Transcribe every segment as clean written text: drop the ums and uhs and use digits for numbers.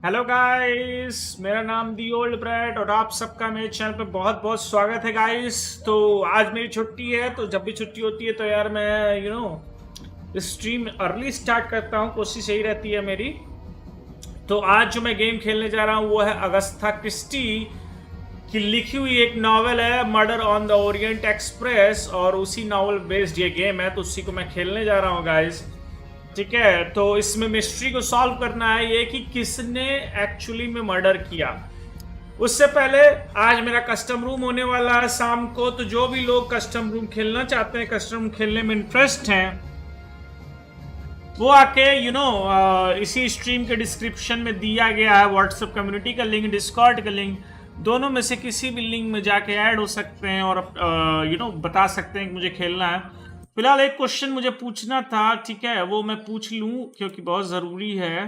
Hello guys, मेरा नाम the old bread और आप सबका मेरे चैनल पे बहुत बहुत स्वागत है गाइस। तो आज मेरी छुट्टी है, तो जब भी छुट्टी होती है तो यार मैं स्ट्रीम अर्ली स्टार्ट करता हूँ, कोशिश यही रहती है मेरी। तो आज जो मैं गेम खेलने जा रहा हूँ वो है अगस्था क्रिस्टी की लिखी हुई एक नॉवेल है, murder on the Orient express, और उसी नॉवेल बेस्ड ये गेम है, तो उसी को मैं खेलने जा रहा हूँ गाइस। ठीक है, तो इसमें मिस्ट्री को सॉल्व करना है ये कि किसने एक्चुअली में मर्डर किया। उससे पहले आज मेरा कस्टम रूम होने वाला है शाम को, तो जो भी लोग कस्टम रूम खेलना चाहते हैं, कस्टम रूम खेलने में इंटरेस्ट हैं, वो आके इसी स्ट्रीम के डिस्क्रिप्शन में दिया गया है व्हाट्सएप कम्युनिटी का लिंक, डिस्कॉर्ड का लिंक, दोनों में से किसी भी लिंक में जाके ऐड हो सकते हैं और बता सकते हैं कि मुझे खेलना है। फिलहाल एक क्वेश्चन मुझे पूछना था, ठीक है, वो मैं पूछ लूं क्योंकि बहुत जरूरी है।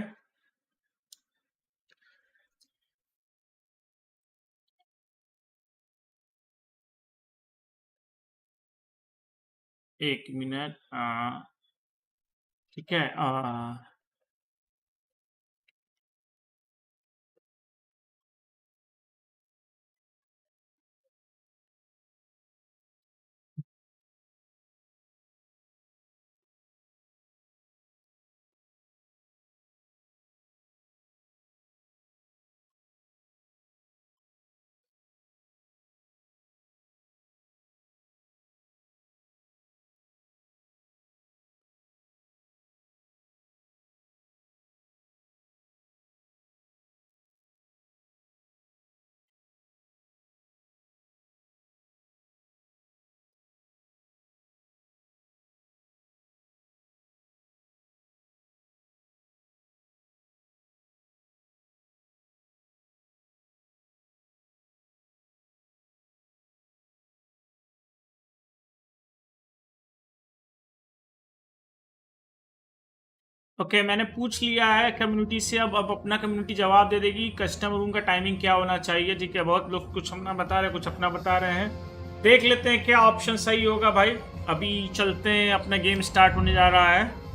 एक मिनट। ठीक है। ओके, मैंने पूछ लिया है कम्युनिटी से। अब अपना कम्युनिटी जवाब दे देगी कस्टम रूम का टाइमिंग क्या होना चाहिए। ठीक है, बहुत लोग कुछ अपना बता रहे हैं, कुछ अपना बता रहे हैं। देख लेते हैं क्या ऑप्शन सही होगा भाई। अभी चलते हैं, अपना गेम स्टार्ट होने जा रहा है।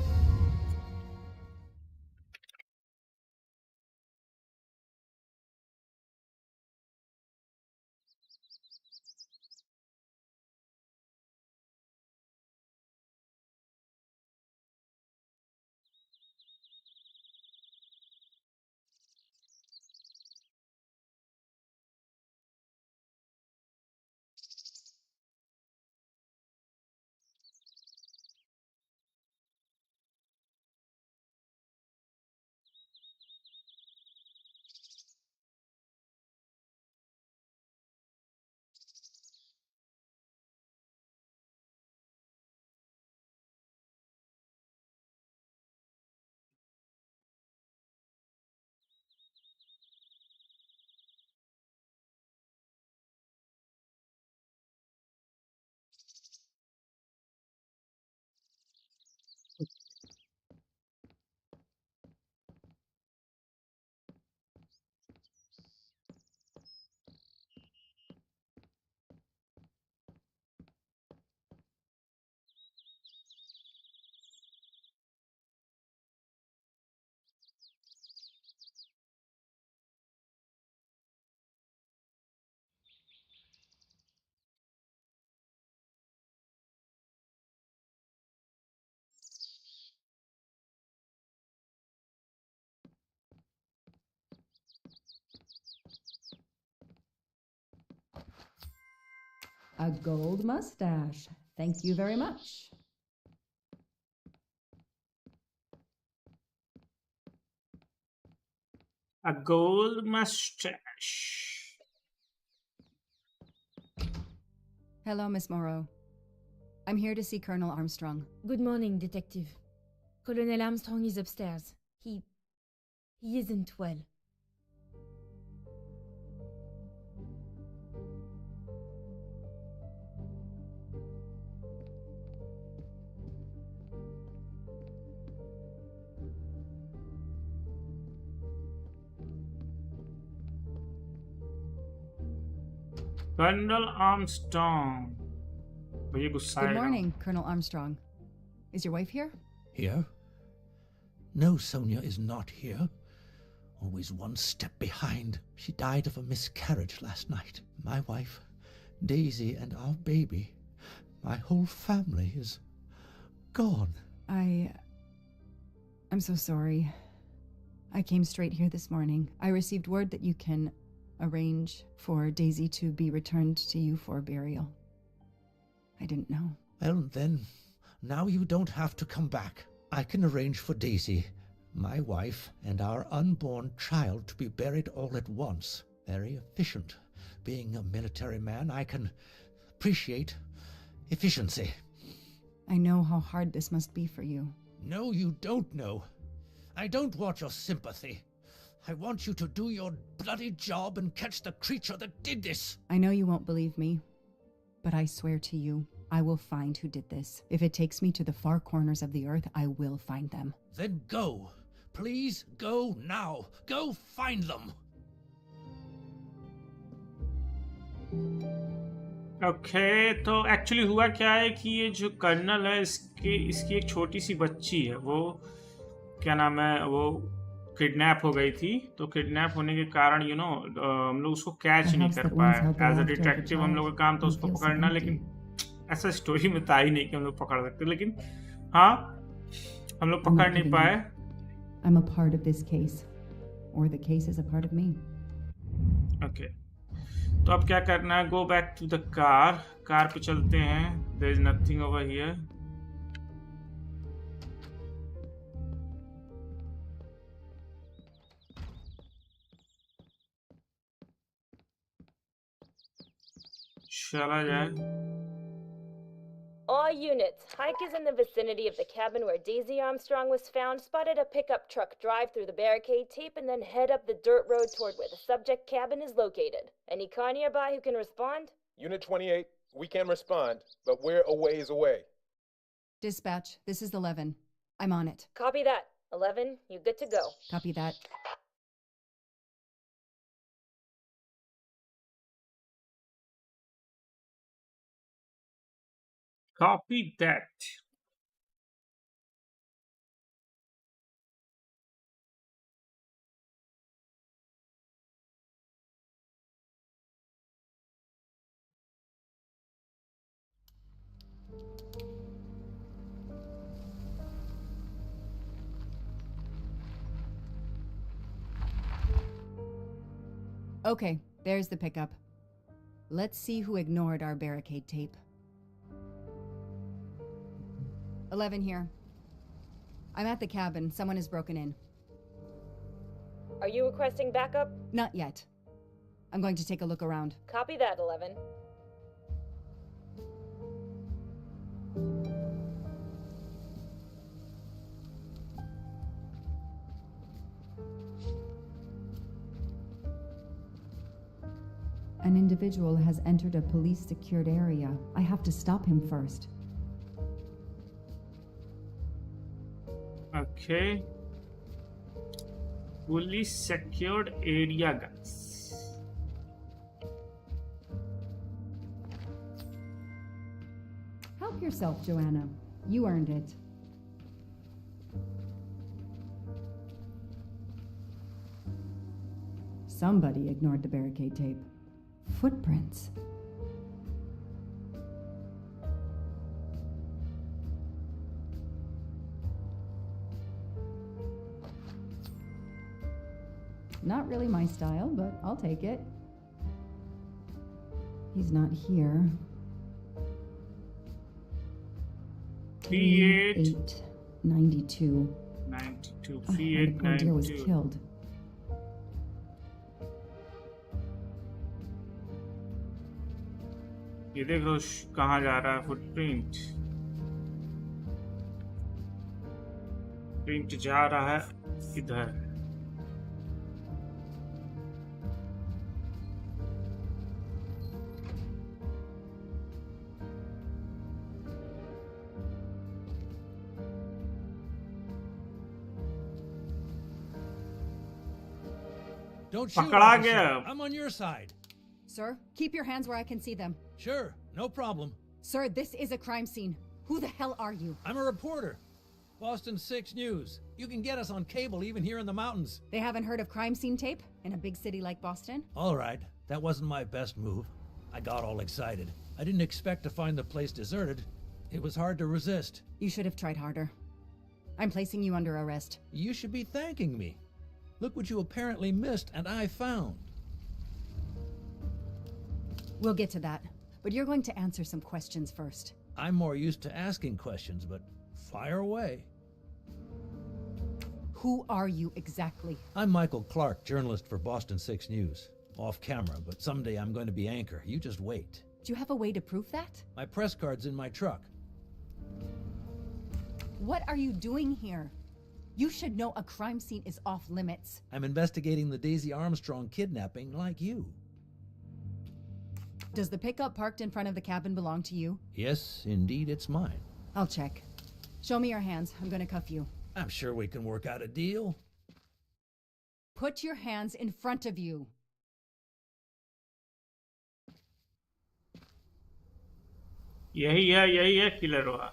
A gold mustache. Thank you very much. A gold mustache. Hello, Miss Morrow. I'm here to see Colonel Armstrong. Good morning, Detective. Colonel Armstrong is upstairs. He isn't well. Colonel Armstrong. भैया गुस्सा Good आएगा। morning, Colonel Armstrong. Is your wife here? Here? No, Sonia is not here. always one step behind. She died of a miscarriage last night. My wife, Daisy, and our baby. My whole family is gone. I'm so sorry. I came straight here this morning. I received word that you can arrange for Daisy to be returned to you for burial. I didn't know. Well, then, now you don't have to come back. I can arrange for Daisy, my wife, and our unborn child to be buried all at once. Very efficient. Being a military man, I can appreciate efficiency. I know how hard this must be for you. No, you don't know. I don't want your sympathy. I want you to do your bloody job and catch the creature that did this. I know you won't believe me, but I swear to you, I will find who did this. If it takes me to the far corners of the earth, I will find them. Then go. Please go now. Go find them. Okay तो actually हुआ क्या है कि ये जो colonel है इसकी एक छोटी सी बच्ची है, वो क्या नाम है, वो किडनैप हो गई थी। तो किडनैप होने के कारण हम लोग उसको कैच नहीं कर पाए। एज अ डिटेक्टिव हम लोग का काम था उसको पकड़ना, लेकिन ऐसा स्टोरी में था ही नहीं कि हम लोग पकड़ सकते। लेकिन हाँ, हम लोग पकड़ नहीं पाए। I'm a part of this case, or the case is a part of me. Okay, तो अब क्या करना है? Go back to the car पे चलते हैं। There is nothing over here. चला जाए। All units, hikers in the vicinity of the cabin where Daisy Armstrong was found spotted a pickup truck drive through the barricade tape and then head up the dirt road toward where the subject cabin is located. Any car nearby who can respond? Unit 28, we can respond, but we're a ways away. Dispatch, this is 11. I'm on it. Copy that. 11, you good to go. Copy that. Copy that. Okay, there's the pickup. Let's see who ignored our barricade tape. 11 here. I'm at the cabin. Someone has broken in. Are you requesting backup? Not yet. I'm going to take a look around. Copy that, 11. An individual has entered a police-secured area. I have to stop him first. Okay. Police secured area, guys. Help yourself, Joanna. You earned it. Somebody ignored the barricade tape. Footprints. Not really my style, but I'll take it. He's not here. P8 92. 92. My P8 grenadier was 92. killed. ये देख लो कहाँ जा रहा है footprint. Print जा रहा है इधर। Don't shoot, पकड़ा officer. गया। I'm on your side. Sir, keep your hands where I can see them. Sure, no problem. Sir, this is a crime scene. Who the hell are you? I'm a reporter. Boston 6 News. You can get us on cable even here in the mountains. They haven't heard of crime scene tape in a big city like Boston? All right, that wasn't my best move. I got all excited. I didn't expect to find the place deserted. It was hard to resist. You should have tried harder. I'm placing you under arrest. You should be thanking me. Look what you apparently missed and I found. We'll get to that, but you're going to answer some questions first. I'm more used to asking questions, but fire away. Who are you exactly? I'm Michael Clark, journalist for Boston 6 News. Off camera, but someday I'm going to be anchor. You just wait. Do you have a way to prove that? My press card's in my truck. What are you doing here? You should know a crime scene is off limits. I'm investigating the Daisy Armstrong kidnapping like you. Does the pickup parked in front of the cabin belong to you? Yes, indeed, it's mine. I'll check. Show me your hands. I'm gonna cuff you. I'm sure we can work out a deal. Put your hands in front of you. यही है killer हुआ.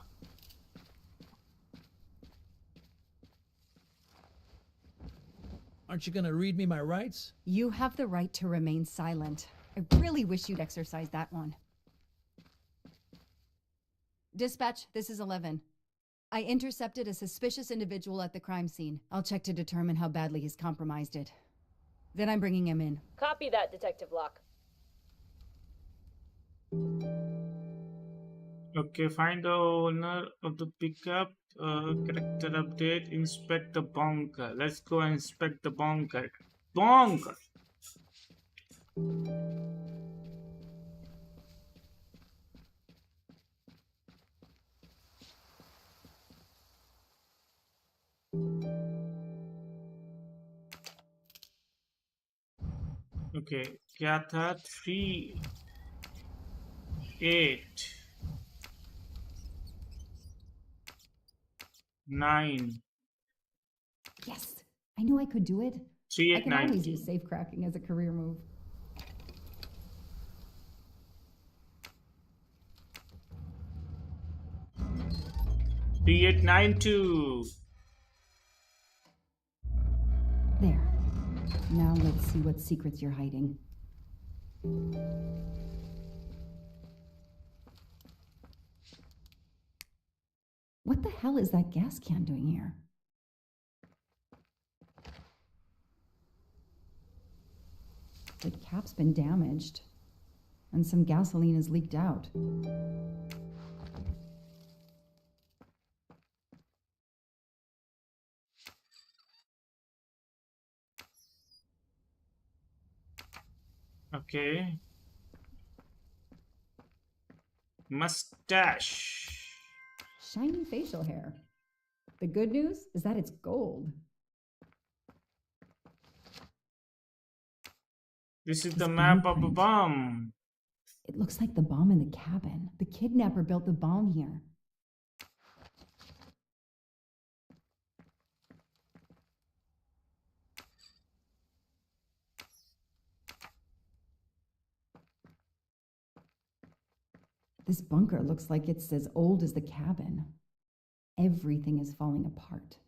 Aren't you going to read me my rights? You have the right to remain silent. I really wish you'd exercise that one. Dispatch, this is 11. I intercepted a suspicious individual at the crime scene. I'll check to determine how badly he's compromised it. Then I'm bringing him in. Copy that, Detective Locke. Okay, find the owner of the pickup. Character update. Inspect the bunker. Let's go and inspect the bunker. Bunker. Okay, क्या था 3 8 9 Yes, I knew I could do it. 3 I 8 can 9 always use safe cracking as a career move. Three 8 9 2. There. Now let's see what secrets you're hiding. What the hell is that gas can doing here? The cap's been damaged, and some gasoline has leaked out. Okay. Mustache. Shiny facial hair. The good news is that it's gold. This is His the map of a blueprint. bomb. It looks like the bomb in the cabin. The kidnapper built the bomb here. This bunker looks like it's as old as the cabin. Everything is falling apart.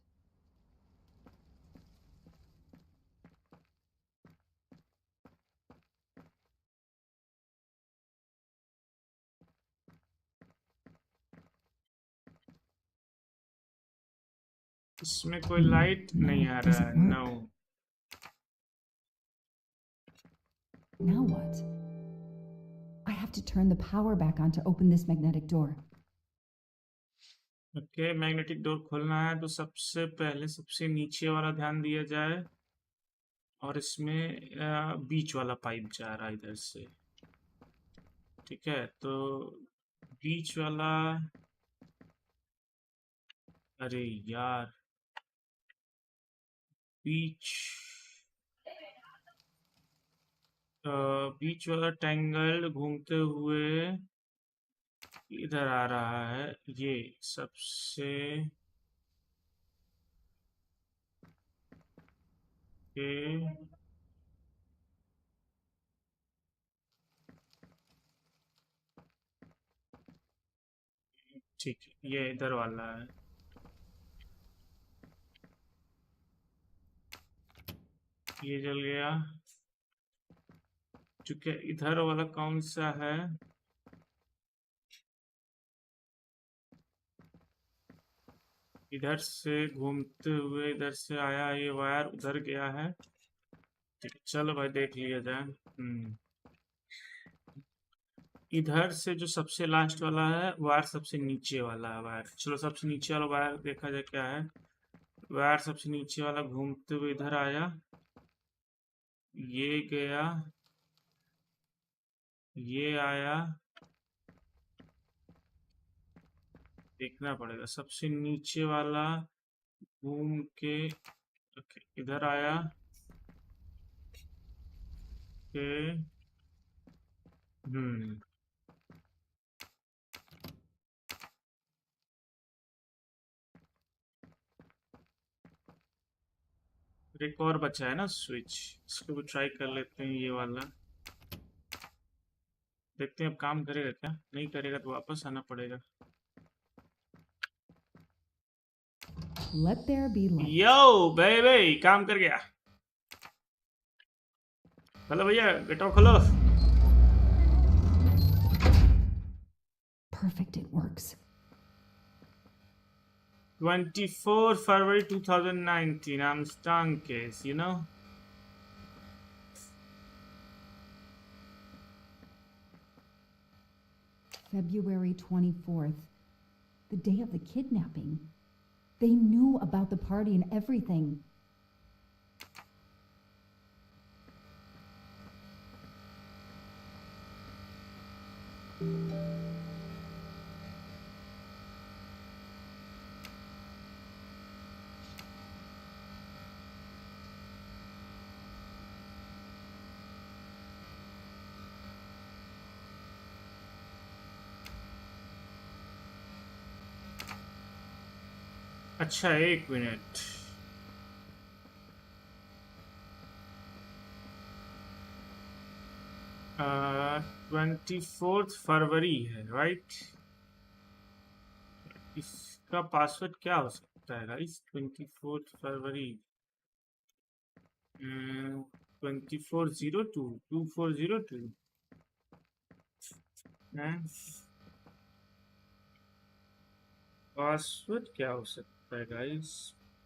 इसमें कोई light नहीं आ रहा है. No. Now what? I have to turn the power back on to open this magnetic door. Okay, magnetic door खोलना है तो सबसे पहले सबसे नीचे वाला ध्यान दिया जाए और इसमें बीच वाला पाइप जा रहा है इधर से. ठीक है, तो बीच वाला. अरे यार, बीच बीच वाला टैंगल घूमते हुए इधर आ रहा है. ये सबसे ठीक है, ये इधर वाला है. ये जल गया। चूंकि इधर वाला कौन सा है? इधर से घूमते हुए इधर से आया, ये वायर उधर गया है। ठीक है, चलो भाई देख लिया जाए। इधर से जो सबसे लास्ट वाला है वायर सबसे नीचे वाला है वायर। चलो सबसे नीचे वाला वायर देखा जाए क्या है। वायर सबसे नीचे वाला घूमते हुए इधर आया, ये गया, ये आया। देखना पड़ेगा सबसे नीचे वाला घूम के इधर आया के। हम्म एक और बचा है ना स्विच, इसको भी ट्राई कर लेते हैं। ये वाला देखते हैं अब काम करेगा क्या। नहीं करेगा तो वापस आना पड़ेगा। Let there be light. Yo baby काम कर गया। हेलो भैया गेट आउट खोलो। Perfect, it works. 24 February 2019 Armstrong case, you know. February 24th, the day of the kidnapping. They knew about the party and everything. अच्छा एक minute, आ, 24 फरवरी है right. इसका password क्या हो सकता है गाइस? 24 फरवरी 2402 2402 पासवर्ड क्या हो सकता है गाइस?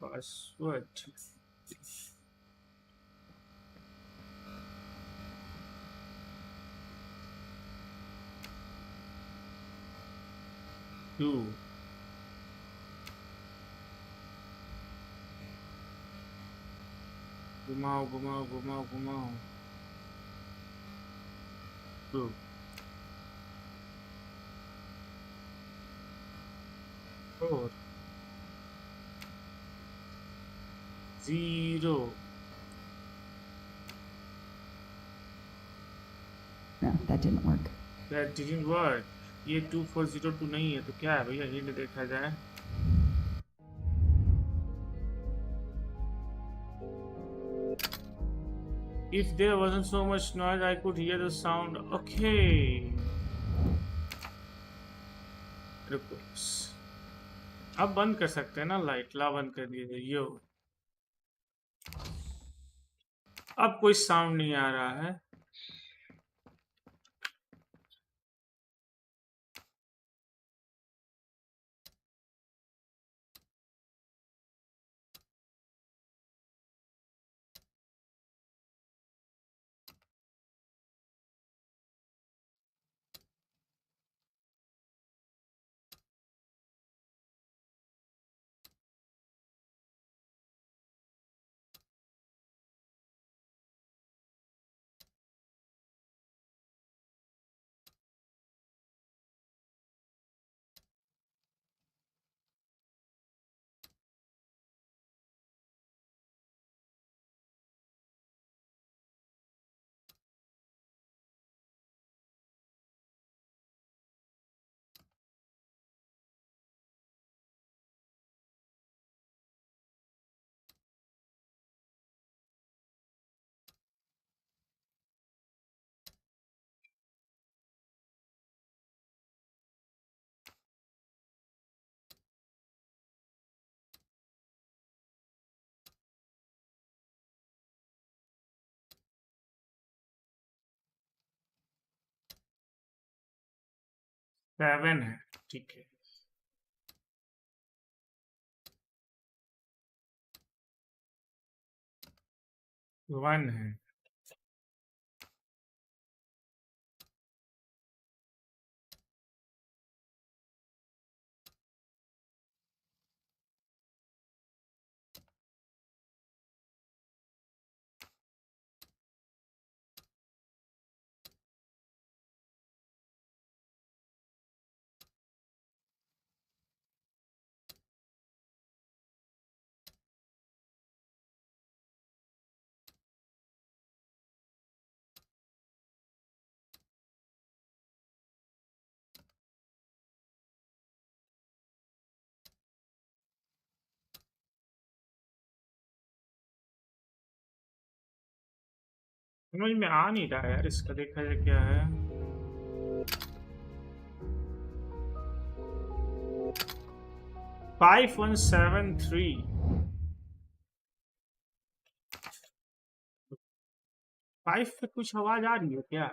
पासवर्ड टू घुमाओ घुमाओ घुमाओ घुमाओ to 4 0। No, that didn't work. That didn't work। ये 2402 नहीं है तो क्या है भैया? हिंट देखा जाए। If there wasn't so much noise, I could hear the sound. Okay. रुको, अब बंद कर सकते हैं ना लाइट? ला बंद कर दिए यो। अब कोई साउंड नहीं आ रहा है। 7 है, ठीक है। 1 है। समझ में आ नहीं रहा यार, इसका देखा जाए क्या है। 5173। 5 पे कुछ आवाज आ रही है क्या?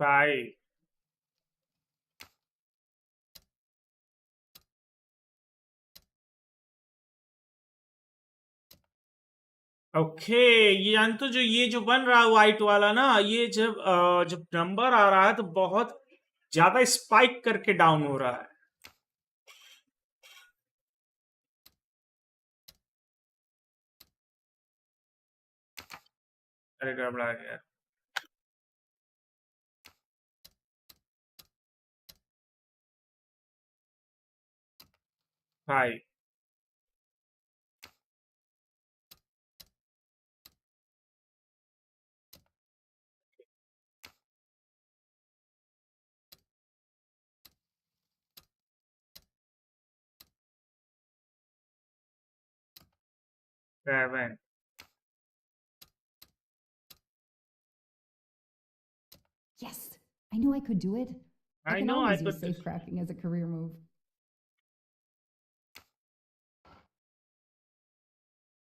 भाई ओके, ये जान तो जो ये जो बन रहा है व्हाइट वाला ना, ये जब नंबर आ रहा है तो बहुत ज्यादा स्पाइक करके डाउन हो रहा है। अरे गड़बड़ा गया भाई। Seven. Yes, I knew I could do it. I I can know I always use could. safe cracking as a career move.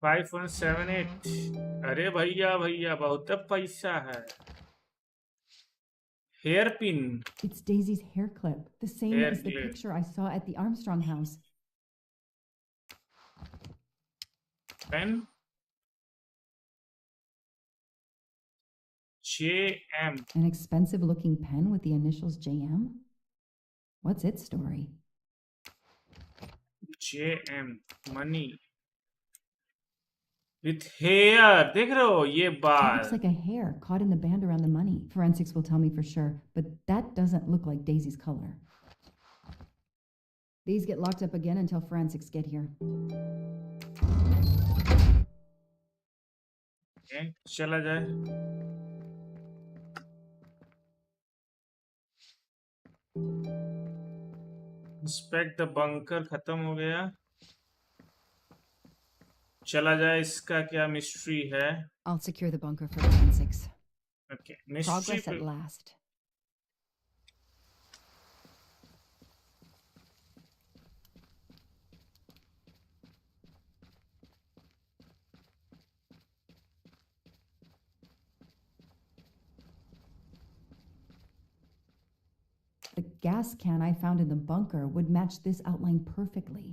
5178। अरे भैया भैया, बहुत पैसा है। Hairpin. It's Daisy's hair clip, the same Hair as the clip. picture I saw at the Armstrong house. Pen. JM। An expensive looking pen with the initials JM? What's its story? JM money with hair, देख रहे हो ये That बाल। looks like a hair caught in the band around the money. Forensics will tell me for sure, but that doesn't look like Daisy's color. These get locked up again until forensics get here. Okay, चला जाए। Inspect the bunker खत्म हो गया। चला जाए, इसका क्या mystery है? I'll secure the bunker for forensics. Okay, mystery Progress पे at last. The gas can I found in the bunker would match this outline perfectly.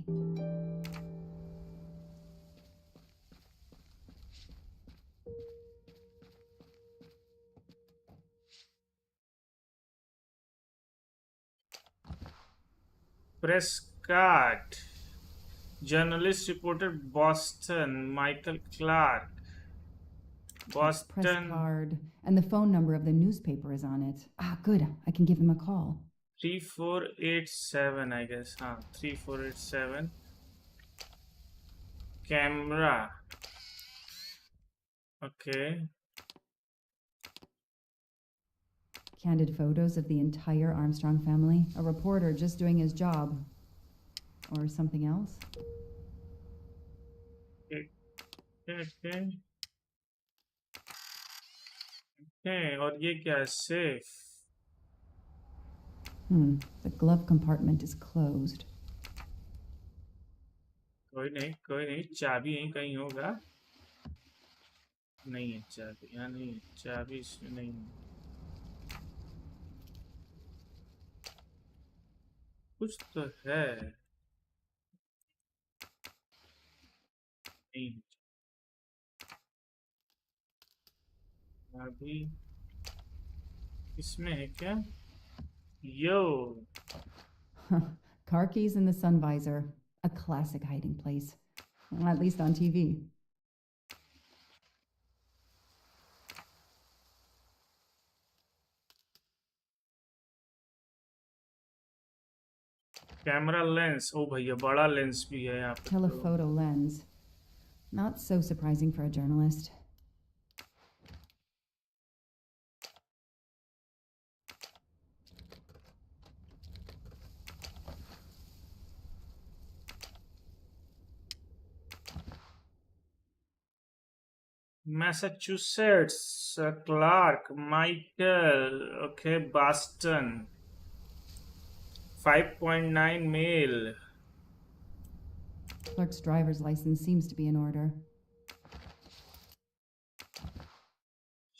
Prescott, journalist reporter Boston, Michael Clarke. Press Boston card, and the phone number of the newspaper is on it. Ah, good. I can give them a call. 3487 I guess. हाँ 3487। Camera okay Candid photos of the entire Armstrong family. A reporter just doing his job. Or something else? Okay और ये क्या है safe The glove compartment is closed. कोई नहीं चाबी यहीं कहीं होगा नहीं है चाबी यहाँ नहीं है चाबी इसमें नहीं है कुछ तो है नहीं अभी इसमें है क्या यो Car keys in the sun visor. A classic hiding place. Well, at least on TV. Camera lens ओ भैया बड़ा लेंस भी है यहाँ पे Telephoto lens. Not so surprising for a journalist. Massachusetts, Clark, Michael, okay, Boston, 5.9 male. Clark's driver's license seems to be in order.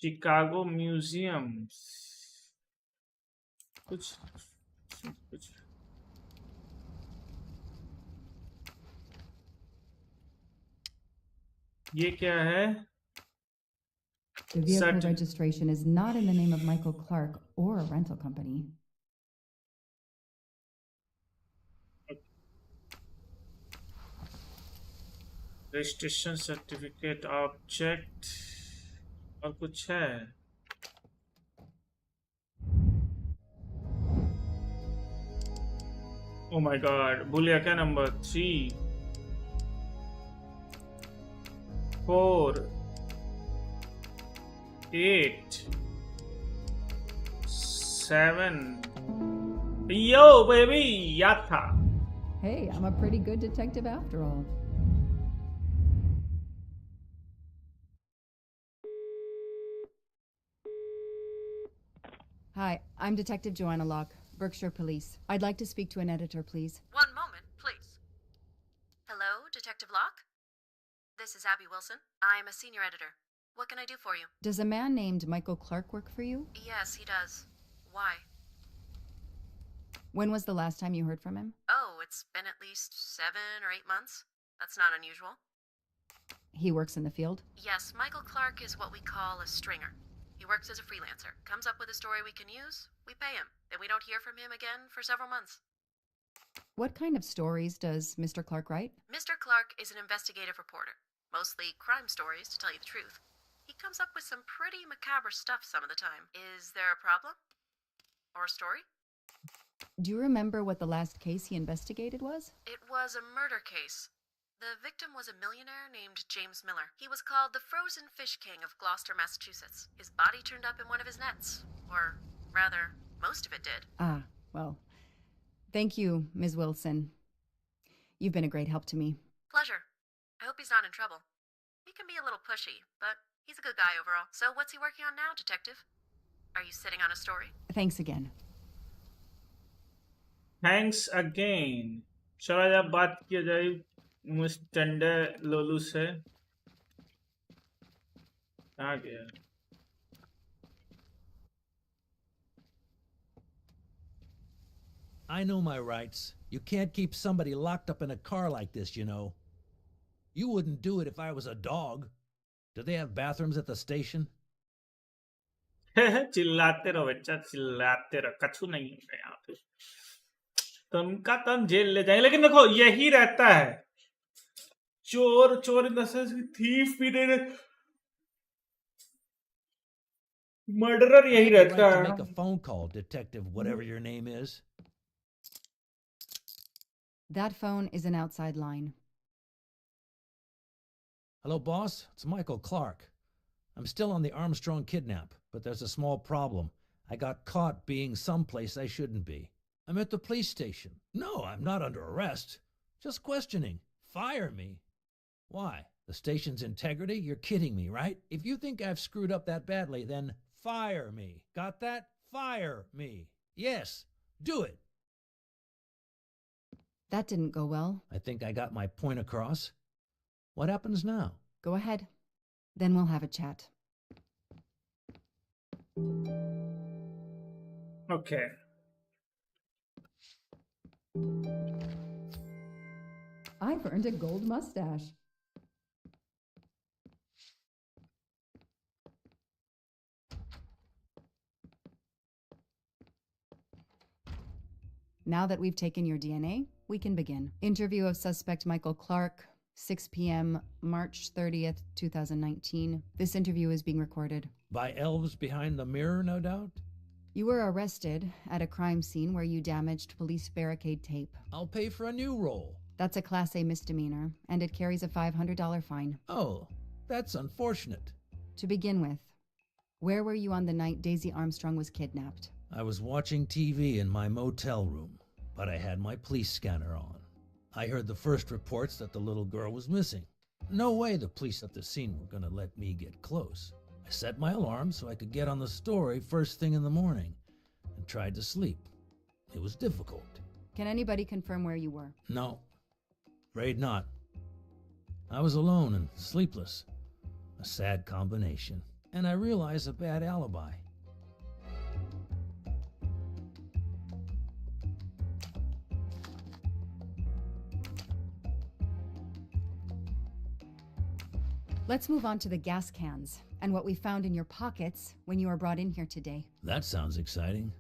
Chicago Museums. कुछ ये क्या है The vehicle Certain- registration is not in the name of Michael Clark or a rental company. Registration certificate object और कुछ है oh my God भूल गया क्या नंबर 3 4 8 7 यो बेबी याद था Hey, I'm a pretty good detective after all. Hi, I'm Detective Joanna Locke, Berkshire Police. I'd like to speak to an editor, please. One moment, please. Hello, Detective Locke? This is Abby Wilson. I'm a senior editor. What can I do for you? Does a man named Michael Clark work for you? Yes, he does. Why? When was the last time you heard from him? Oh, it's been at least 7 or 8 months. That's not unusual. He works in the field? Yes, Michael Clark is what we call a stringer. He works as a freelancer, comes up with a story we can use, we pay him, then we don't hear from him again for several months. What kind of stories does Mr. Clark write? Mr. Clark is an investigative reporter, mostly crime stories, to tell you the truth. He comes up with some pretty macabre stuff some of the time. Is there a problem? Or a story? Do you remember what the last case he investigated was? It was a murder case. The victim was a millionaire named James Miller. He was called the Frozen Fish King of Gloucester, Massachusetts. His body turned up in one of his nets. Or, rather, most of it did. Ah, well, thank you, Ms. Wilson. You've been a great help to me. Pleasure. I hope he's not in trouble. He can be a little pushy, but he's a good guy overall. So what's he working on now, Detective? Are you sitting on a story? Thanks again. Thanks again चला जा बात किया जाए mister लोलू से कहाँ गया I know my rights. You can't keep somebody locked up in a car like this, you know. You wouldn't do it if I was a dog. Do they have bathrooms at the station? चिल्लाते रहो बच्चा चिल्लाते रहो कछु नहीं है यहाँ पे तुमका तुम जेल ले जाएंगे लेकिन देखो यही रहता है चोर चोर इन द सेंस थीफ भी नहीं मर्डरर यही I have the रहता right to है make a phone call, detective, whatever your name is. That phone is an outside line. Hello, boss. It's Michael Clark. I'm still on the Armstrong kidnap, but there's a small problem. I got caught being someplace I shouldn't be. I'm at the police station. No, I'm not under arrest. Just questioning. Fire me. Why? The station's integrity? You're kidding me, right? If you think I've screwed up that badly, then fire me. Got that? Fire me. Yes, do it. That didn't go well. I think I got my point across. What happens now? Go ahead. Then we'll have a chat. Okay. I've earned a gold mustache. Now that we've taken your DNA, we can begin. Interview of suspect Michael Clark, 6 p.m., March 30th, 2019. This interview is being recorded. By elves behind the mirror, no doubt? You were arrested at a crime scene where you damaged police barricade tape. I'll pay for a new roll. That's a Class A misdemeanor, and it carries a $500 fine. Oh, that's unfortunate. To begin with, where were you on the night Daisy Armstrong was kidnapped? I was watching TV in my motel room, but I had my police scanner on. I heard the first reports that the little girl was missing. No way the police at the scene were gonna let me get close. I set my alarm so I could get on the story first thing in the morning and tried to sleep. It was difficult. Can anybody confirm where you were? No, afraid not. I was alone and sleepless. A sad combination. And I realized a bad alibi. Let's move on to the gas cans and what we found in your pockets when you were brought in here today. That sounds exciting.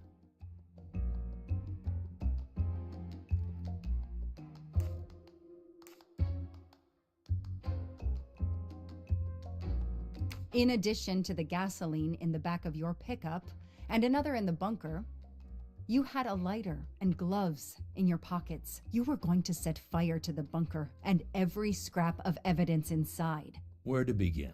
In addition to the gasoline in the back of your pickup and another in the bunker, you had a lighter and gloves in your pockets. You were going to set fire to the bunker and every scrap of evidence inside. Where to begin?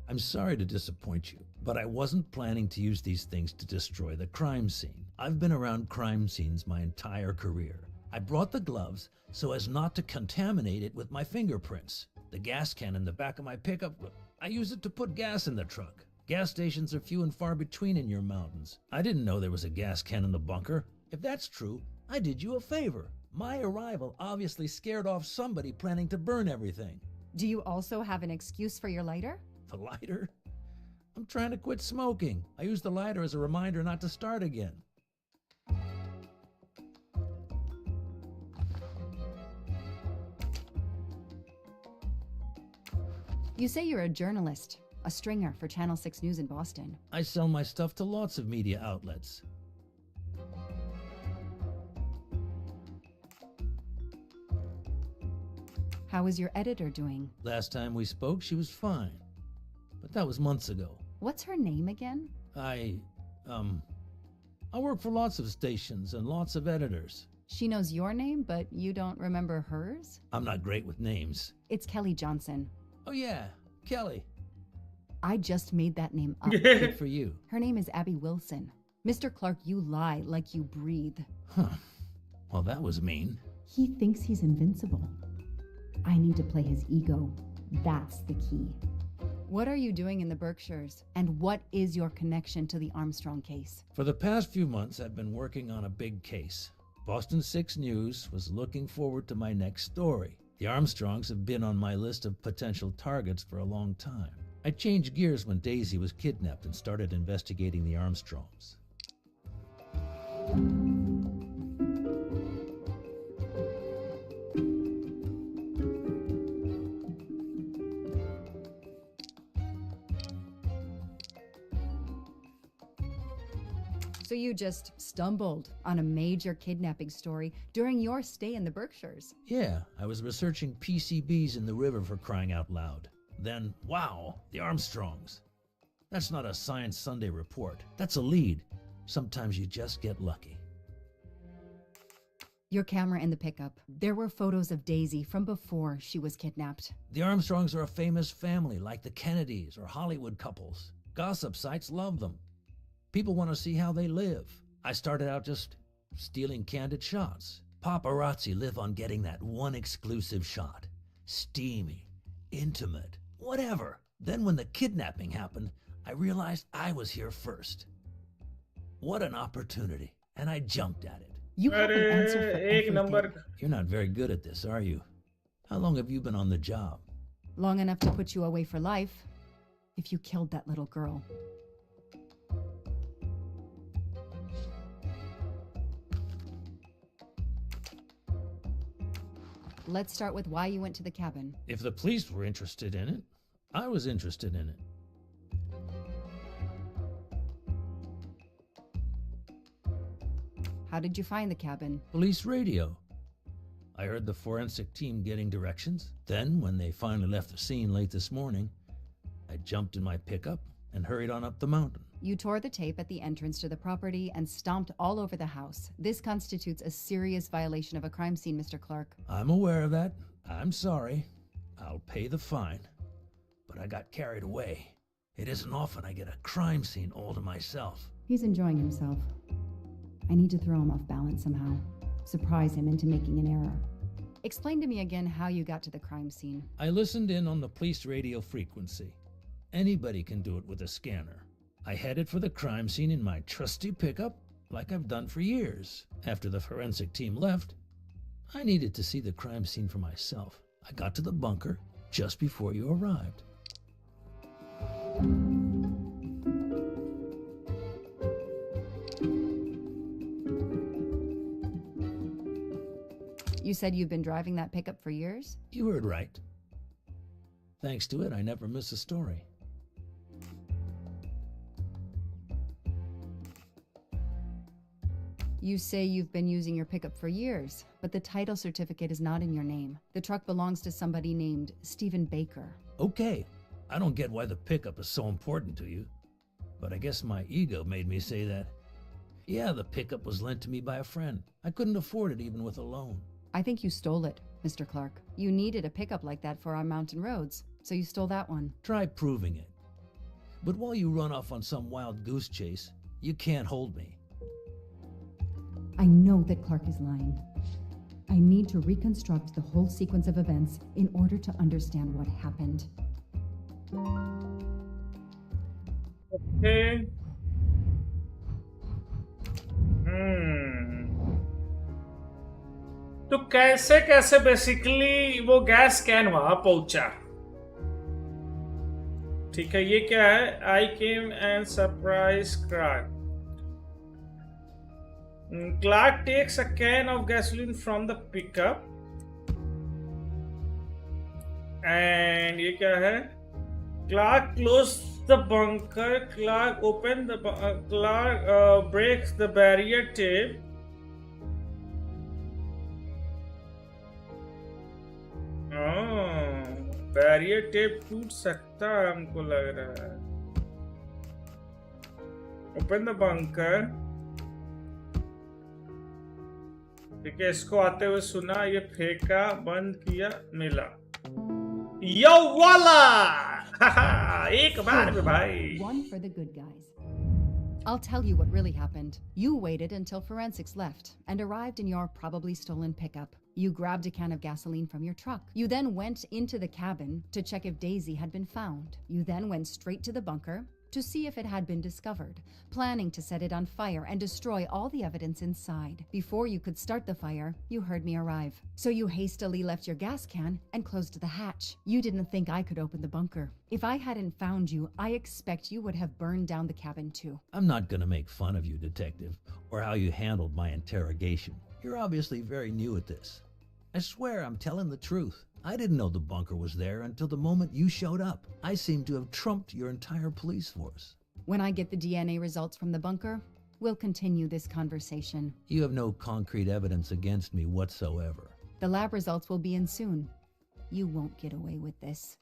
I'm sorry to disappoint you, but I wasn't planning to use these things to destroy the crime scene. I've been around crime scenes my entire career. I brought the gloves so as not to contaminate it with my fingerprints. The gas can in the back of my pickup, I use it to put gas in the truck. Gas stations are few and far between in your mountains. I didn't know there was a gas can in the bunker. If that's true, I did you a favor. My arrival obviously scared off somebody planning to burn everything. Do you also have an excuse for your lighter? The lighter? I'm trying to quit smoking. I use the lighter as a reminder not to start again. You say you're a journalist, a stringer for Channel 6 News in Boston. I sell my stuff to lots of media outlets. How is your editor doing? Last time we spoke, she was fine. But that was months ago. What's her name again? I work for lots of stations and lots of editors. She knows your name, but you don't remember hers? I'm not great with names. It's Kelly Johnson. Oh yeah, Kelly. I just made that name up. Good for you. Her name is Abby Wilson. Mr. Clark, you lie like you breathe. Huh. Well, that was mean. He thinks he's invincible. I need to play his ego. That's the key. What are you doing in the Berkshires? And what is your connection to the Armstrong case? For the past few months, I've been working on a big case. Boston 6 News was looking forward to my next story. The Armstrongs have been on my list of potential targets for a long time. I changed gears when Daisy was kidnapped and started investigating the Armstrongs. So you just stumbled on a major kidnapping story during your stay in the Berkshires. Yeah, I was researching PCBs in the river for crying out loud. Then, wow, the Armstrongs. That's not a Science Sunday report. That's a lead. Sometimes you just get lucky. Your camera in the pickup. There were photos of Daisy from before she was kidnapped. The Armstrongs are a famous family, like the Kennedys or Hollywood couples. Gossip sites love them. People want to see how they live. I started out just stealing candid shots. Paparazzi live on getting that one exclusive shot. Steamy, intimate, whatever. Then when the kidnapping happened, I realized I was here first. What an opportunity, and I jumped at it. You have an answer for एक everything. Number You're not very good at this, are you? How long have you been on the job? Long enough to put you away for life if you killed that little girl. Let's start with why you went to the cabin. If the police were interested in it, I was interested in it. How did you find the cabin? Police radio. I heard the forensic team getting directions. Then, when they finally left the scene late this morning, I jumped in my pickup and hurried on up the mountain. You tore the tape at the entrance to the property and stomped all over the house. This constitutes a serious violation of a crime scene, Mr. Clark. I'm aware of that. I'm sorry. I'll pay the fine. But I got carried away. It isn't often I get a crime scene all to myself. He's enjoying himself. I need to throw him off balance somehow. Surprise him into making an error. Explain to me again how you got to the crime scene. I listened in on the police radio frequency. Anybody can do it with a scanner. I headed for the crime scene in my trusty pickup, like I've done for years. After the forensic team left, I needed to see the crime scene for myself. I got to the bunker just before you arrived. You said you've been driving that pickup for years? You heard right. Thanks to it, I never miss a story. You say you've been using your pickup for years, but the title certificate is not in your name. The truck belongs to somebody named Stephen Baker. Okay, I don't get why the pickup is so important to you, but I guess my ego made me say that. Yeah, the pickup was lent to me by a friend. I couldn't afford it even with a loan. I think you stole it, Mr. Clark. You needed a pickup like that for our mountain roads, so you stole that one. Try proving it. But while you run off on some wild goose chase, you can't hold me. I know that Clark is lying. I need to reconstruct the whole sequence of events in order to understand what happened. Okay. तो कैसे कैसे basically वो gas can वहां पहुंचा? ठीक है, ये क्या है? I came and surprise Clark. Clark takes a can of gasoline from the pickup. And ये क्या है? Clark closed the bunker. Clark opened the Clark breaks the barrier tape. Barrier tape टूट सकता है, हमको लग रहा है. Open the bunker. ठीक है, इसको आते हुए सुना, ये फेंका, बंद किया, मिला. यो वाला. एक बार में भाई. One for the good guys. I'll tell you what really happened. You waited until forensics left and arrived in your probably stolen pickup. You grabbed a can of gasoline from your truck. You then went into the cabin to check if Daisy had been found. You then went straight to the bunker to see if it had been discovered, planning to set it on fire and destroy all the evidence inside. Before you could start the fire, you heard me arrive. So you hastily left your gas can and closed the hatch. You didn't think I could open the bunker. If I hadn't found you, I expect you would have burned down the cabin too. I'm not going to make fun of you, Detective, or how you handled my interrogation. You're obviously very new at this. I swear I'm telling the truth. I didn't know the bunker was there until the moment you showed up. I seem to have trumped your entire police force. When I get the DNA results from the bunker, we'll continue this conversation. You have no concrete evidence against me whatsoever. The lab results will be in soon. You won't get away with this.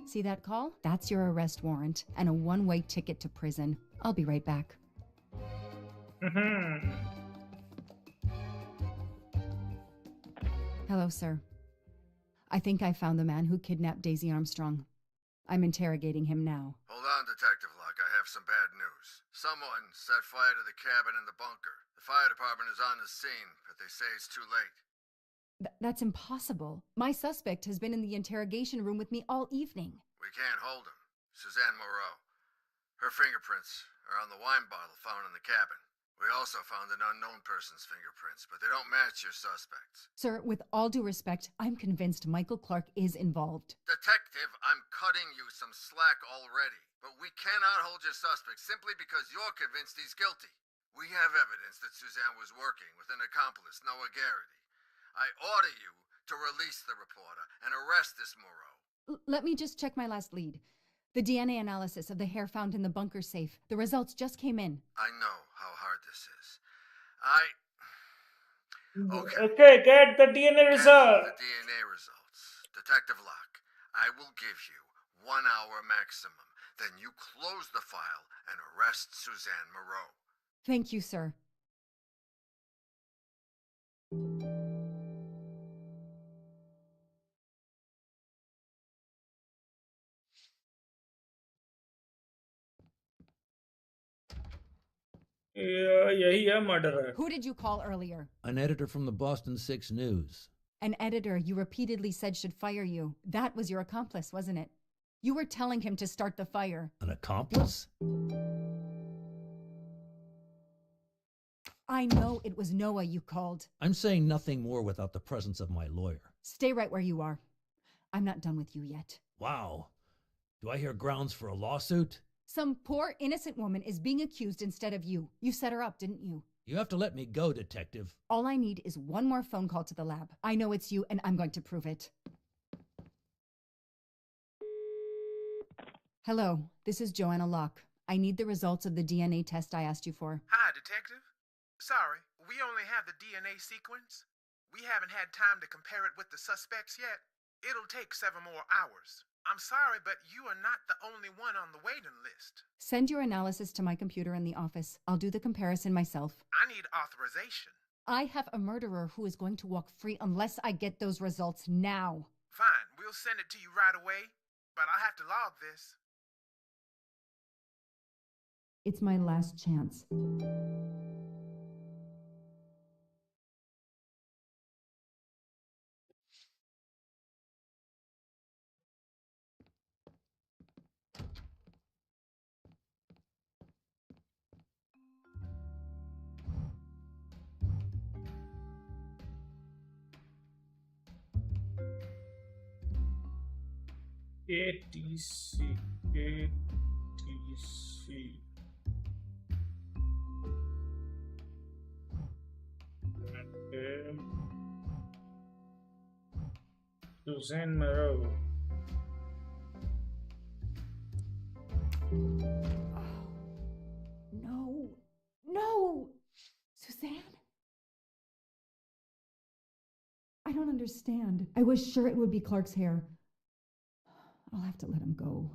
See that call? That's your arrest warrant and a one-way ticket to prison. I'll be right back. Hello, sir. I think I found the man who kidnapped Daisy Armstrong. I'm interrogating him now. Hold on, Detective Locke. I have some bad news. Someone set fire to the cabin in the bunker. The fire department is on the scene, but they say it's too late. That's impossible. My suspect has been in the interrogation room with me all evening. We can't hold him. Suzanne Moreau. Her fingerprints are on the wine bottle found in the cabin. We also found an unknown person's fingerprints, but they don't match your suspects. Sir, with all due respect, I'm convinced Michael Clark is involved. Detective, I'm cutting you some slack already, but we cannot hold your suspect simply because you're convinced he's guilty. We have evidence that Suzanne was working with an accomplice, Noah Garrity. I order you to release the reporter and arrest this Moreau. Let me just check my last lead. The DNA analysis of the hair found in the bunker safe. The results just came in. I know how hard this is. Okay, get the DNA result. The DNA results. Detective Locke, I will give you 1 hour maximum. Then you close the file and arrest Suzanne Moreau. Thank you, sir. यही है murderer. Who did you call earlier? An editor from the Boston 6 News. An editor you repeatedly said should fire you. That was your accomplice, wasn't it? You were telling him to start the fire. An accomplice? I know it was Noah you called. I'm saying nothing more without the presence of my lawyer. Stay right where you are. I'm not done with you yet. Wow. Do I hear grounds for a lawsuit? Some poor innocent woman is being accused instead of you. You set her up, didn't you? You have to let me go, Detective. All I need is one more phone call to the lab. I know it's you, and I'm going to prove it. Hello, this is Joanna Locke. I need the results of the DNA test I asked you for. Hi, Detective. Sorry, we only have the DNA sequence. We haven't had time to compare it with the suspects yet. It'll take 7 more hours. I'm sorry, but you are not the only one on the waiting list. Send your analysis to my computer in the office. I'll do the comparison myself. I need authorization. I have a murderer who is going to walk free unless I get those results now. Fine, we'll send it to you right away, but I'll have to log this. It's my last chance. ATC. Okay. Suzanne Moreau. No. No! Suzanne? I don't understand. I was sure it would be Clark's hair. I'll have to let him go.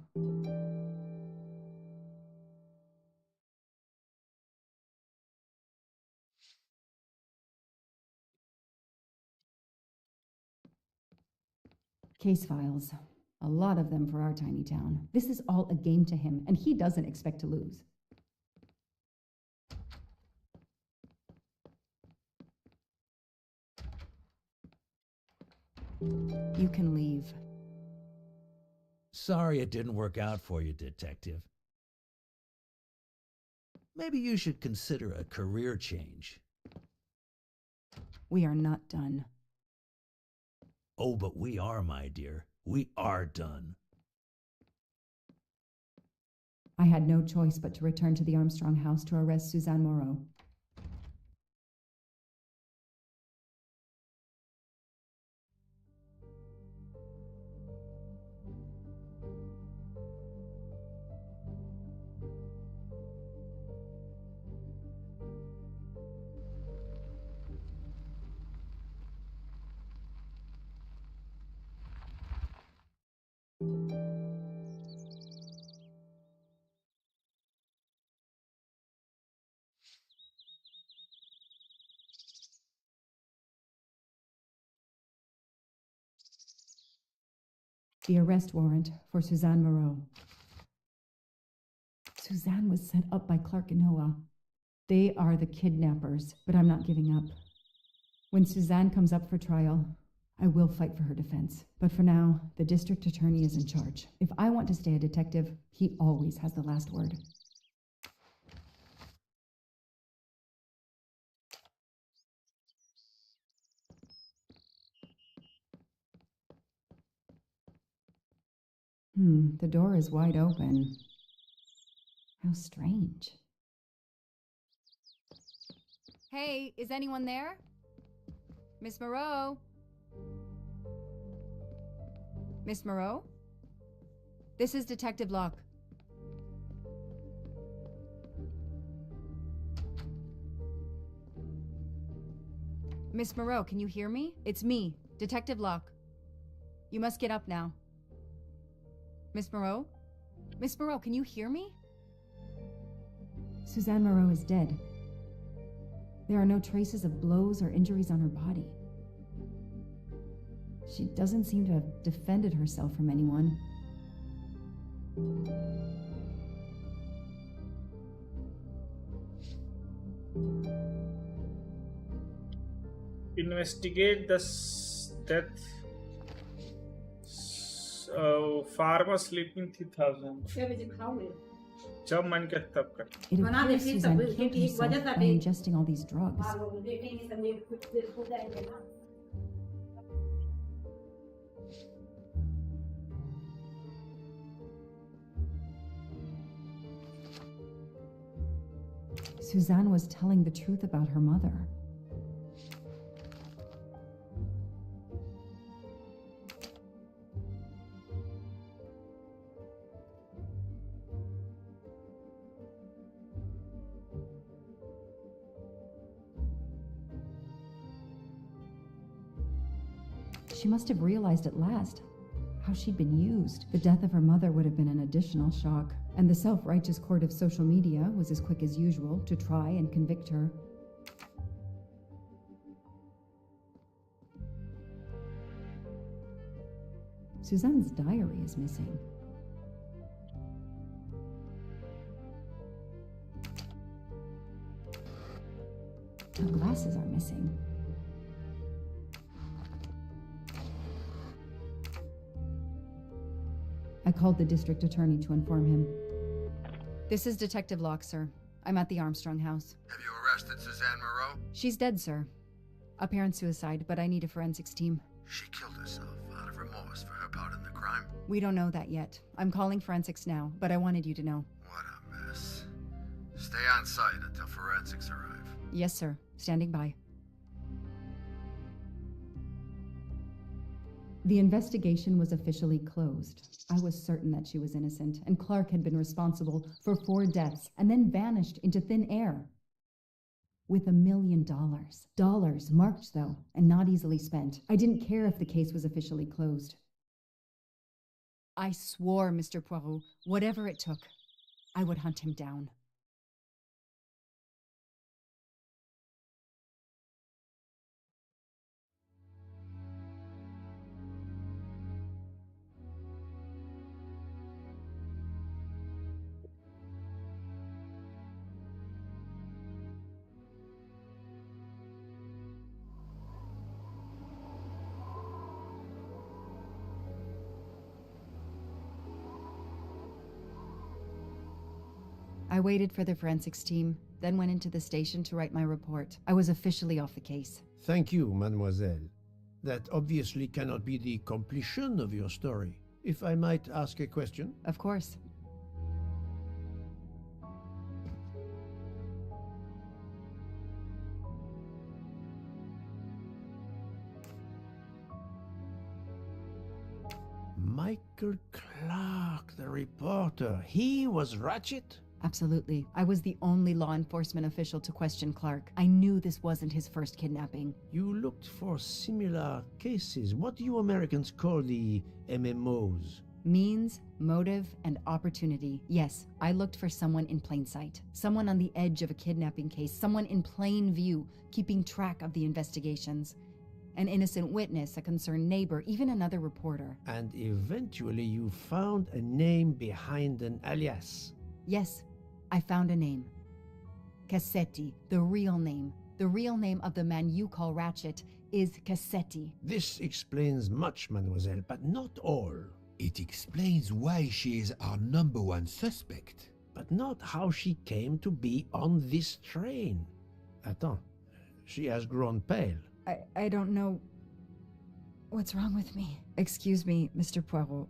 Case files. A lot of them for our tiny town. This is all a game to him, and he doesn't expect to lose. You can leave. Sorry it didn't work out for you, Detective. Maybe you should consider a career change. We are not done. Oh, but we are, my dear. We are done. I had no choice but to return to the Armstrong house to arrest Suzanne Moreau. The arrest warrant for Suzanne Moreau. Suzanne was set up by Clark and Noah. They are the kidnappers, but I'm not giving up. When Suzanne comes up for trial, I will fight for her defense. But for now, the district attorney is in charge. If I want to stay a detective, he always has the last word. The door is wide open. How strange. Hey, is anyone there? Miss Moreau? Miss Moreau? This is Detective Locke. Miss Moreau, can you hear me? It's me, Detective Locke. You must get up now. Miss Moreau? Miss Moreau, can you hear me? Suzanne Moreau is dead. There are no traces of blows or injuries on her body. She doesn't seem to have defended herself from anyone. Investigate the death. Farmer sleeping 3000. जब मन के तब कर. It appears Suzanne killed herself by ingesting all these drugs. Suzanne was telling the truth about her mother. She must have realized at last how she'd been used. The death of her mother would have been an additional shock, and the self-righteous court of social media was as quick as usual to try and convict her. Suzanne's diary is missing. Her glasses are missing. I called the district attorney to inform him. This is Detective Locke, sir. I'm at the Armstrong house. Have you arrested Suzanne Moreau? She's dead, sir. Apparent suicide, but I need a forensics team. She killed herself out of remorse for her part in the crime. We don't know that yet. I'm calling forensics now, but I wanted you to know. What a mess. Stay on site until forensics arrive. Yes, sir. Standing by. The investigation was officially closed. I was certain that she was innocent, and Clark had been responsible for 4 deaths and then vanished into thin air. With $1 million. Dollars marked, though, and not easily spent. I didn't care if the case was officially closed. I swore, Mr. Poirot, whatever it took, I would hunt him down. I waited for the forensics team, then went into the station to write my report. I was officially off the case. Thank you, mademoiselle. That obviously cannot be the completion of your story. If I might ask a question? Of course. Michael Clark, the reporter. He was Ratchet? Absolutely. I was the only law enforcement official to question Clark. I knew this wasn't his first kidnapping. You looked for similar cases. What do you Americans call the MMOs? Means, motive, and opportunity. Yes, I looked for someone in plain sight. Someone on the edge of a kidnapping case. Someone in plain view, keeping track of the investigations. an innocent witness, a concerned neighbor, even another reporter. And eventually you found a name behind an alias. Yes, I found a name. Cassetti, the real name. The real name of the man you call Ratchet is Cassetti. This explains much, mademoiselle, but not all. It explains why she is our #1 suspect. But not how she came to be on this train. Attends, she has grown pale. I don't know what's wrong with me. Excuse me, Mr. Poirot.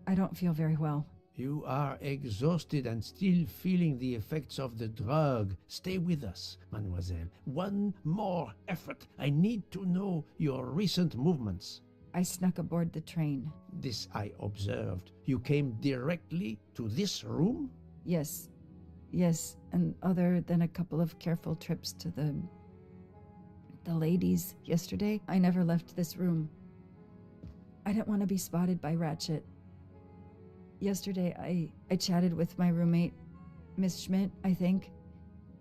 I don't feel very well. You are exhausted and still feeling the effects of the drug. Stay with us, mademoiselle. One more effort. I need to know your recent movements. I snuck aboard the train. This I observed. You came directly to this room? Yes, and other than a couple of careful trips to the ladies yesterday, I never left this room. I didn't want to be spotted by Ratchet. Yesterday, I chatted with my roommate, Miss Schmidt, I think,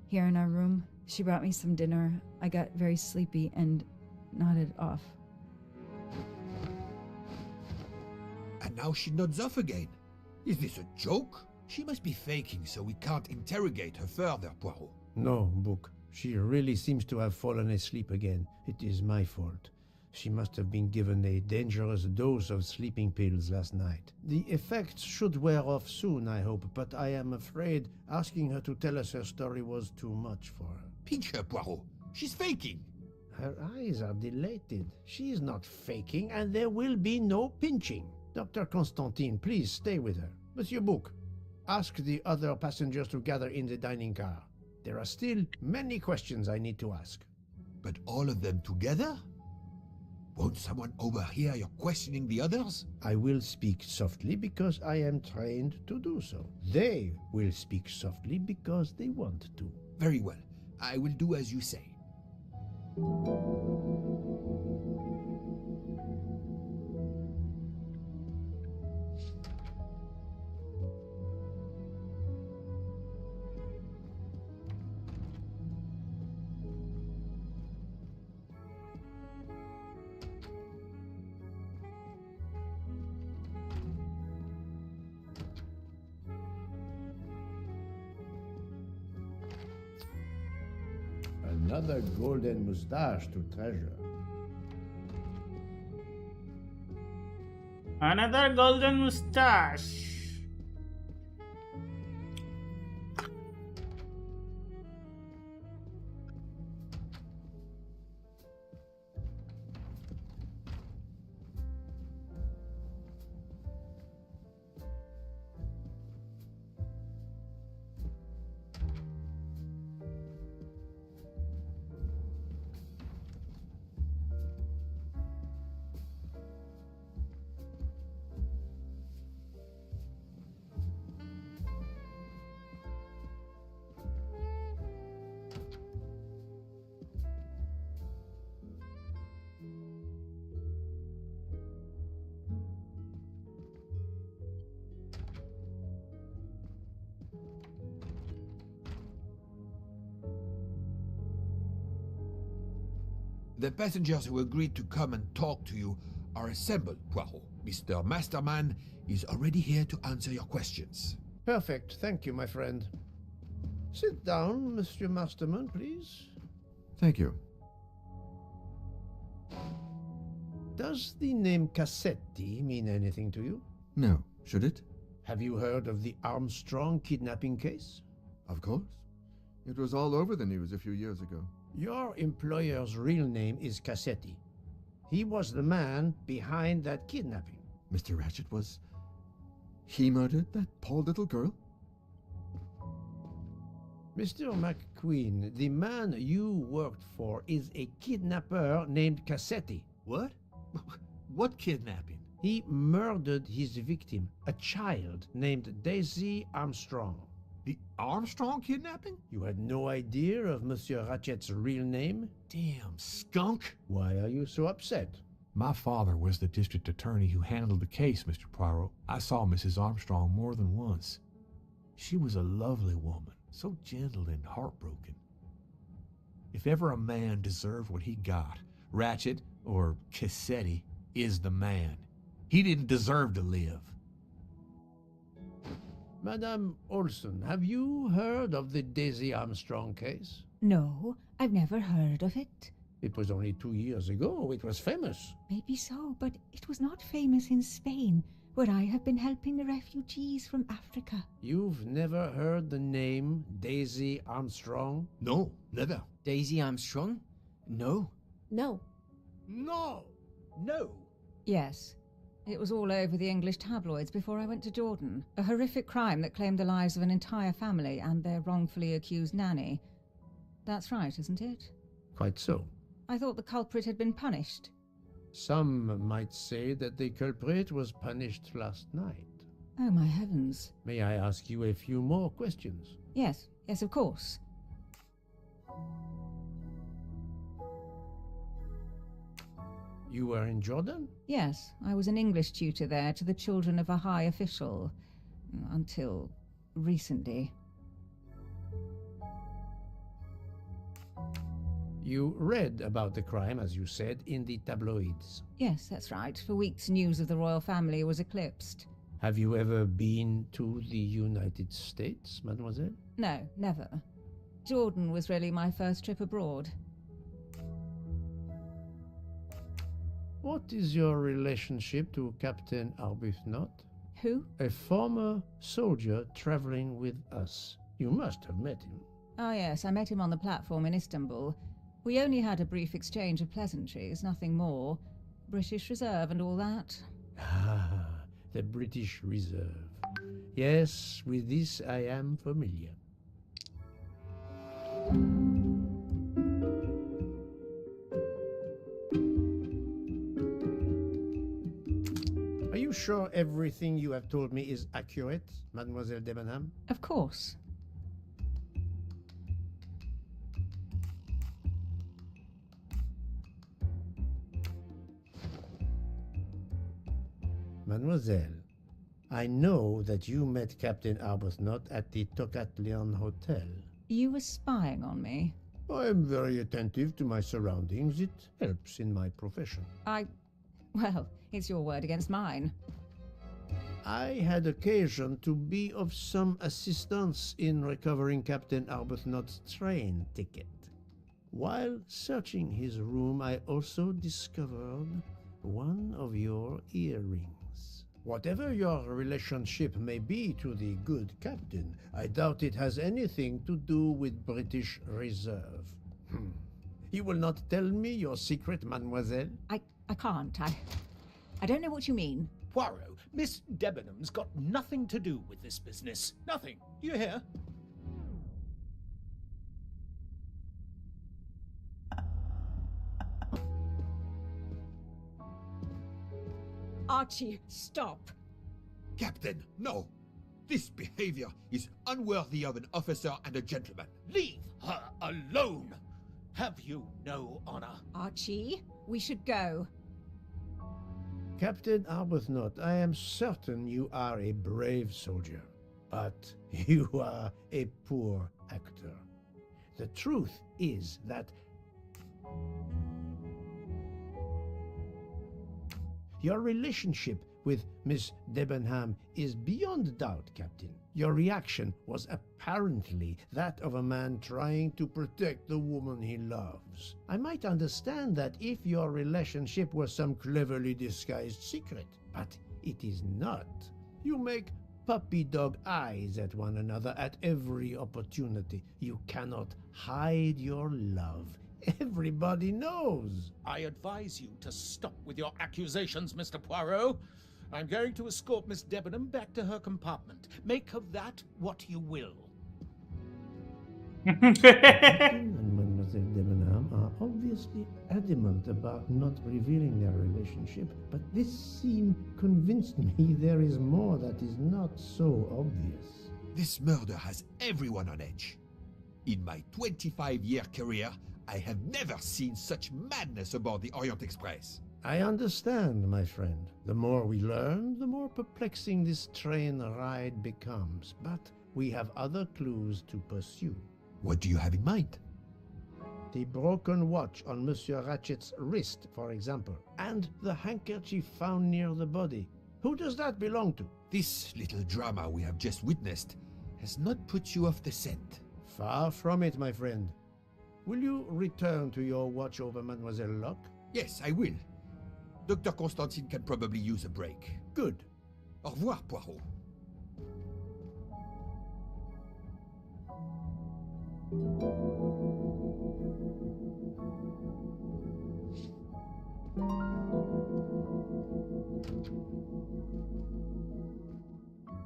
here in our room. She brought me some dinner. I got very sleepy and nodded off. And now she nods off again. Is this a joke? She must be faking, so we can't interrogate her further, Poirot. No, Book. She really seems to have fallen asleep again. It is my fault. She must have been given a dangerous dose of sleeping pills last night. The effects should wear off soon, I hope, but I am afraid asking her to tell us her story was too much for her. Pinch her, Poirot. She's faking. Her eyes are dilated. She is not faking, and there will be no pinching. Dr. Constantine, please stay with her. Monsieur Book, ask the other passengers to gather in the dining car. There are still many questions I need to ask. But all of them together? Won't someone overhear you questioning the others? I will speak softly because I am trained to do so. They will speak softly because they want to. Very well. I will do as you say. Another golden mustache to treasure. Another golden mustache. The passengers who agreed to come and talk to you are assembled, Poirot. Mr. Masterman is already here to answer your questions. Perfect. Thank you, my friend. Sit down, Monsieur Masterman, please. Thank you. Does the name Cassetti mean anything to you? No. Should it? Have you heard of the Armstrong kidnapping case? Of course. It was all over the news a few years ago. Your employer's real name is Cassetti. He was the man behind that kidnapping. Mr. Ratchet was... He murdered that poor little girl? Mr. McQueen, the man you worked for is a kidnapper named Cassetti. What? What kidnapping? He murdered his victim, a child named Daisy Armstrong. The Armstrong kidnapping? You had no idea of Monsieur Ratchet's real name? Damn skunk. Why are you so upset? My father was the district attorney who handled the case, Mr. Poirot. I saw Mrs. Armstrong more than once. She was a lovely woman, so gentle and heartbroken. If ever a man deserved what he got, Ratchet, or Cassetti, is the man. He didn't deserve to live. Madame Olson, have you heard of the Daisy Armstrong case? No, I've never heard of it. It was only 2 years ago. It was famous. Maybe so, but it was not famous in Spain, where I have been helping the refugees from Africa. You've never heard the name Daisy Armstrong? No, never. Daisy Armstrong? No. No. No! No! Yes. It was all over the English tabloids before I went to Jordan. A horrific crime that claimed the lives of an entire family and their wrongfully accused nanny. That's right, isn't it? Quite so. I thought the culprit had been punished. Some might say that the culprit was punished last night. Oh, my heavens. May I ask you a few more questions? Yes, of course. You were in Jordan? Yes, I was an English tutor there to the children of a high official. Until recently. You read about the crime, as you said, in the tabloids. Yes, that's right. For weeks, news of the royal family was eclipsed. Have you ever been to the United States, mademoiselle? No, never. Jordan was really my first trip abroad. What is your relationship to Captain Arbuthnot? Who? A former soldier traveling with us. You must have met him. Oh yes, I met him on the platform in Istanbul. We only had a brief exchange of pleasantries, nothing more. British Reserve and all that. Ah, the British Reserve. Yes, with this I am familiar. Are you sure everything you have told me is accurate, Mademoiselle Debenham? Of course. Mademoiselle, I know that you met Captain Arbuthnot at the Tocatlian Hotel. You were spying on me? I am very attentive to my surroundings. It helps in my profession. Well, it's your word against mine. I had occasion to be of some assistance in recovering Captain Arbuthnot's train ticket. While searching his room, I also discovered one of your earrings. Whatever your relationship may be to the good captain, I doubt it has anything to do with British Reserve. You will not tell me your secret, mademoiselle? I can't. I don't know what you mean. Poirot, Miss Debenham's got nothing to do with this business. Nothing. Do you hear? Archie, stop. Captain, no! This behavior is unworthy of an officer and a gentleman. Leave her alone! Have you no honor? Archie, we should go. Captain Arbuthnot, I am certain you are a brave soldier, but you are a poor actor. The truth is that your relationship with Miss Debenham is beyond doubt, Captain. Your reaction was apparently that of a man trying to protect the woman he loves. I might understand that if your relationship was some cleverly disguised secret, but it is not. You make puppy dog eyes at one another at every opportunity. You cannot hide your love. Everybody knows. I advise you to stop with your accusations, Mr. Poirot. I'm going to escort Miss Debenham back to her compartment. Make of that what you will. Captain and Mademoiselle Debenham are obviously adamant about not revealing their relationship, but this scene convinced me there is more that is not so obvious. This murder has everyone on edge. In my 25-year career, I have never seen such madness aboard the Orient Express. I understand, my friend. The more we learn, the more perplexing this train ride becomes. But we have other clues to pursue. What do you have in mind? The broken watch on Monsieur Ratchet's wrist, for example, and the handkerchief found near the body. Who does that belong to? This little drama we have just witnessed has not put you off the scent. Far from it, my friend. Will you return to your watch over Mademoiselle Locke? Yes, I will. Dr. Constantine can probably use a break. Good. Au revoir, Poirot.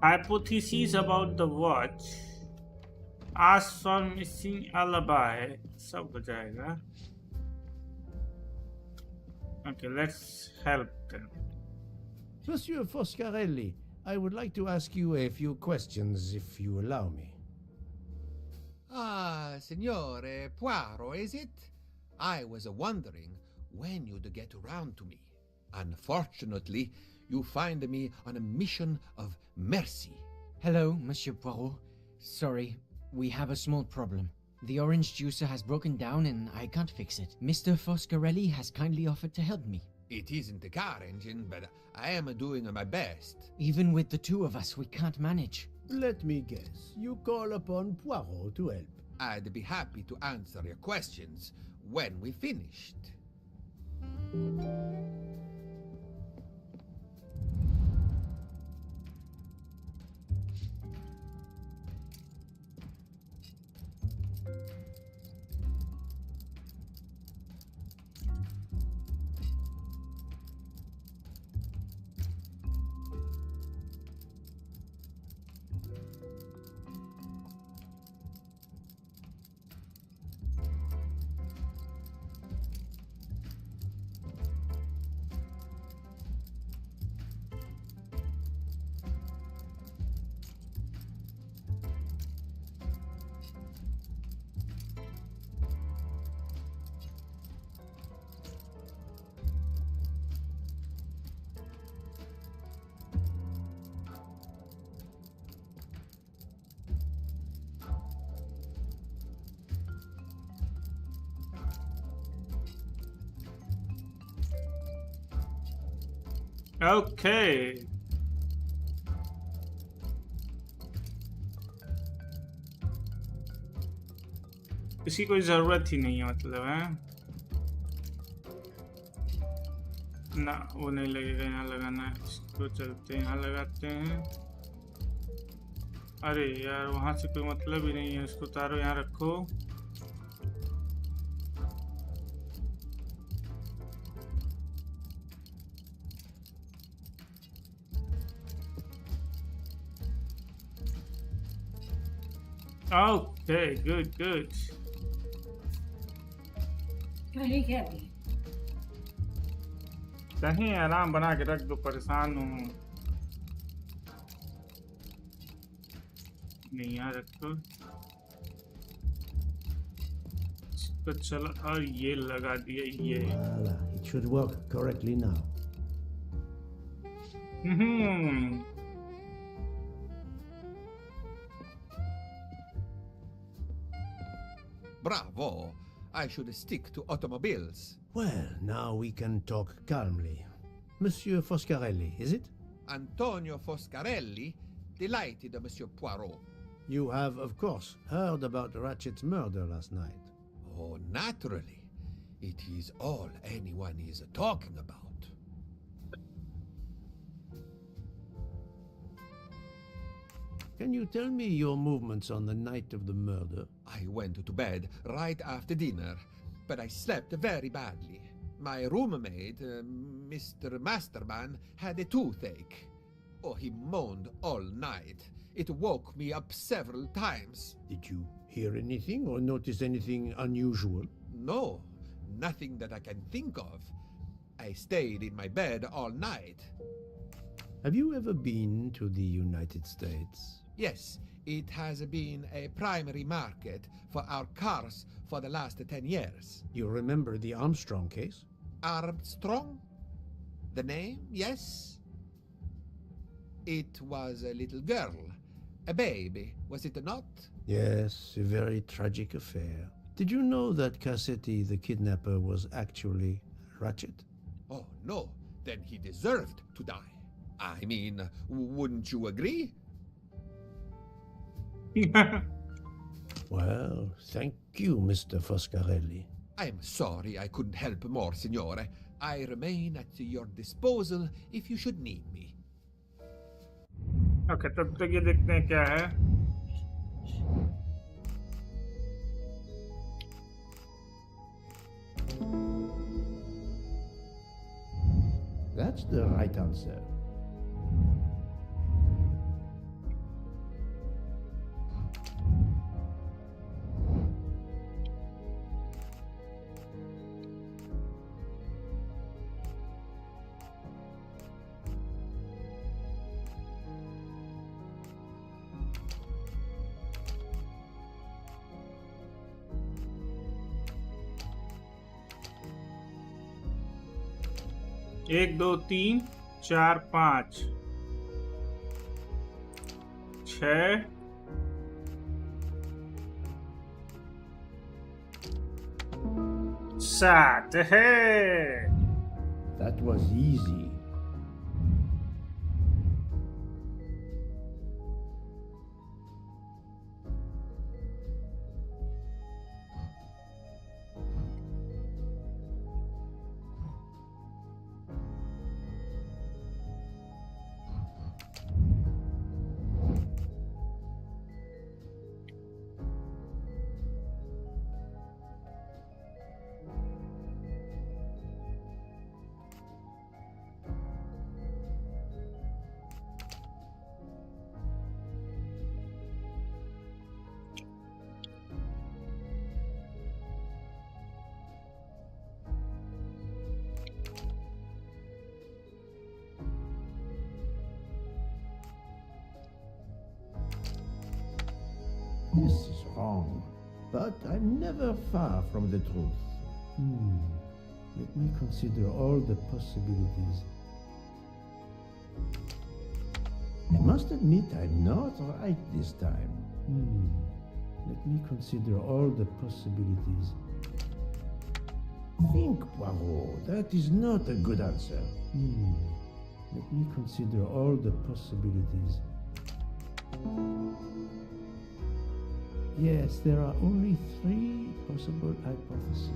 Hypotheses about the watch. Ask for missing alibi. सब हो जाएगा. Okay, let's help them. Monsieur Foscarelli, I would like to ask you a few questions, if you allow me. Ah, Signore Poirot, is it? I was wondering when you'd get around to me. Unfortunately, you find me on a mission of mercy. Hello, Monsieur Poirot. Sorry, we have a small problem. The orange juicer has broken down and I can't fix it. Mr. Foscarelli has kindly offered to help me. It isn't the car engine, but I am doing my best. Even with the two of us, we can't manage. Let me guess. You call upon Poirot to help. I'd be happy to answer your questions when we finished. Okay. इसकी कोई जरूरत ही नहीं है, मतलब है ना, वो नहीं लगेगा, यहाँ लगाना है, इसको चलते यहाँ लगाते हैं। अरे यार, वहां से कोई मतलब ही नहीं है, इसको उतारो, यहाँ रखो। Okay, good, good. कहीं आराम बना के रख दो, परेशान हूँ। नहीं, यहाँ रखो। इसको चलो, और ये लगा दिया, ये। Voila, it should work correctly now. Bravo! I should stick to automobiles. Well, now we can talk calmly. Monsieur Foscarelli, is it? Antonio Foscarelli, delighted, Monsieur Poirot. You have, of course, heard about Ratchet's murder last night. Oh, naturally. It is all anyone is talking about. Can you tell me your movements on the night of the murder? I went to bed right after dinner, but I slept very badly. My roommate, Mr. Masterman, had a toothache. Oh, he moaned all night. It woke me up several times. Did you hear anything or notice anything unusual? No, nothing that I can think of. I stayed in my bed all night. Have you ever been to the United States? Yes, it has been a primary market for our cars for the last 10 years. You remember the Armstrong case? Armstrong? The name, yes? It was a little girl, a baby, was it not? Yes, a very tragic affair. Did you know that Cassetti, the kidnapper, was actually Ratchet? Oh, no. Then he deserved to die. I mean, wouldn't you agree? Well, thank you, Mr. Foscarelli. I'm sorry I couldn't help more, Signore. I remain at your disposal if you should need me. Okay तब तक ये देखते हैं क्या है. That's the right answer. एक दो तीन चार पाँच छः सात है. That was easy. This is wrong, but I'm never far from the truth. Let me consider all the possibilities. I must admit I'm not right this time. Let me consider all the possibilities. Think, Poirot. That is not a good answer. Let me consider all the possibilities. Yes, there are only 3 possible hypotheses.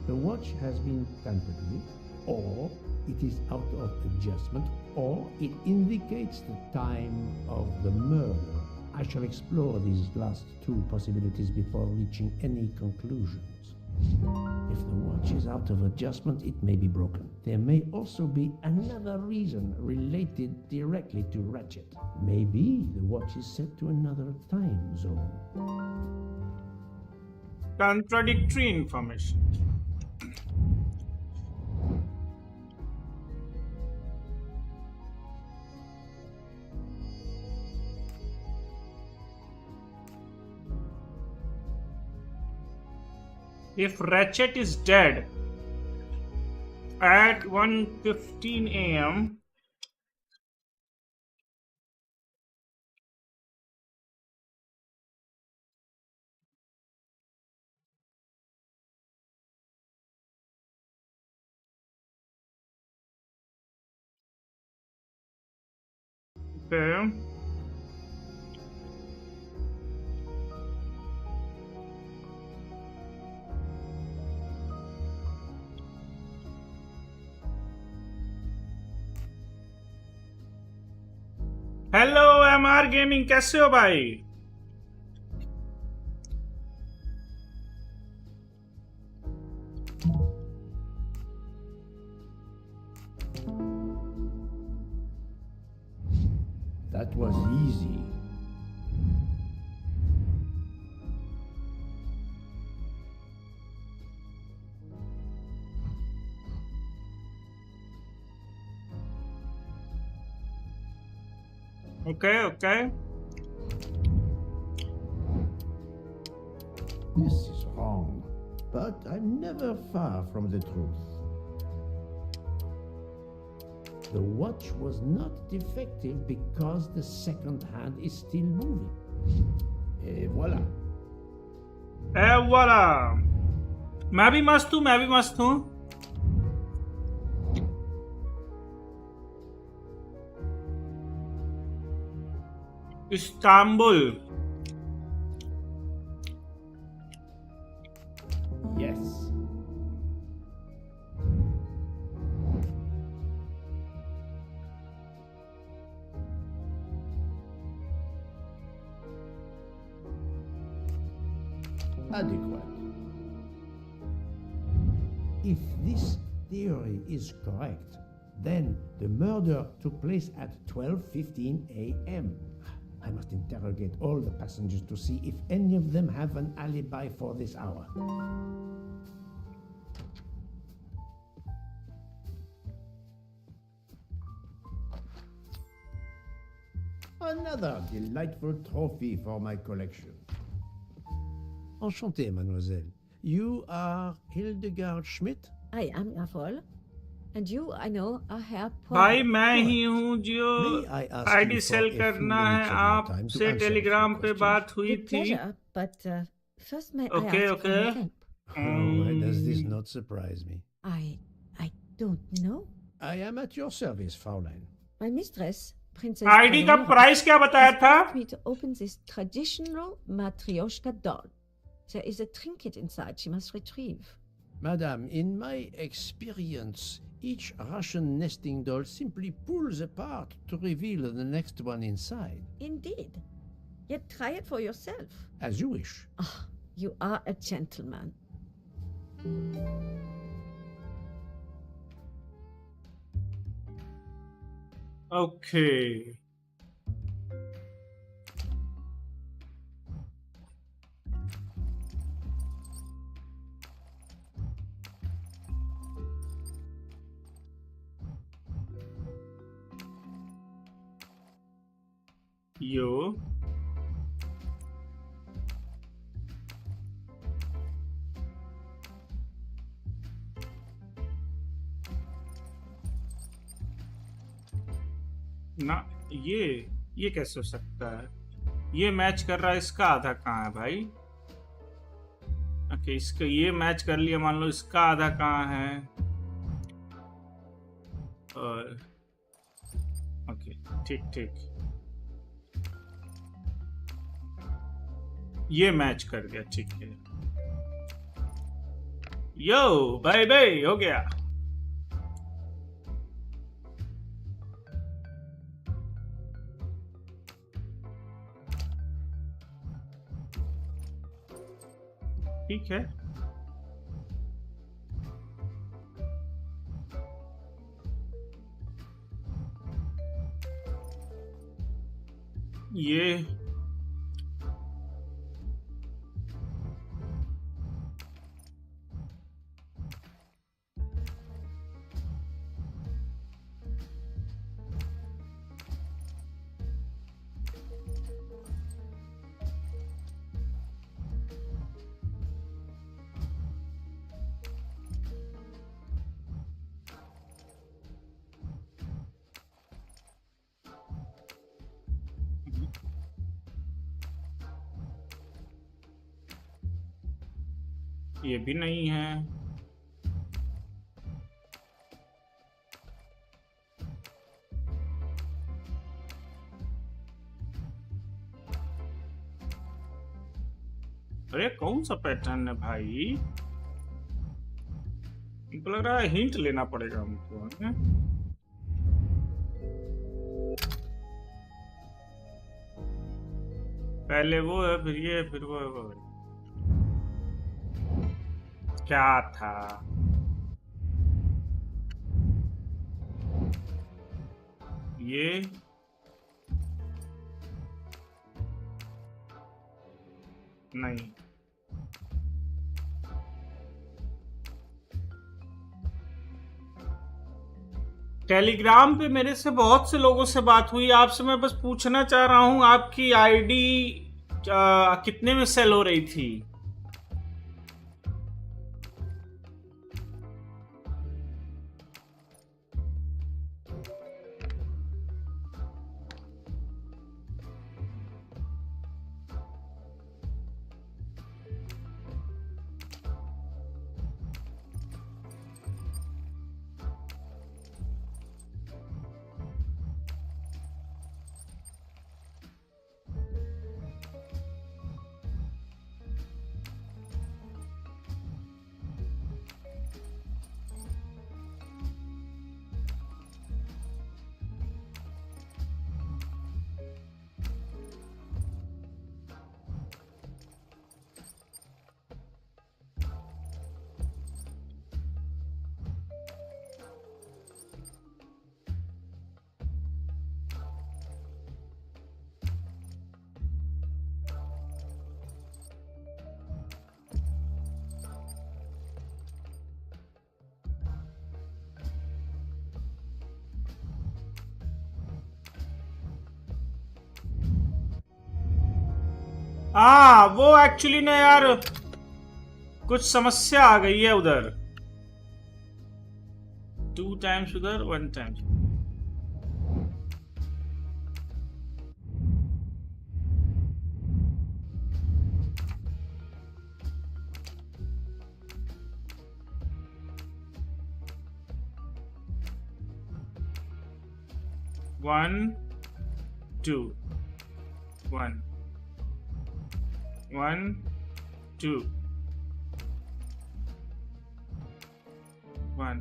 The watch has been tampered with, or it is out of adjustment, or it indicates the time of the murder. I shall explore these last 2 possibilities before reaching any conclusions. If the watch is out of adjustment, it may be broken. There may also be another reason related directly to Ratchet. Maybe the watch is set to another time zone. Contradictory information. If Ratchet is dead at 1:15 a.m. Okay. Hello MR gaming, कैसे हो भाई? That was easy. Okay. This is wrong, but I'm never far from the truth. The watch was not defective because the second hand is still moving. Et voilà. ए वाला मैं भी मस्त हूँ, मैं भी मस्त हूँ। Istanbul. Yes. Adequate. If this theory is correct, then the murder took place at 12:15 a.m. I must interrogate all the passengers to see if any of them have an alibi for this hour. Another delightful trophy for my collection. Enchanté, mademoiselle. You are Hildegard Schmidt? I am Erfol. And you, I know, are Herr भाई Poirot. मैं ही हूँ जो May I ask ID you sell for a few करना है। minutes of your time to आपसे answer a few Telegram पे questions? बात हुई With थी। pleasure, but first may I Okay, ask for your okay. help? Oh, why does this not surprise me? I don't know. I am at your service, Fraulein. My mistress, Princess ID का Theodora, price क्या बताया has था? asked me to open this traditional matryoshka doll. There is a trinket inside she must retrieve. Madame, in my experience, each Russian nesting doll simply pulls apart to reveal the next one inside. Indeed. Yet try it for yourself. As you wish. Ah, you are a gentleman. Okay. Yo. ना ये कैसे हो सकता है? ये match कर रहा है, इसका आधा कहाँ है भाई? ओके, इसका ये मैच कर लिया, मान लो इसका आधा कहाँ है? और ओके, ठीक ठीक, ये मैच कर गया, ठीक है। यो बाय बाय, हो गया। ठीक है, ये ये भी नहीं है। अरे कौन सा पैटर्न है भाई? हमको लग रहा है हिंट लेना पड़ेगा हमको, है? पहले वो है, फिर ये, फिर वो है, वो है। क्या था? ये नहीं, टेलीग्राम पे मेरे से बहुत से लोगों से बात हुई। आपसे मैं बस पूछना चाह रहा हूँ, आपकी आईडी कितने में सेल हो रही थी? वो एक्चुअली ना यार कुछ समस्या आ गई है उधर। 2 times उधर 1 times। One, 2, 1, 1, 2, 1.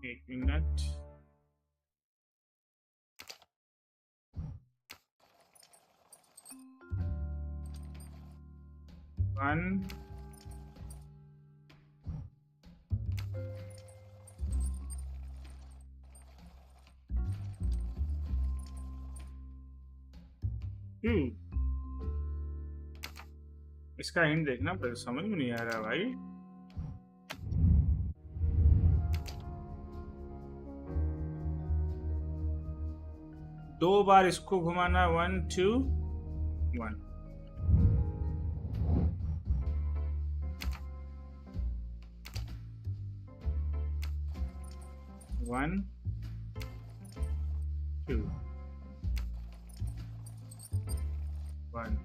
एक मिनट। One, इसका हिंट देखना पड़ेगा, समझ में नहीं आ रहा भाई। दो बार इसको घुमाना। 1, 2, 1। One, 2, 1।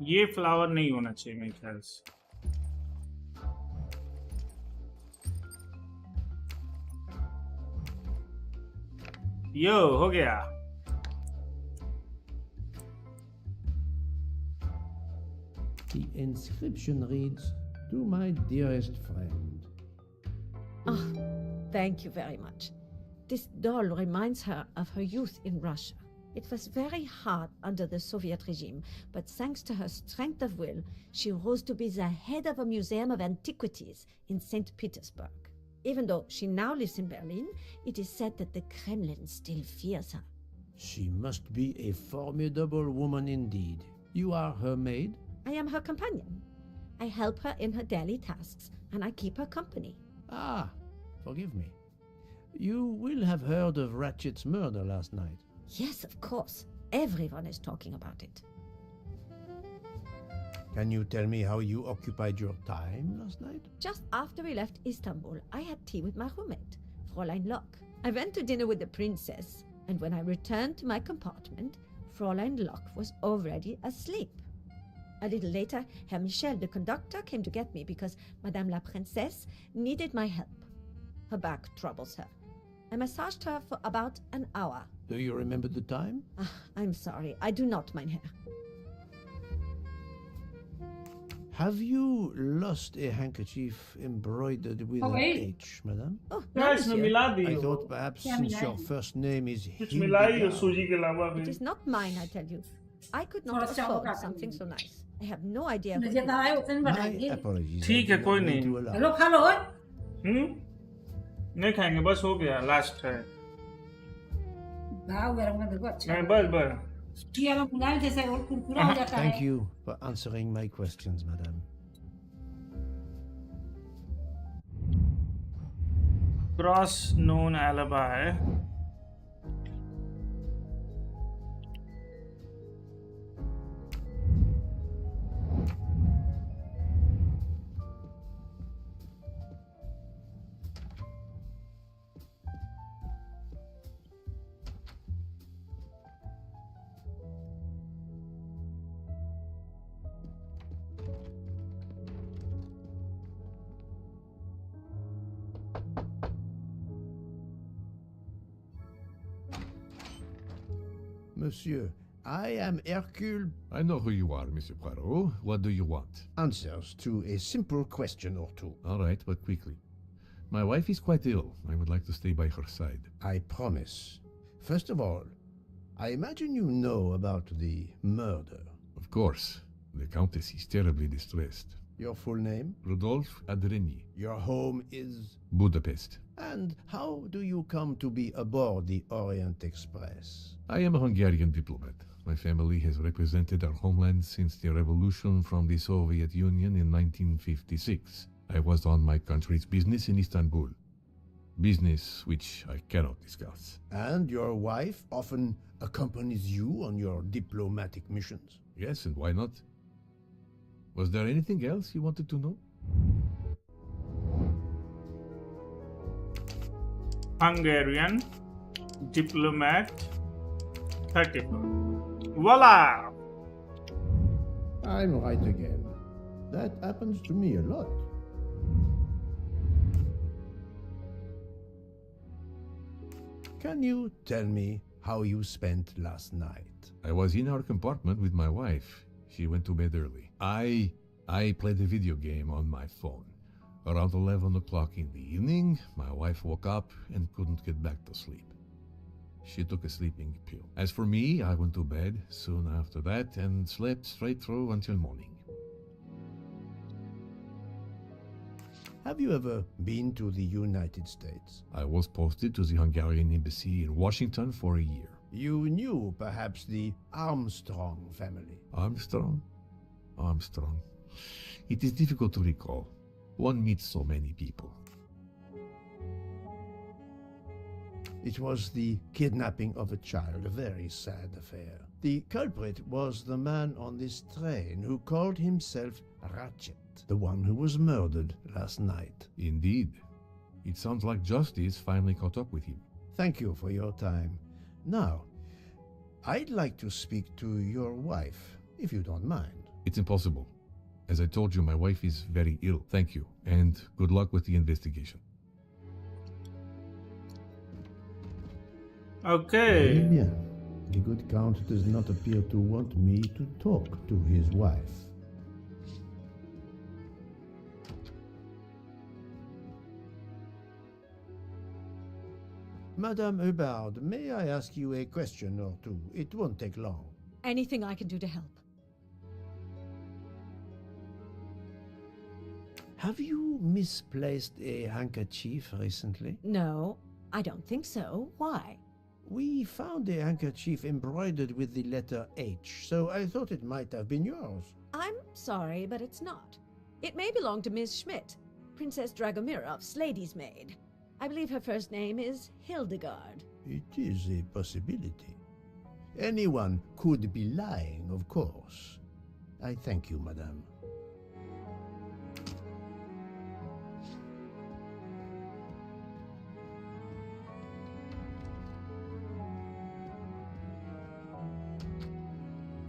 ये फ्लावर नहीं होना चाहिए मेरे ख्याल से। यो हो गया। The inscription reads, "To my dearest friend." Ah, thank you very much. This doll reminds her of her youth in Russia. It was very hard under the Soviet regime, but thanks to her strength of will, she rose to be the head of a museum of antiquities in St. Petersburg. Even though she now lives in Berlin, it is said that the Kremlin still fears her. She must be a formidable woman indeed. You are her maid? I am her companion. I help her in her daily tasks, and I keep her company. Ah, forgive me. You will have heard of Ratchet's murder last night. Yes, of course. Everyone is talking about it. Can you tell me how you occupied your time last night? Just after we left Istanbul, I had tea with my roommate, Fräulein Locke. I went to dinner with the princess, and when I returned to my compartment, Fräulein Locke was already asleep. A little later, Herr Michel, the conductor, came to get me because Madame la Princesse needed my help. Her back troubles her. I massaged her for about an hour. Do you remember the time? I'm sorry, I do not, mein Herr. Have you lost a handkerchief embroidered with an H, madame? Oh, no, monsieur. I thought perhaps since your first name is Hildegard. It is not mine, I tell you. I could not afford something so nice. I have no idea what it is. My apologies. ठीक है, कोई नहीं। Hello खा लो। नहीं खाएंगे, बस हो गया, लास्ट है। भाव गरम का देखो अच्छा। नहीं, बस। किया ना पुलाव जैसे और कुरकुरा हो जाता है। Thank you for answering my questions, madam. Cross known alibi. Monsieur, I am Hercule. I know who you are, Monsieur Poirot. What do you want? Answers to a simple question or two. All right, but quickly. My wife is quite ill. I would like to stay by her side. I promise. First of all, I imagine you know about the murder. Of course. The Countess is terribly distressed. Your full name? Rodolphe Adreny. Your home is? Budapest. And how do you come to be aboard the Orient Express? I am a Hungarian diplomat. My family has represented our homeland since the revolution from the Soviet Union in 1956. I was on my country's business in Istanbul. Business which I cannot discuss. And your wife often accompanies you on your diplomatic missions? Yes, and why not? Was there anything else you wanted to know? Hungarian diplomat 34. Voila! I'm right again. That happens to me a lot. Can you tell me how you spent last night? I was in our compartment with my wife. She went to bed early. I played a video game on my phone. Around 11 o'clock in the evening, my wife woke up and couldn't get back to sleep. She took a sleeping pill. As for me, I went to bed soon after that and slept straight through until morning. Have you ever been to the United States? I was posted to the Hungarian embassy in Washington for a year. You knew perhaps the Armstrong family. Armstrong? Armstrong. It is difficult to recall. One meets so many people. It was the kidnapping of a child, a very sad affair. The culprit was the man on this train who called himself Ratchet, the one who was murdered last night. Indeed. It sounds like justice finally caught up with him. Thank you for your time. Now, I'd like to speak to your wife, if you don't mind. It's impossible. As I told you, my wife is very ill. Thank you, and good luck with the investigation. Okay. Very bien. The good count does not appear to want me to talk to his wife. Madame Hubbard, may I ask you a question or two? It won't take long. Anything I can do to help. Have you misplaced a handkerchief recently? No, I don't think so. Why? We found a handkerchief embroidered with the letter H, so I thought it might have been yours. I'm sorry, but it's not. It may belong to Miss Schmidt, Princess Dragomirov's lady's maid. I believe her first name is Hildegard. It is a possibility. Anyone could be lying, of course. I thank you, madame.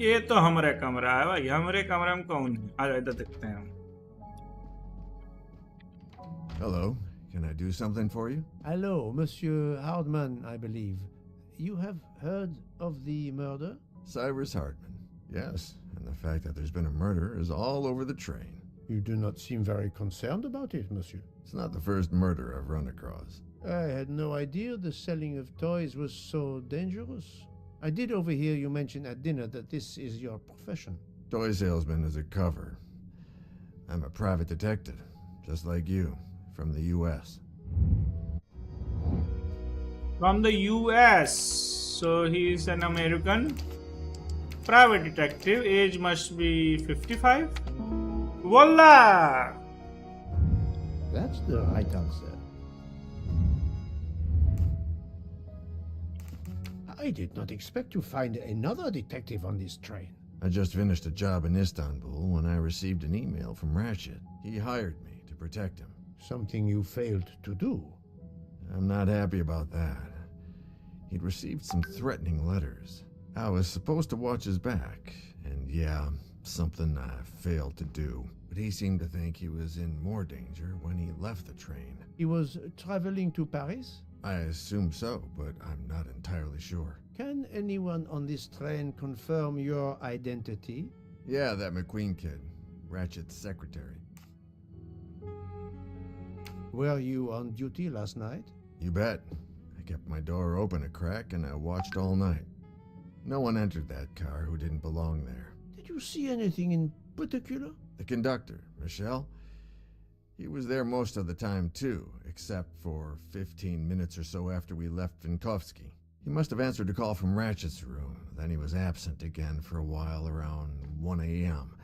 ये तो हमारे कमरा है भाई, हमारे कमरे में कौन है? आ जाओ इधर देखते हैं हम. Hello. Can I do something for you? Hello, Monsieur Hardman, I believe. You have heard of the murder? Cyrus Hardman. Yes, and the fact that there's been a murder is all over the train. You do not seem very concerned about it, monsieur. It's not the first murder I've run across. I had no idea the selling of toys was so dangerous. I did overhear you mention at dinner that this is your profession. Toy salesman is a cover. I'm a private detective, just like you, from the U.S. From the US, so he's an American private detective. Age must be 55. Voila! That's the right answer. I did not expect to find another detective on this train. I just finished a job in Istanbul when I received an email from Ratchet. He hired me to protect him. Something you failed to do. I'm not happy about that. He'd received some threatening letters. I was supposed to watch his back, and yeah, something I failed to do. But he seemed to think he was in more danger when he left the train. He was traveling to Paris? I assume so, but I'm not entirely sure. Can anyone on this train confirm your identity? Yeah, that McQueen kid. Ratchet's secretary. Were you on duty last night? You bet. I kept my door open a crack and I watched all night. No one entered that car who didn't belong there. Did you see anything in particular? The conductor, Michelle. He was there most of the time too, except for 15 minutes or so after we left Vinkovsky. He must have answered a call from Ratchet's room. Then he was absent again for a while around 1 a.m.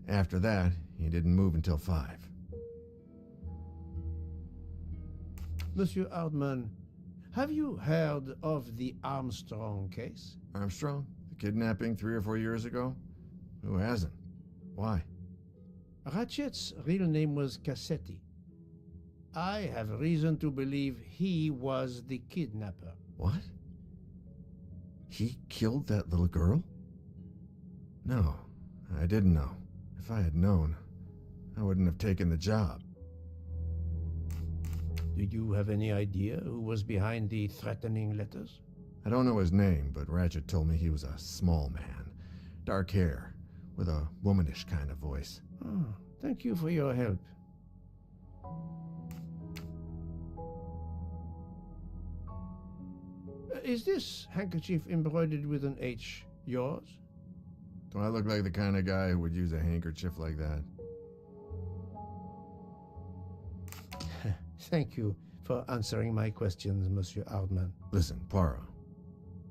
After that, he didn't move until 5. Monsieur Ardman, have you heard of the Armstrong case? Armstrong? The kidnapping 3 or 4 years ago? Who hasn't? Why? Ratchet's real name was Cassetti. I have reason to believe he was the kidnapper. What? He killed that little girl? No, I didn't know. If I had known, I wouldn't have taken the job. Do you have any idea who was behind the threatening letters? I don't know his name, but Ratchet told me he was a small man. Dark hair, with a womanish kind of voice. Oh, thank you for your help. Is this handkerchief embroidered with an H yours? Do I look like the kind of guy who would use a handkerchief like that? Thank you for answering my questions, Monsieur Ardman. Listen, Poirot.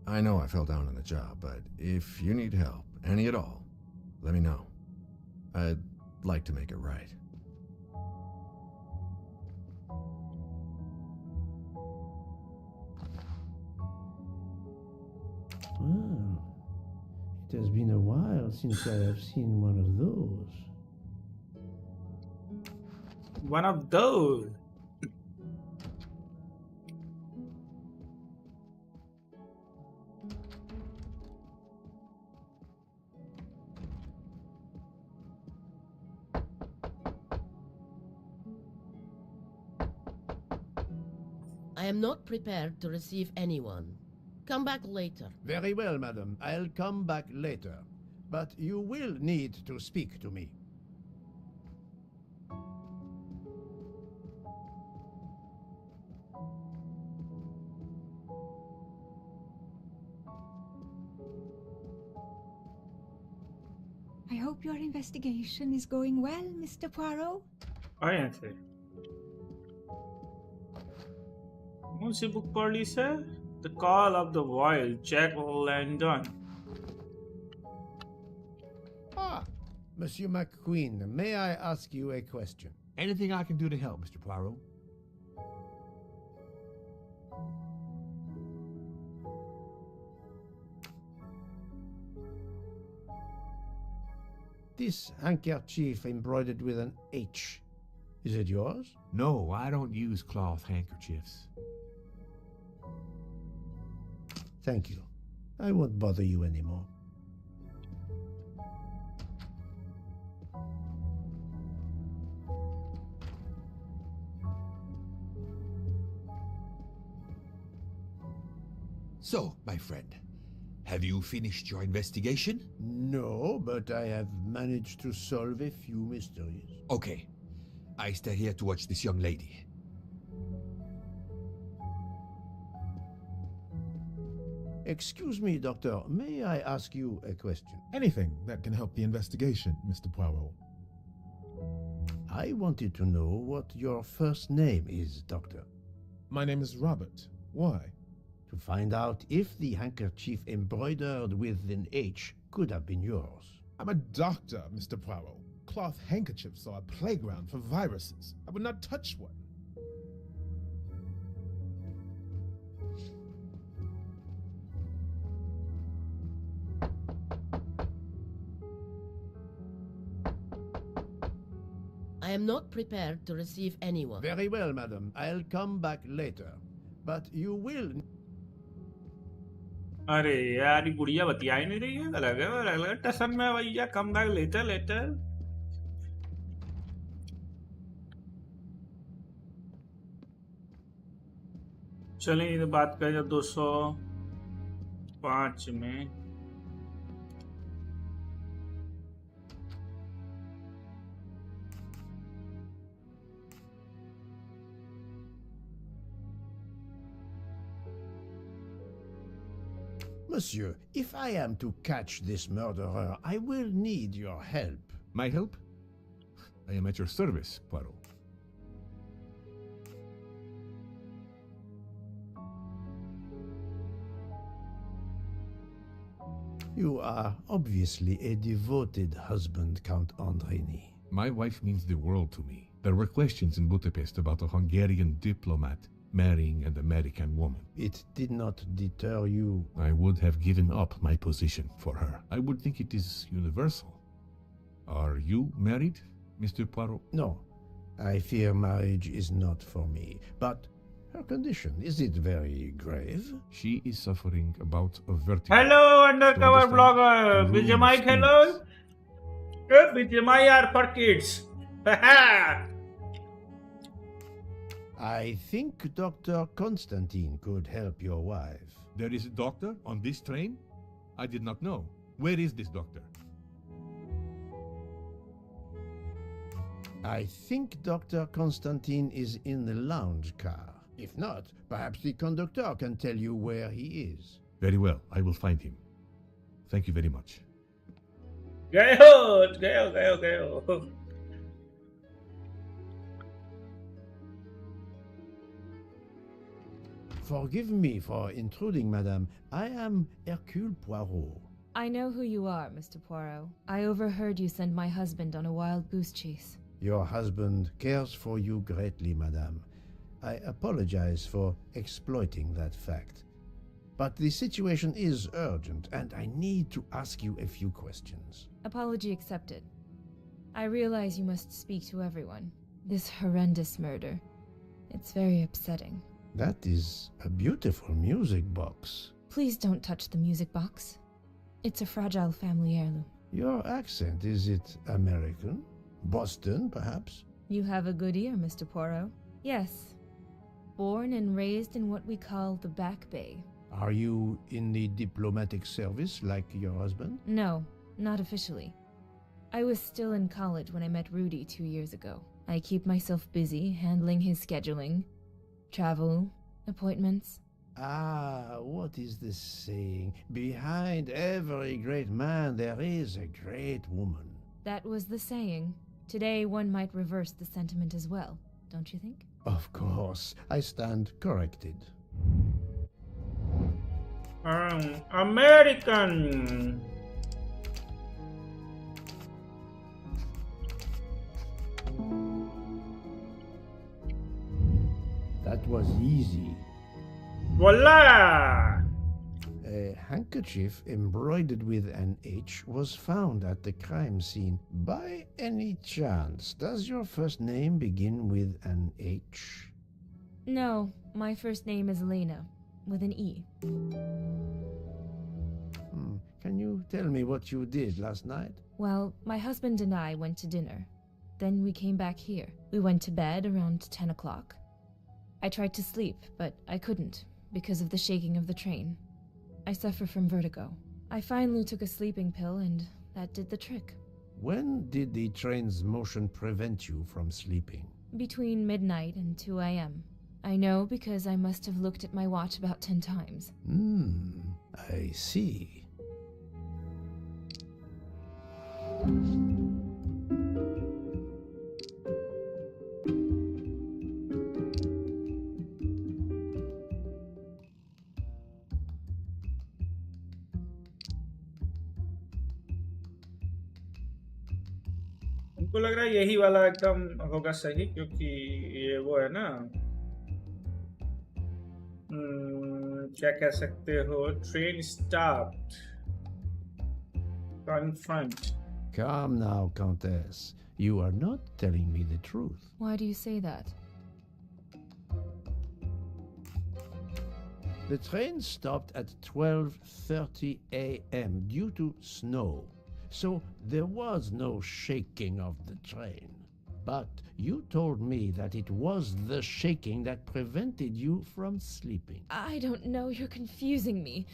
I know I fell down on the job, but if you need help, any at all, let me know. I'd like to make it right. Oh, it has been a while since I have seen one of those. One of those. I am not prepared to receive anyone. Come back later. Very well, madam. I'll come back later. But you will need to speak to me. I hope your investigation is going well, Mr. Poirot. Oriently. कौन सी book पढ़ ली sir? The Call of the Wild, Jack London. Ah, Monsieur McQueen, may I ask you a question? Anything I can do to help, Mr. Poirot? This handkerchief embroidered with an H. Is it yours? No, I don't use cloth handkerchiefs. Thank you. I won't bother you anymore. So, my friend, have you finished your investigation? No, but I have managed to solve a few mysteries. Okay. I stay here to watch this young lady. Excuse me, Doctor. May I ask you a question? Anything that can help the investigation, Mr. Poirot. I wanted to know what your first name is, Doctor. My name is Robert. Why? To find out if the handkerchief embroidered with an H could have been yours. I'm a doctor, Mr. Poirot. Cloth handkerchiefs are a playground for viruses. I would not touch one. I am not prepared to receive anyone. Very well, madam. I'll come back later. But you will... अरे यार ये गुड़िया बतिया ही नहीं रही है अलग टसन में भैया कम बैक लेटर लेटर चलें ये बात करें जब 205 में Monsieur, if I am to catch this murderer, I will need your help. My help? I am at your service, Poirot. You are obviously a devoted husband, Count Andreni. My wife means the world to me. There were questions in Budapest about a Hungarian diplomat marrying an American woman. It did not deter you. I would have given up my position for her. I would think it is universal. Are you married, Mr. Poirot? No, I fear marriage is not for me. But her condition, is it very grave? She is suffering about a vertigo. Hello, undercover understand, blogger. the With your room mic, hello? With your mic are for kids. I think Dr. Constantine could help your wife. There is a doctor on this train? I did not know. Where is this doctor? I think Dr. Constantine is in the lounge car. If not, perhaps the conductor can tell you where he is. Very well, I will find him. Thank you very much. Gayo. Forgive me for intruding, madame. I am Hercule Poirot. I know who you are, Mr. Poirot. I overheard you send my husband on a wild goose chase. Your husband cares for you greatly, madame. I apologize for exploiting that fact. But the situation is urgent, and I need to ask you a few questions. Apology accepted. I realize you must speak to everyone. This horrendous murder. It's very upsetting. That is a beautiful music box. Please don't touch the music box. It's a fragile family heirloom. Your accent, is it American? Boston, perhaps? You have a good ear, Mr. Poirot. Yes. Born and raised in what we call the Back Bay. Are you in the diplomatic service like your husband? No, not officially. I was still in college when I met Rudy 2 years ago. I keep myself busy handling his scheduling, travel, appointments. Ah, what is the saying? Behind every great man there is a great woman. That was the saying. Today one might reverse the sentiment as well, don't you think? Of course, I stand corrected. American. That was easy. Voila! A handkerchief embroidered with an H was found at the crime scene. By any chance, does your first name begin with an H? No, my first name is Elena, with an E. Can you tell me what you did last night? Well, my husband and I went to dinner. Then we came back here. We went to bed around 10 o'clock. I tried to sleep, but I couldn't, because of the shaking of the train. I suffer from vertigo. I finally took a sleeping pill, and that did the trick. When did the train's motion prevent you from sleeping? Between midnight and 2 a.m. I know because I must have looked at my watch about 10 times. I see. हमको लग रहा है यही वाला एकदम होगा सही, क्योंकि ये वो है ना, क्या कह सकते हो, train stopped, confront. Calm now, Countess. You are not telling me the truth. Why do you say that? The train stopped at 12:30 a.m. due to snow, so there was no shaking of the train. But you told me that it was the shaking that prevented you from sleeping. I don't know, you're confusing me.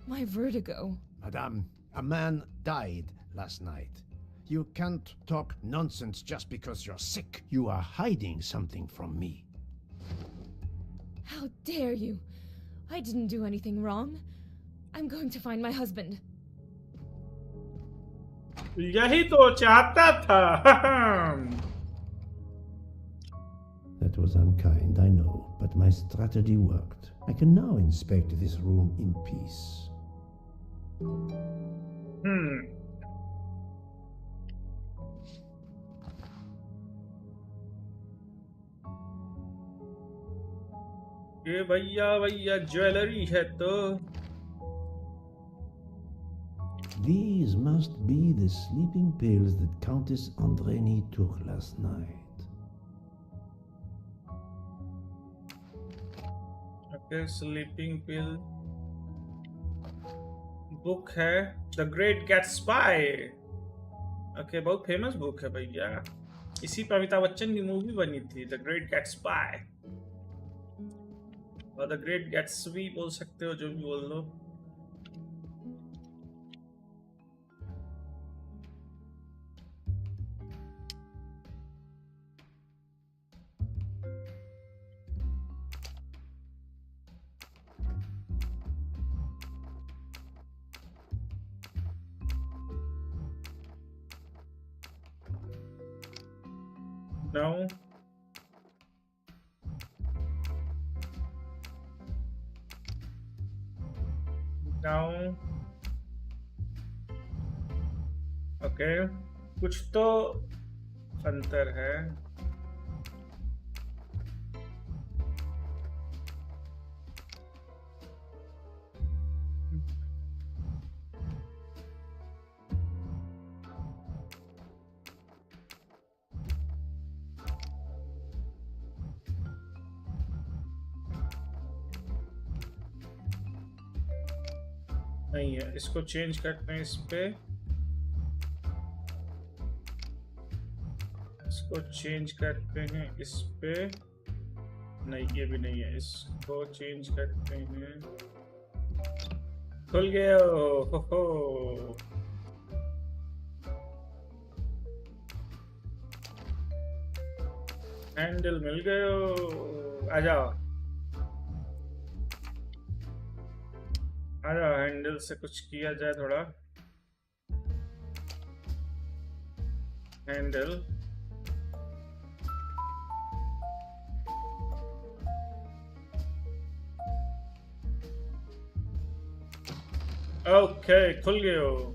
My vertigo. Madame, a man died last night. You can't talk nonsense just because you're sick. You are hiding something from me. How dare you? I didn't do anything wrong. I'm going to find my husband. यही तो चाहता था. That was unkind, I know, but my strategy worked. I can now inspect this room in peace. ये भैया भैया jewellery है तो These must be the sleeping pills that Countess Andreni took last night. Okay, sleeping pill. Book है the great Gatsby. Okay, बहुत famous book है भैया. इसी पर अमिताभ बच्चन की मूवी बनी थी, द ग्रेट गैट्सबी. और द ग्रेट गैट्सबी बोल सकते हो, जो भी बोल लो. No. No. ओके, कुछ तो अंतर है. नहीं है, इसको चेंज करते हैं. इस पे इसको चेंज करते हैं. इस पे नहीं, ये भी नहीं है. इसको चेंज करते हैं. खुल गया. हो हैंडल मिल गए. आ जाओ हैंडल से कुछ किया जाए. थोड़ा हैंडल. ओके, खुल गए हो.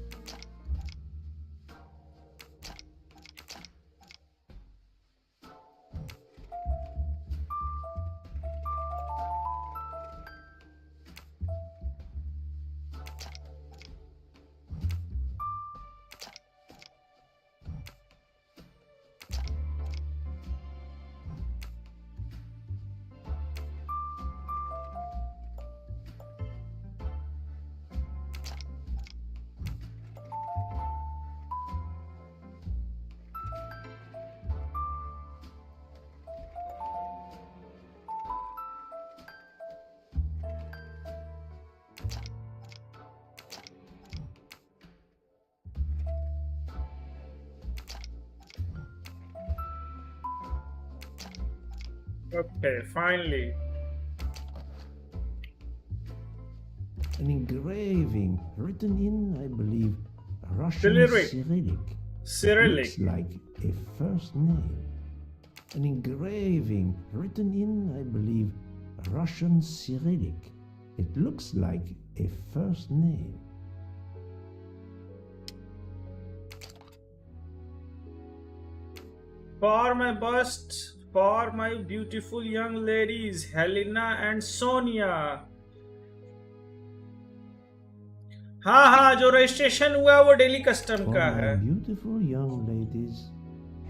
Okay, finally. An engraving written in, I believe, Russian Cyrillic. Cyrillic. Looks like a first name. An engraving written in, I believe, Russian Cyrillic. It looks like a first name. For my bust, for my beautiful young ladies, Helena and Sonia. हाँ, जो registration हुआ वो daily custom का है. Beautiful young ladies,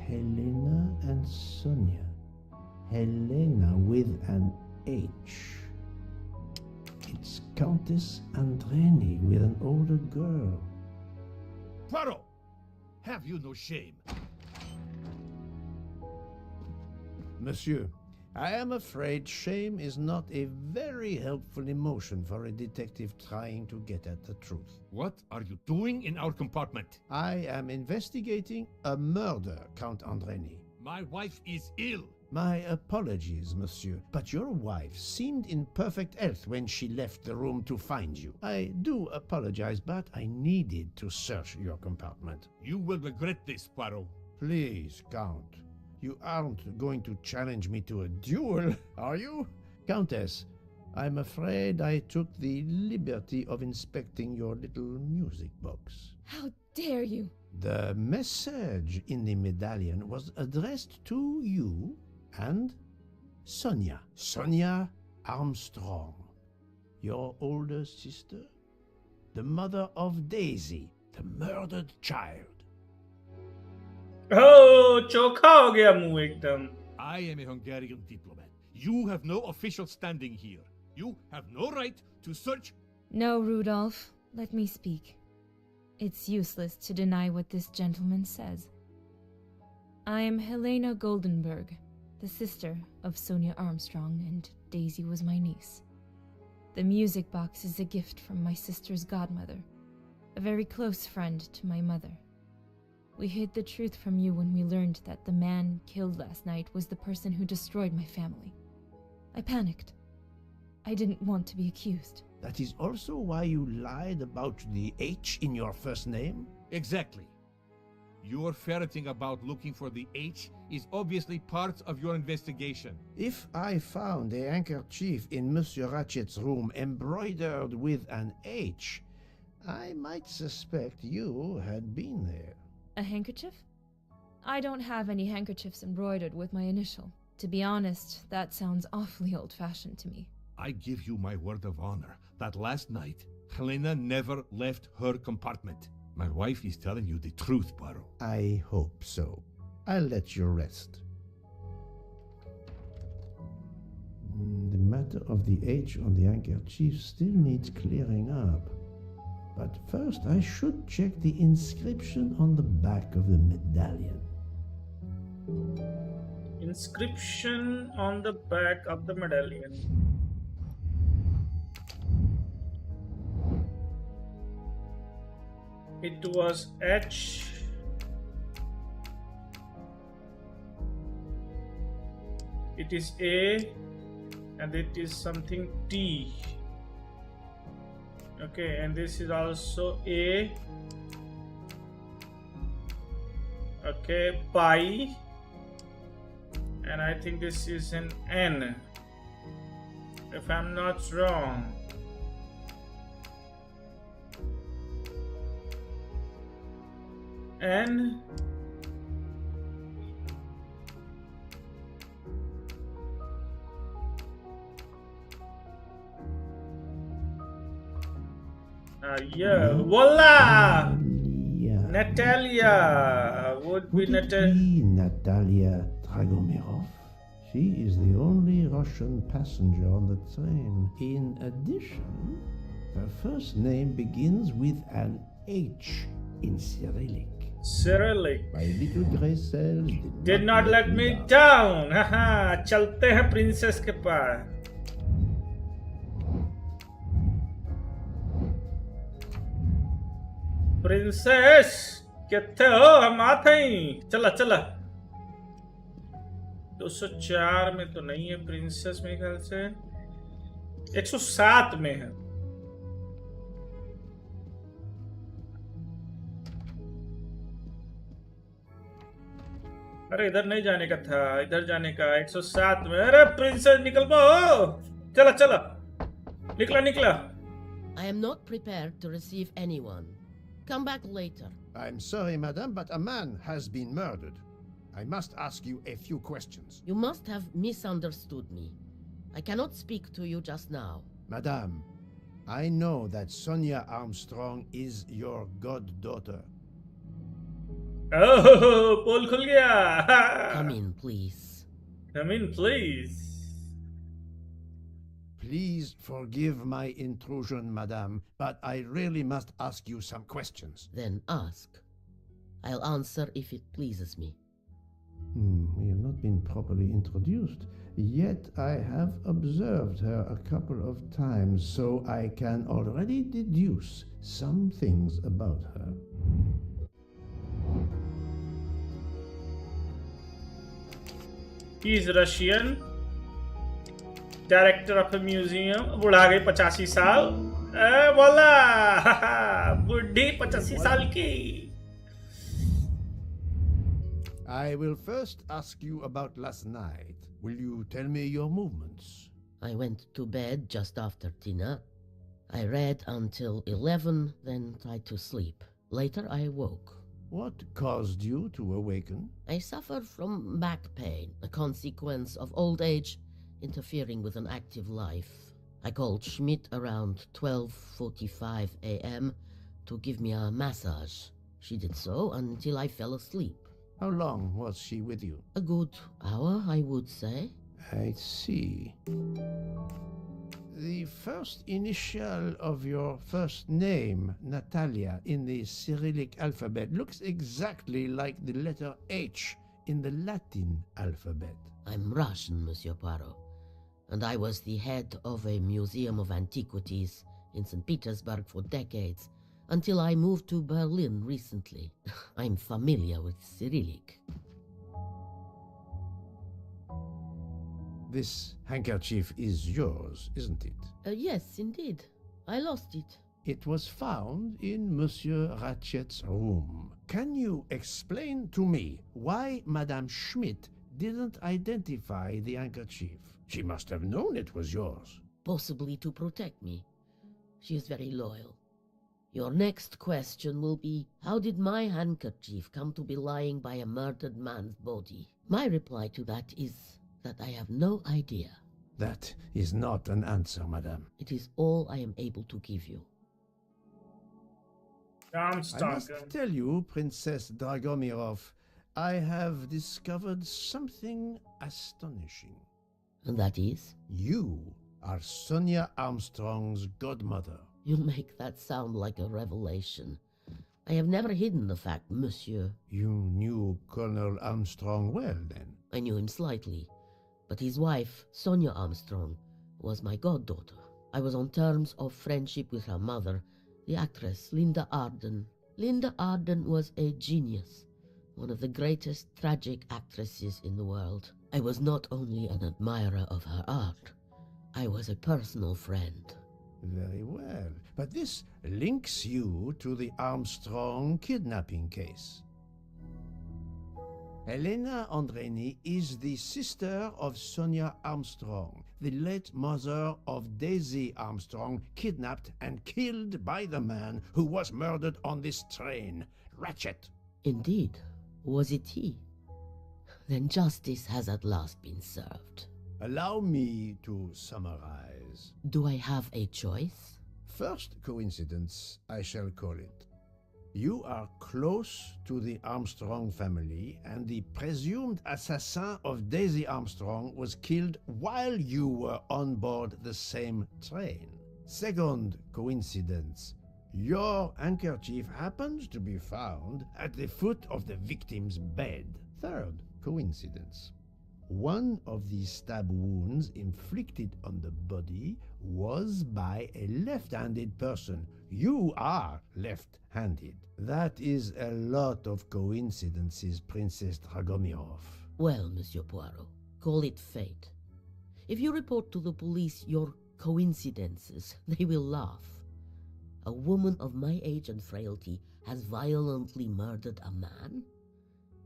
Helena and Sonia. Helena with an H. It's Countess Andreni with an older girl. Poirot, have you no shame? Monsieur, I am afraid shame is not a very helpful emotion for a detective trying to get at the truth. What are you doing in our compartment? I am investigating a murder, Count Andreni. My wife is ill. My apologies, monsieur, but your wife seemed in perfect health when she left the room to find you. I do apologize, but I needed to search your compartment. You will regret this, Poirot. Please, Count. You aren't going to challenge me to a duel, are you? Countess, I'm afraid I took the liberty of inspecting your little music box. How dare you? The message in the medallion was addressed to you and Sonia. Sonia Armstrong, your older sister, the mother of Daisy, the murdered child. Oh, चोखा हो गया मुंह एकदम. I am a Hungarian diplomat. You have no official standing here. You have no right to search. No, Rudolph. Let me speak. It's useless to deny what this gentleman says. I am Helena Goldenberg, the sister of Sonia Armstrong, and Daisy was my niece. The music box is a gift from my sister's godmother, a very close friend to my mother. We hid the truth from you when we learned that the man killed last night was the person who destroyed my family. I panicked. I didn't want to be accused. That is also why you lied about the H in your first name? Exactly. Your ferreting about looking for the H is obviously part of your investigation. If I found a handkerchief in Monsieur Ratchet's room embroidered with an H, I might suspect you had been there. A handkerchief? I don't have any handkerchiefs embroidered with my initial. To be honest, that sounds awfully old-fashioned to me. I give you my word of honor that last night, Helena never left her compartment. My wife is telling you the truth, Poirot. I hope so. I'll let you rest. The matter of the H on the handkerchief still needs clearing up. But first I should check the inscription on the back of the medallion. Inscription on the back of the medallion. It was H. It is A, and it is something T. Okay, and this is also A. Okay, pi. And I think this is an N, if I'm not wrong. N. Yeah, voila! Natalia would be Natalia Dragomirov. She is the only Russian passenger on the train. In addition, her first name begins with an H in Cyrillic. Cyrillic. My little grey cells did not let me down. Haha, चलते हैं princess के पास. Princess, किथे हो? हम आते ही. चला चला. 204 में तो नहीं है प्रिंसेस मेरे ख्याल से. 107 में है. अरे इधर नहीं जाने का था, इधर जाने का. 107 में. अरे प्रिंसेस निकल पाओ. चला चला. निकला निकला. I am not prepared to receive anyone. Come back later. I'm sorry, madame, but a man has been murdered. I must ask you a few questions. You must have misunderstood me. I cannot speak to you just now. Madame, I know that Sonia Armstrong is your goddaughter. Oh, पोल खुल गया. Come in, please. Come in, please. Please forgive my intrusion, madame, but I really must ask you some questions. Then ask. I'll answer if it pleases me. We have not been properly introduced, yet I have observed her a couple of times, so I can already deduce some things about her. He is Russian. Director of a museum. बुढ़ा गई 85 साल. बोला बुढ़ी 85 साल की. I will first ask you about last night. Will you tell me your movements? I went to bed just after dinner. I read until 11, then tried to sleep. Later I woke. What caused you to awaken? I suffered from back pain, a consequence of old age interfering with an active life. I called Schmidt around 12:45 a.m. to give me a massage. She did so until I fell asleep. How long was she with you? A good hour, I would say. I see. The first initial of your first name, Natalia, in the Cyrillic alphabet looks exactly like the letter H in the Latin alphabet. I'm Russian, Monsieur Poirot, and I was the head of a museum of antiquities in St. Petersburg for decades, until I moved to Berlin recently. I'm familiar with Cyrillic. This handkerchief is yours, isn't it? Yes, indeed. I lost it. It was found in Monsieur Ratchet's room. Can you explain to me why Madame Schmidt didn't identify the handkerchief? She must have known it was yours. Possibly to protect me. She is very loyal. Your next question will be, how did my handkerchief come to be lying by a murdered man's body? My reply to that is that I have no idea. That is not an answer, madame. It is all I am able to give you. I must tell you, Princess Dragomirov, I have discovered something astonishing. And that is? You are Sonia Armstrong's godmother. You make that sound like a revelation. I have never hidden the fact, monsieur. You knew Colonel Armstrong well, then? I knew him slightly, but his wife, Sonia Armstrong, was my goddaughter. I was on terms of friendship with her mother, the actress Linda Arden. Linda Arden was a genius, one of the greatest tragic actresses in the world. I was not only an admirer of her art, I was a personal friend. Very well, but this links you to the Armstrong kidnapping case. Elena Andreni is the sister of Sonia Armstrong, the late mother of Daisy Armstrong, kidnapped and killed by the man who was murdered on this train, Ratchet. Indeed. Was it he? Then justice has at last been served. Allow me to summarize. Do I have a choice? First coincidence, I shall call it. You are close to the Armstrong family, and the presumed assassin of Daisy Armstrong was killed while you were on board the same train. Second coincidence, your handkerchief happens to be found at the foot of the victim's bed. Third coincidence, one of the stab wounds inflicted on the body was by a left-handed person. You are left-handed. That is a lot of coincidences, Princess Dragomirov. Well, Monsieur Poirot, call it fate. If you report to the police your coincidences, they will laugh. A woman of my age and frailty has violently murdered a man?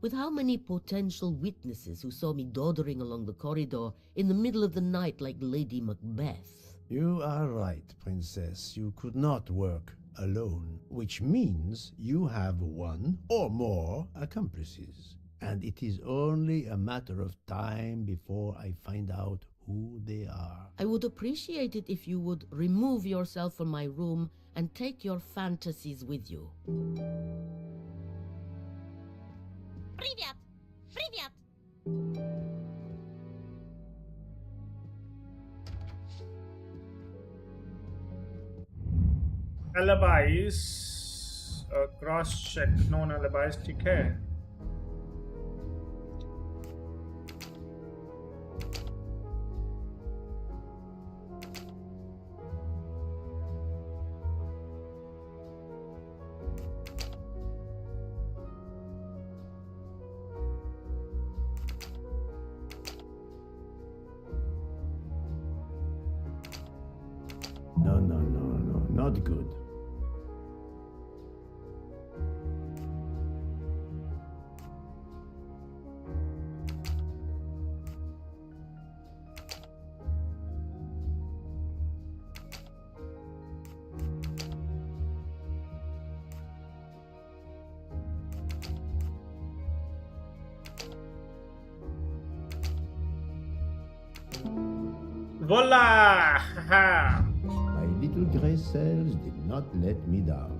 With how many potential witnesses who saw me doddering along the corridor in the middle of the night like Lady Macbeth? You are right, Princess. You could not work alone, which means you have one or more accomplices. And it is only a matter of time before I find out who they are. I would appreciate it if you would remove yourself from my room and take your fantasies with you. Привет! Привет! Alibis, cross check known alibis, ठीक है. No, not good. Voila! My little gray cells did not let me down.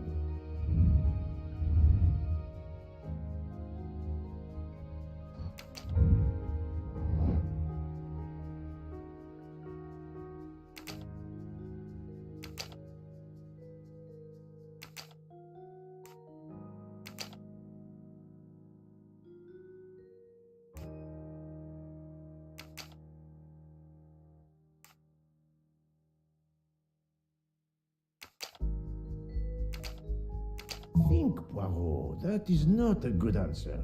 Think, Poirot. That is not a good answer.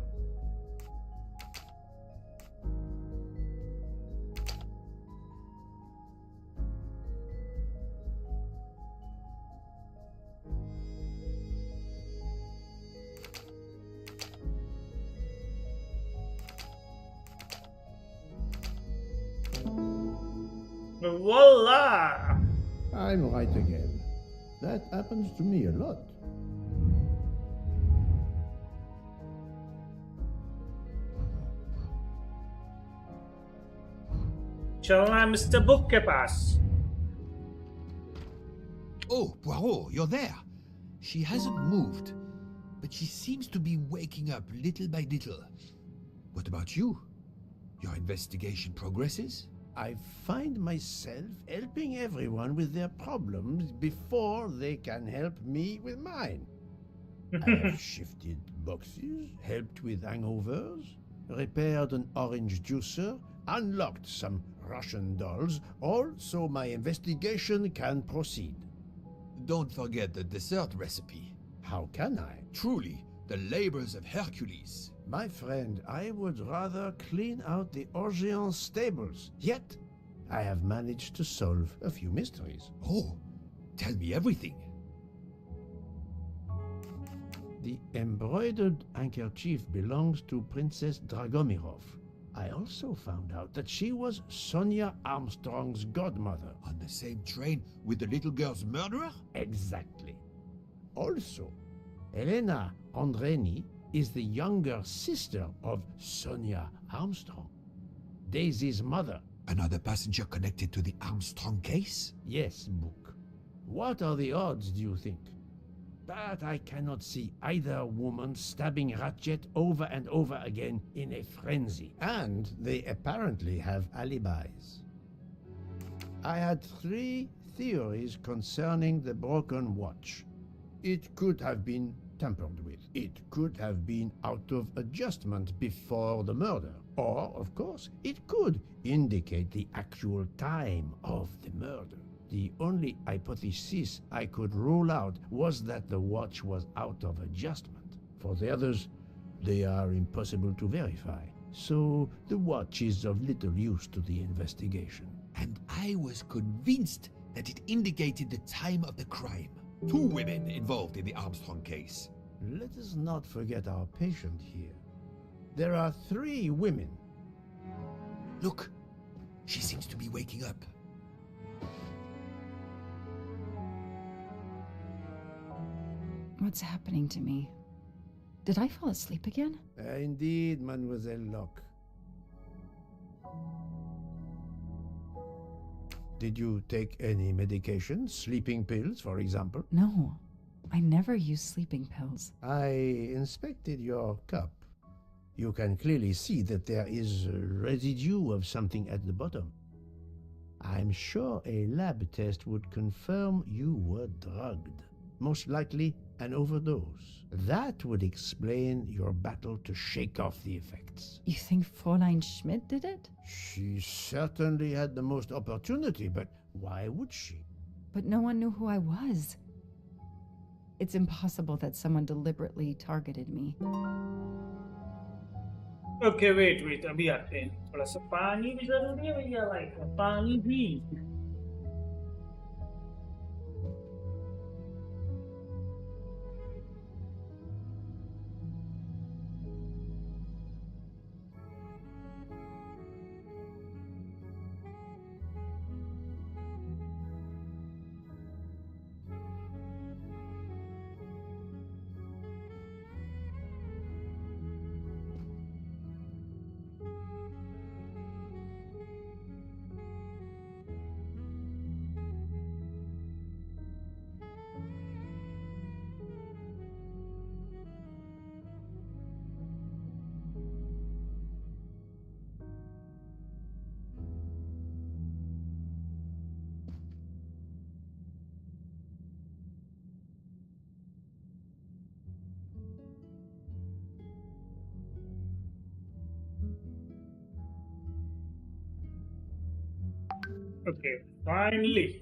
Voila! I'm right again. That happens to me a lot. चलना है mister book के पास. Oh, Poirot, you're there. She hasn't moved, but she seems to be waking up little by little. What about you? Your investigation progresses? I find myself helping everyone with their problems before they can help me with mine. I have shifted boxes, helped with hangovers, repaired an orange juicer, unlocked some Russian dolls, all so my investigation can proceed. Don't forget the dessert recipe. How can I? Truly, the labors of Hercules. My friend, I would rather clean out the Orgeon stables. Yet, I have managed to solve a few mysteries. Oh, tell me everything. The embroidered handkerchief belongs to Princess Dragomirov. I also found out that she was Sonia Armstrong's godmother. On the same train with the little girl's murderer? Exactly. Also, Elena Andreni is the younger sister of Sonia Armstrong, Daisy's mother. Another passenger connected to the Armstrong case? Yes, Book. What are the odds, do you think? But I cannot see either woman stabbing Ratchet over and over again in a frenzy. And they apparently have alibis. I had 3 theories concerning the broken watch. It could have been tampered with. It could have been out of adjustment before the murder. Or, of course, it could indicate the actual time of the murder. The only hypothesis I could rule out was that the watch was out of adjustment. For the others, they are impossible to verify. So the watch is of little use to the investigation. And I was convinced that it indicated the time of the crime. 2 women involved in the Armstrong case. Let us not forget our patient here. There are 3 women. Look, she seems to be waking up. What's happening to me? Did I fall asleep again? Indeed, Mademoiselle Locke. Did you take any medication? Sleeping pills, for example? No, I never use sleeping pills. I inspected your cup. You can clearly see that there is a residue of something at the bottom. I'm sure a lab test would confirm you were drugged. Most likely an overdose. That would explain your battle to shake off the effects. You think Fräulein Schmidt did it? She certainly had the most opportunity, but why would she? But no one knew who I was. It's impossible that someone deliberately targeted me. Okay, wait, अभी आते हैं. थोड़ा सा पानी भी जरूरी है भैया, लाइफ में पानी भी. Okay, finally.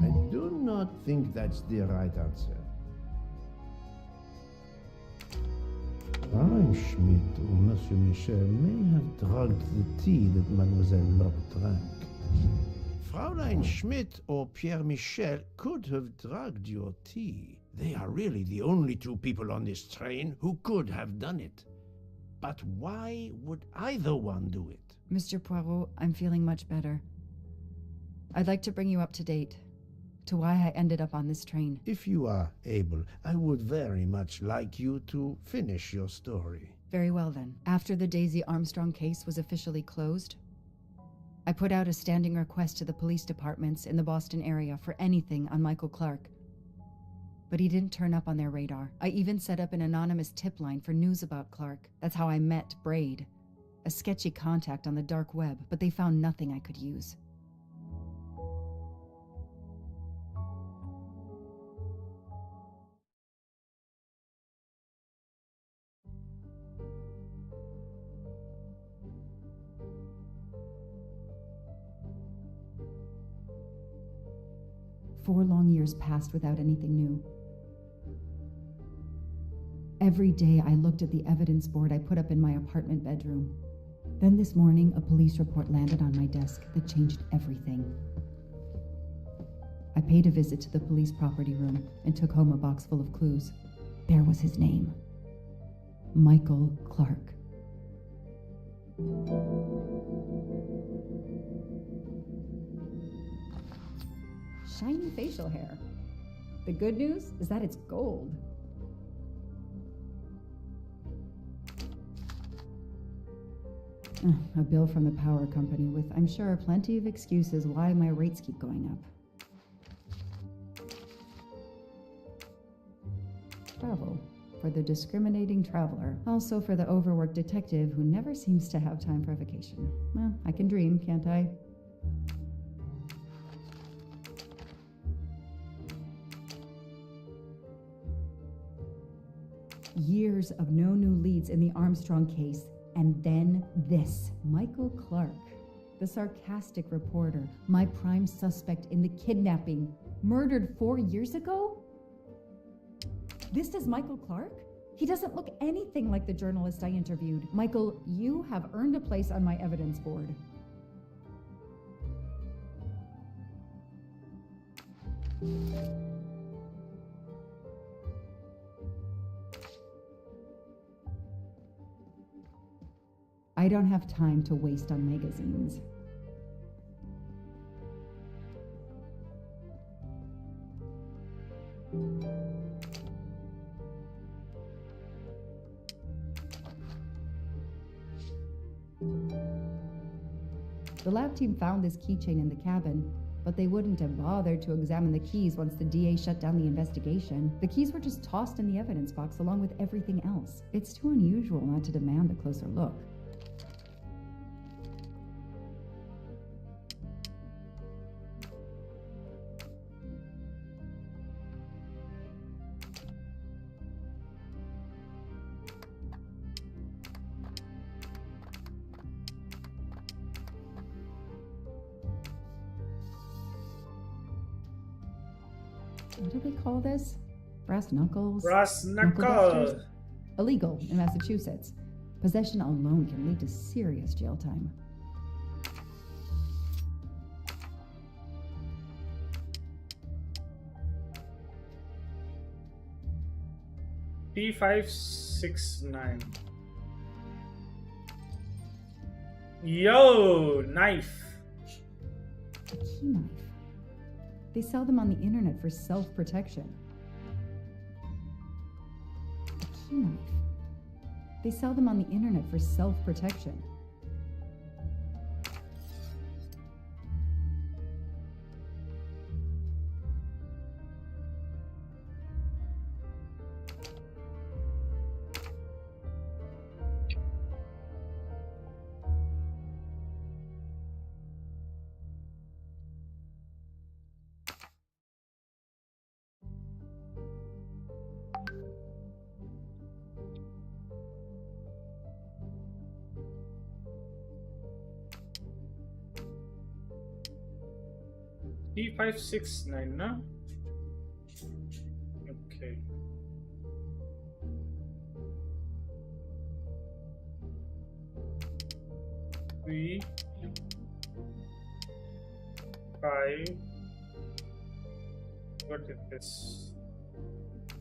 I do not think that's the right answer. Fräulein Schmidt or Monsieur Michel may have drugged the tea that Mademoiselle Locke drank. Fräulein Schmidt or Pierre Michel could have drugged your tea. They are really the only two people on this train who could have done it. But why would either one do it? Mr. Poirot, I'm feeling much better. I'd like to bring you up to date to why I ended up on this train. If you are able, I would very much like you to finish your story. Very well then. After the Daisy Armstrong case was officially closed, I put out a standing request to the police departments in the Boston area for anything on Michael Clark. But he didn't turn up on their radar. I even set up an anonymous tip line for news about Clark. That's how I met Braid, a sketchy contact on the dark web, but they found nothing I could use. Four long years passed without anything new. Every day I looked at the evidence board I put up in my apartment bedroom. Then this morning, a police report landed on my desk that changed everything. I paid a visit to the police property room and took home a box full of clues. There was his name. Michael Clark. Shiny facial hair. The good news is that it's gold. A bill from the power company with, I'm sure, plenty of excuses why my rates keep going up. Travel. For the discriminating traveler. Also for the overworked detective who never seems to have time for vacation. Well, I can dream, can't I? Years of no new leads in the Armstrong case, and then this. Michael Clark, the sarcastic reporter, my prime suspect in the kidnapping, murdered 4 years ago? This is Michael Clark? He doesn't look anything like the journalist I interviewed. Michael, you have earned a place on my evidence board. I don't have time to waste on magazines. The lab team found this keychain in the cabin, but they wouldn't have bothered to examine the keys once the DA shut down the investigation. The keys were just tossed in the evidence box along with everything else. It's too unusual not to demand a closer look. What do they call this? Brass knuckles? Brass Knuckle knuckle. busters? Illegal in Massachusetts. Possession alone can lead to serious jail time. P569. Yo, knife. A key knife. They sell them on the internet for self-protection. A key knife. They sell them on the internet for self-protection. P569, no? Okay. Three, 5. What is this?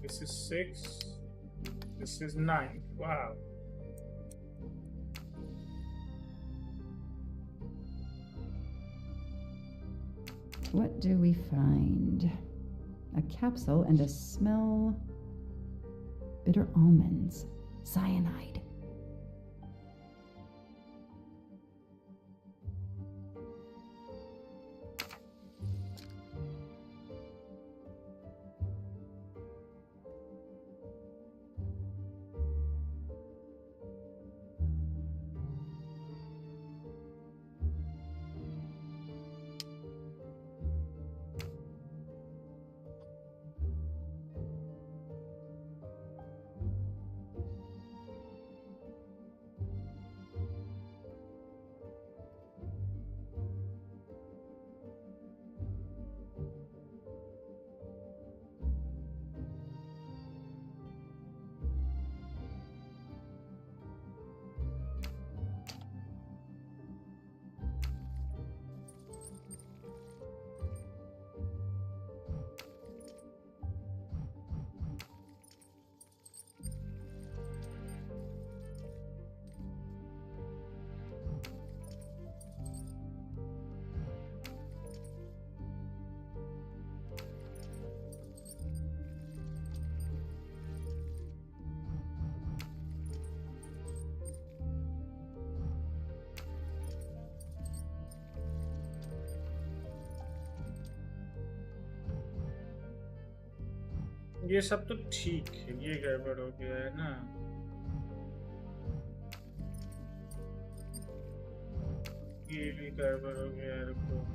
This is 6. This is 9. Wow. What do we find? A capsule and a smell. Bitter almonds. Cyanide. ये सब तो ठीक है, ये गड़बड़ हो गया है ना। ये भी गड़बड़ हो गया है, रुको।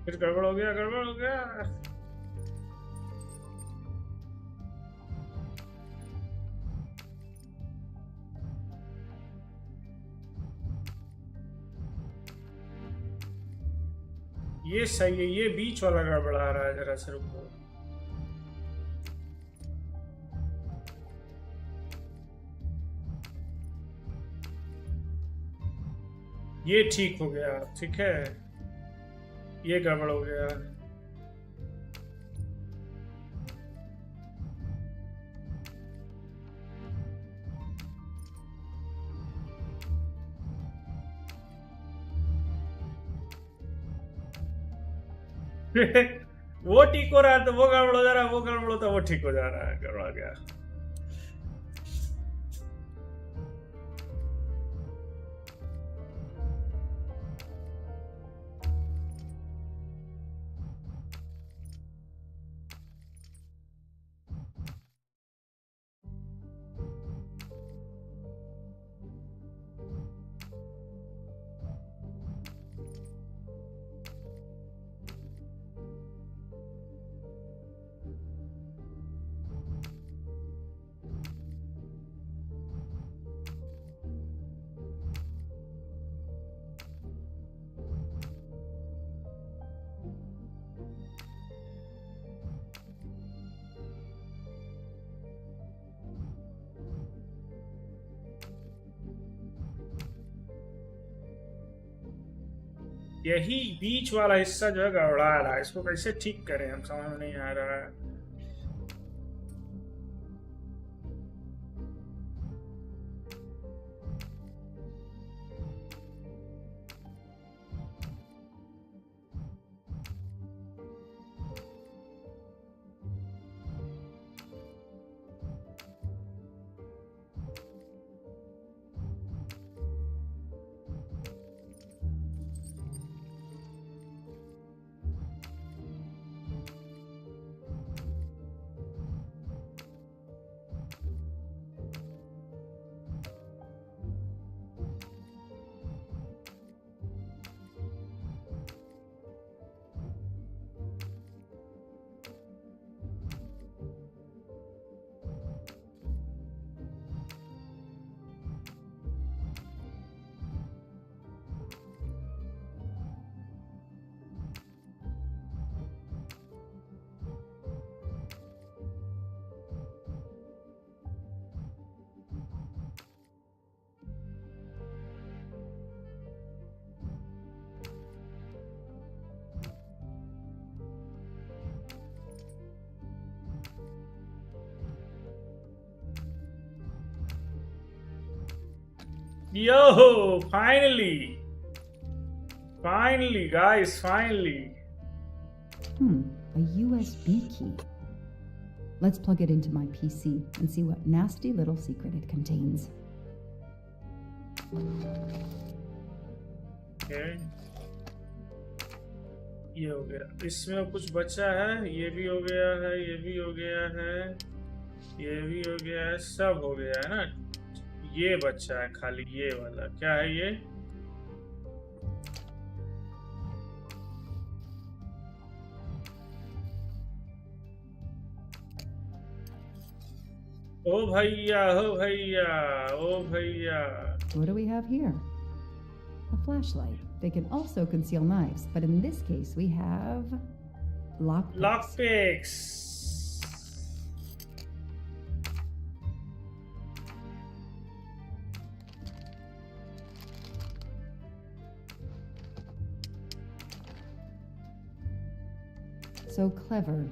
फिर गड़बड़ हो गया, गड़बड़ हो गया। ये सही है, ये बीच वाला गड़बड़ा रहा है, जरा से रुको। ये ठीक हो गया, ठीक है। ये गड़बड़ हो गया। वो ठीक हो रहा है तो वो गड़बड़ हो जा रहा है, वो गड़बड़ होता है वो ठीक हो जा रहा है, गड़बड़ा गया। यही बीच वाला हिस्सा जो है गड़बड़ा रहा है, इसको कैसे ठीक करें हम समझ में नहीं आ रहा है। Yo, finally, guys, finally. A USB key. Let's plug it into my PC and see what nasty little secret it contains. Okay. ये हो गया, इसमें कुछ बचा है, ये भी हो गया है, ये भी हो गया है, ये भी हो गया है, सब हो गया है ना। ये बचा है खाली ये वाला, क्या है ये? ओ भैया, ओ भैया, ओ भैया। What do we have here? A flashlight. They can also conceal knives, but in this case we have lockpicks. Lockpicks. So clever.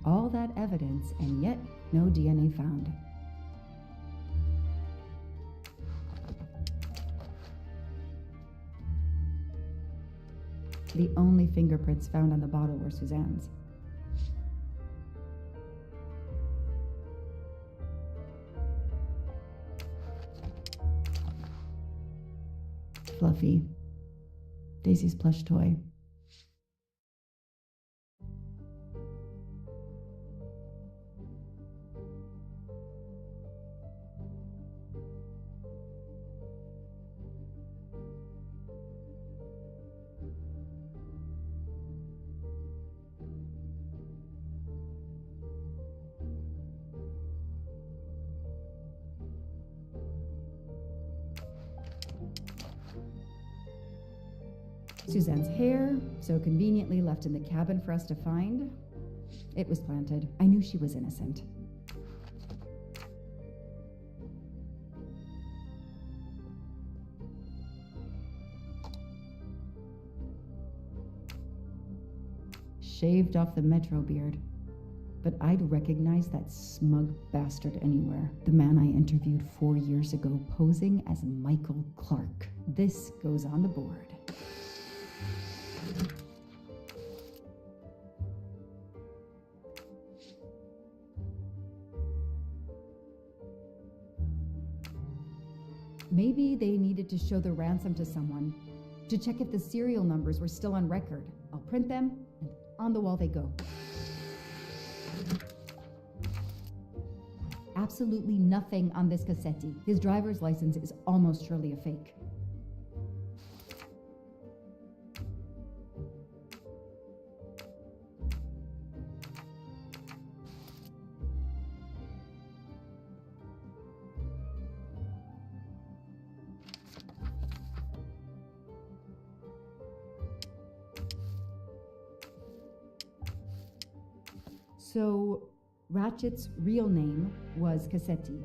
All that evidence, and yet no DNA found. The only fingerprints found on the bottle were Suzanne's. Fluffy. Daisy's plush toy. Suzanne's hair, so conveniently left in the cabin for us to find. It was planted. I knew she was innocent. Shaved off the metro beard. But I'd recognize that smug bastard anywhere. The man I interviewed 4 years ago posing as Michael Clark. This goes on the board. Maybe they needed to show the ransom to someone, to check if the serial numbers were still on record. I'll print them, and on the wall they go. Absolutely nothing on this Cassetti. His driver's license is almost surely a fake. So, Ratchet's real name was Cassetti.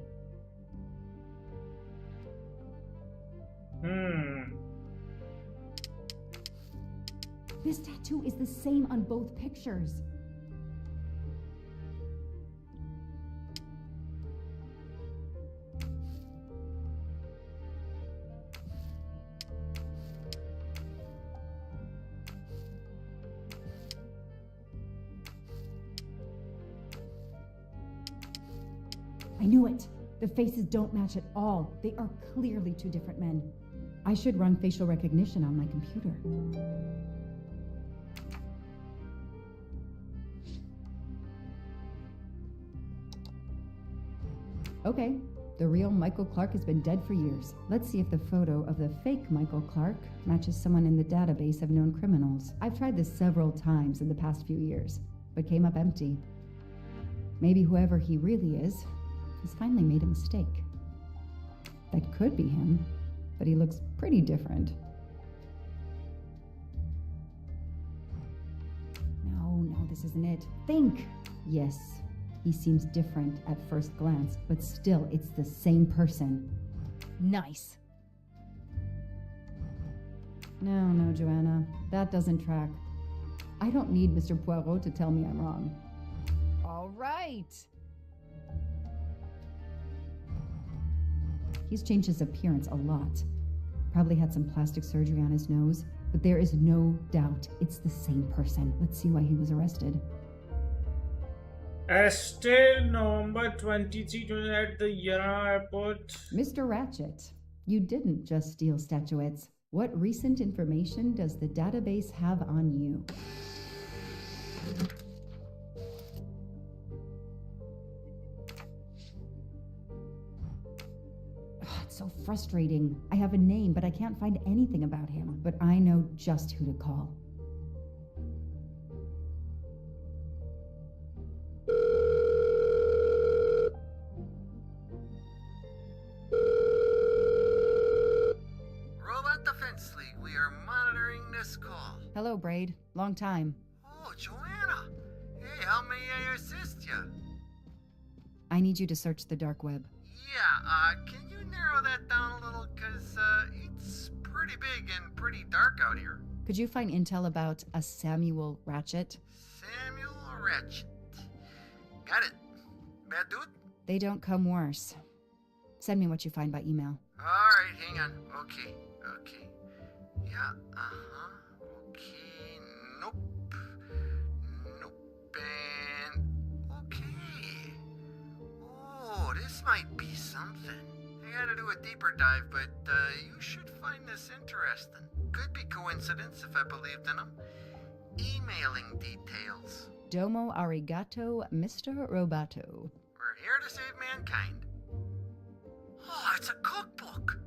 This tattoo is the same on both pictures. I knew it. The faces don't match at all. They are clearly two different men. I should run facial recognition on my computer. Okay, the real Michael Clark has been dead for years. Let's see if the photo of the fake Michael Clark matches someone in the database of known criminals. I've tried this several times in the past few years, but came up empty. Maybe whoever he really is has finally made a mistake. That could be him, but he looks pretty different. No, this isn't it. Think! Yes, he seems different at first glance, but still, it's the same person. Nice. No, Joanna, that doesn't track. I don't need Mr. Poirot to tell me I'm wrong. All right. He's changed his appearance a lot. Probably had some plastic surgery on his nose, but there is no doubt it's the same person. Let's see why he was arrested. Arrested November 23 at the Yara airport. Mr. Ratchet, you didn't just steal statuettes. What recent information does the database have on you? It's so frustrating. I have a name, but I can't find anything about him. But I know just who to call. Robot Defense League, we are monitoring this call. Hello, Braid. Long time. Oh, Joanna. Hey, how may I assist you? I need you to search the dark web. Yeah, can you narrow that down a little? Cause, it's pretty big and pretty dark out here. Could you find intel about a Samuel Ratchet? Samuel Ratchet. Got it. Bad dude? They don't come worse. Send me what you find by email. Alright, hang on. Okay. Yeah, okay, nope, and okay. Oh, this might be something. I gotta do a deeper dive, but you should find this interesting. Could be coincidence if I believed in them. Emailing details. Domo arigato, Mr. Roboto. We're here to save mankind. Oh, it's a cookbook.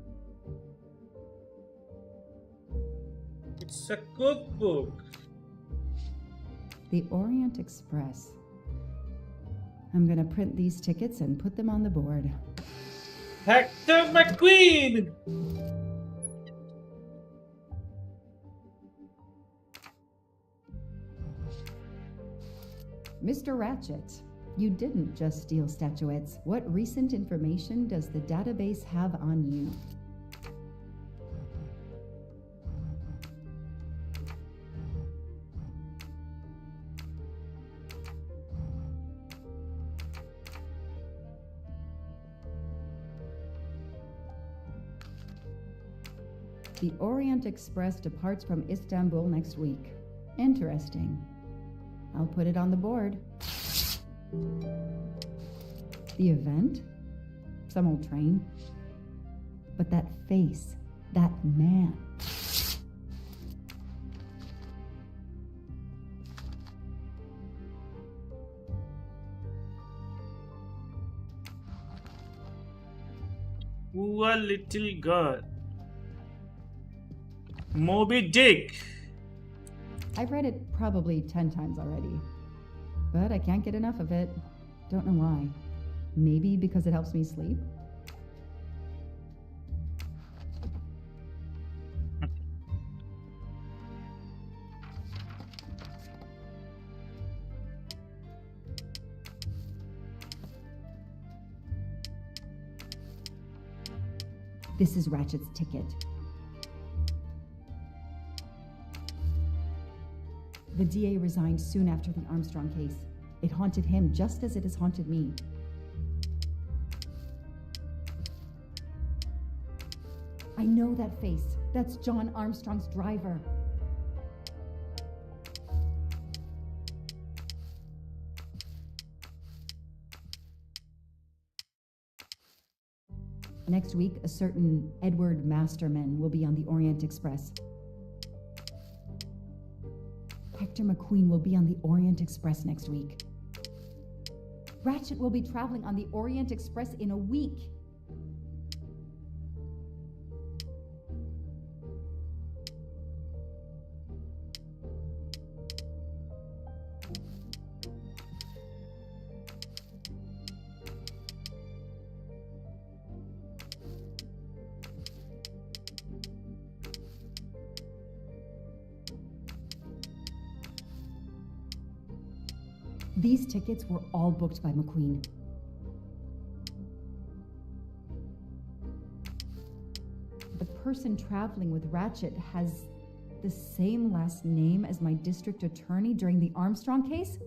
It's a cookbook. The Orient Express. I'm gonna print these tickets and put them on the board. Hector McQueen! Mr. Ratchet, you didn't just steal statuettes. What recent information does the database have on you? The Orient Express departs from Istanbul next week. Interesting. I'll put it on the board. The event? Some old train. But that face, that man. Poor little girl. Moby Dick. I've read it probably 10 times already, but I can't get enough of it. Don't know why. Maybe because it helps me sleep? This is Ratchet's ticket. The DA resigned soon after the Armstrong case. It haunted him just as it has haunted me. I know that face. That's John Armstrong's driver. Next week, a certain Edward Masterman will be on the Orient Express. Hector McQueen will be on the Orient Express next week. Ratchet will be traveling on the Orient Express in a week. These tickets were all booked by McQueen. The person traveling with Ratchet has the same last name as my district attorney during the Armstrong case?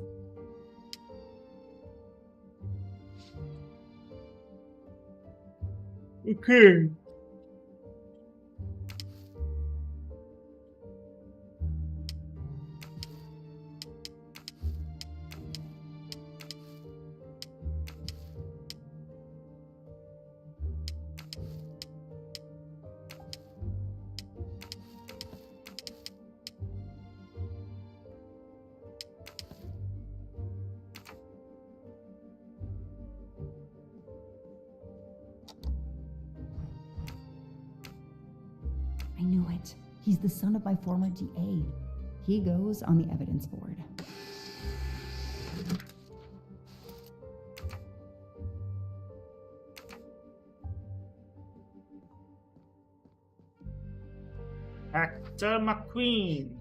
Okay. I knew it. He's the son of my former DA. He goes on the evidence board. Hector McQueen.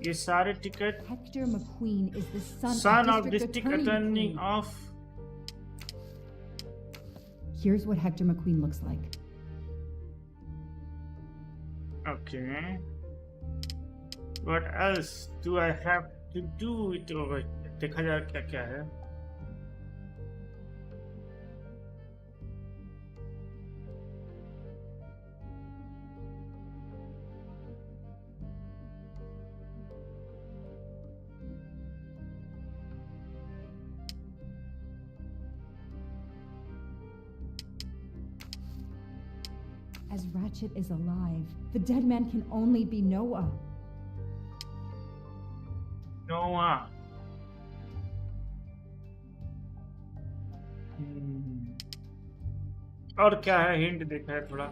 ये सारे ticket Hector McQueen is the son of district attorney of. Here's what Hector McQueen looks like. Okay. What else do I have to do with it? देखा जाए क्या क्या है. As Ratchet is alive, the dead man can only be Noah. Noah. और क्या है hint देखा है थोड़ा.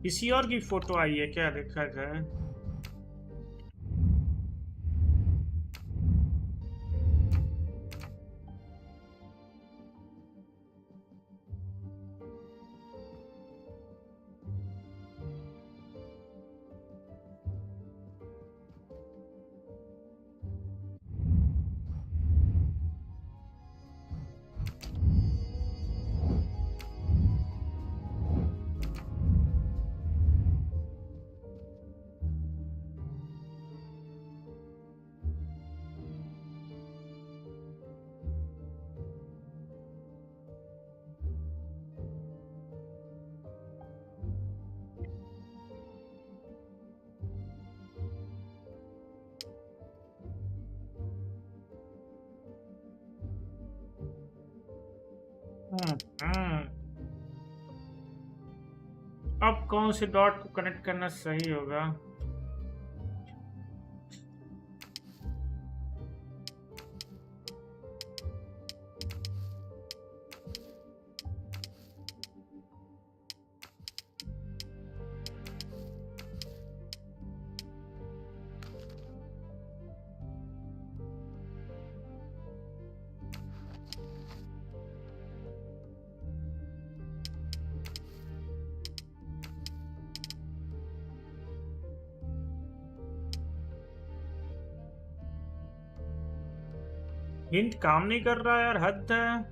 किसी और की फोटो आई है क्या देखा जाए. अब कौन से डॉट को कनेक्ट करना सही होगा? हिंट काम नहीं कर रहा यार, हद है।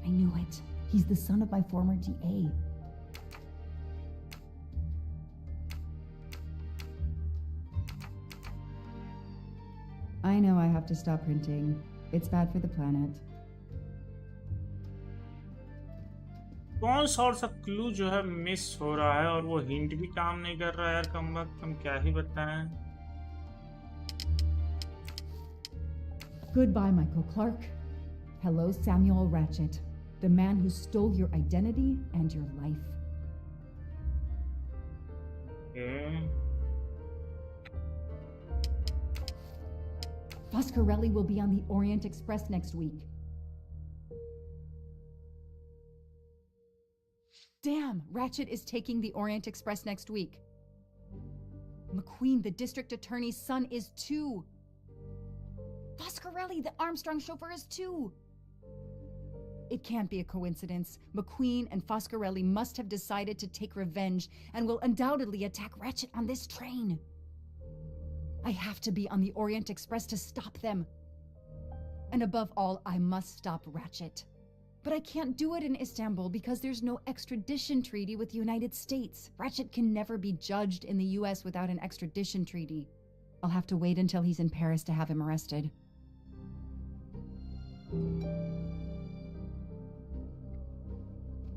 I knew it. He's the son of my former DA. I know I have to stop printing. It's bad for the planet. कौन सा और सा क्लू जो है मिस हो रहा है, और वो हिंट भी काम नहीं कर रहा है यार। कम वक्त हम क्या ही बताएं। Goodbye, Michael Clark. Hello, Samuel Ratchet, the man who stole your identity and your life. Okay. Foscarelli will be on the Orient Express next week. Damn, Ratchet is taking the Orient Express next week. McQueen, the district attorney's son, is too. Foscarelli, the Armstrong chauffeur, is too. It can't be a coincidence. McQueen and Foscarelli must have decided to take revenge and will undoubtedly attack Ratchet on this train. I have to be on the Orient Express to stop them. And above all, I must stop Ratchet. But I can't do it in Istanbul because there's no extradition treaty with the United States. Ratchet can never be judged in the US without an extradition treaty. I'll have to wait until he's in Paris to have him arrested.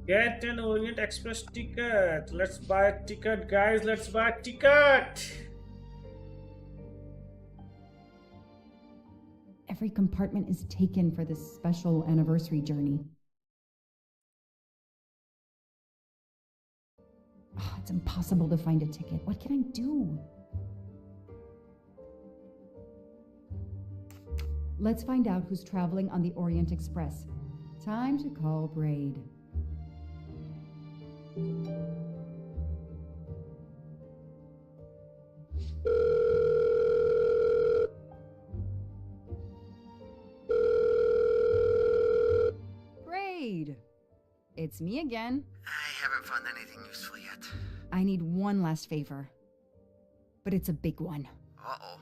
Get an Orient Express ticket. Let's buy a ticket, guys. Let's buy a ticket. Every compartment is taken for this special anniversary journey. Oh, it's impossible to find a ticket. What can I do? Let's find out who's traveling on the Orient Express. Time to call Braid. Braid! It's me again. I haven't found anything useful yet. I need one last favor. But it's a big one. Uh-oh.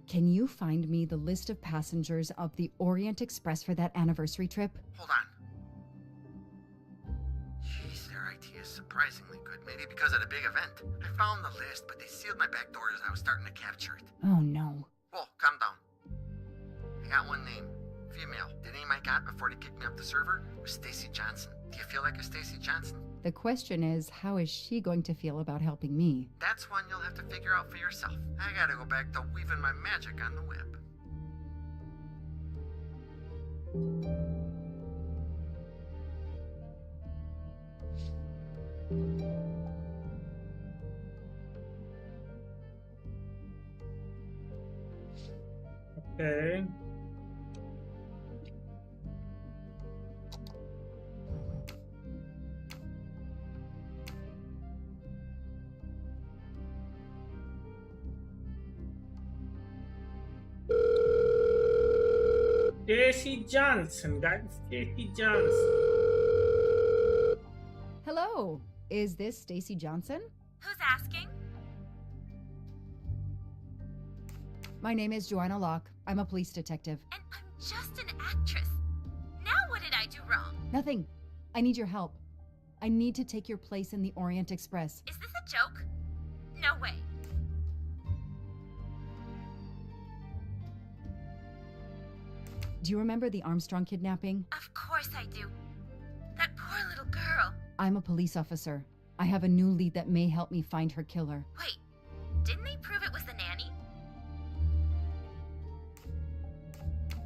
Can you find me the list of passengers of the Orient Express for that anniversary trip? Hold on. Jeez, their IT is surprisingly good. Maybe because of the big event. I found the list, but they sealed my back door as I was starting to capture it. Oh no. Whoa, calm down. I got one name. Female. The name I got before they kicked me off the server was Stacy Johnson. Do you feel like a Stacy Johnson? The question is, how is she going to feel about helping me? That's one you'll have to figure out for yourself. I gotta go back to weaving my magic on the web. Okay. Stacy Johnson, guys. Stacy Johnson. Hello, is this Stacy Johnson? Who's asking? My name is Joanna Locke. I'm a police detective. And I'm just an actress. Now what did I do wrong? Nothing. I need your help. I need to take your place in the Orient Express. Is this a joke? No way. Do you remember the Armstrong kidnapping? Of course I do. That poor little girl. I'm a police officer. I have a new lead that may help me find her killer. Wait, didn't they prove it was the nanny?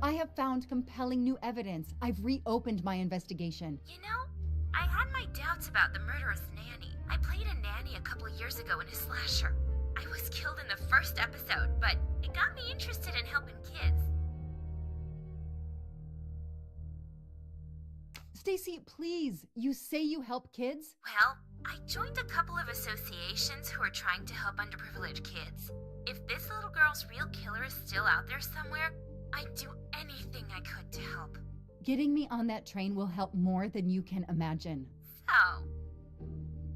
I have found compelling new evidence. I've reopened my investigation. You know, I had my doubts about the murderous nanny. I played a nanny a couple years ago in a slasher. I was killed in the first episode, but it got me interested in helping kids. Stacy, please. You say you help kids? Well, I joined a couple of associations who are trying to help underprivileged kids. If this little girl's real killer is still out there somewhere, I'd do anything I could to help. Getting me on that train will help more than you can imagine. So,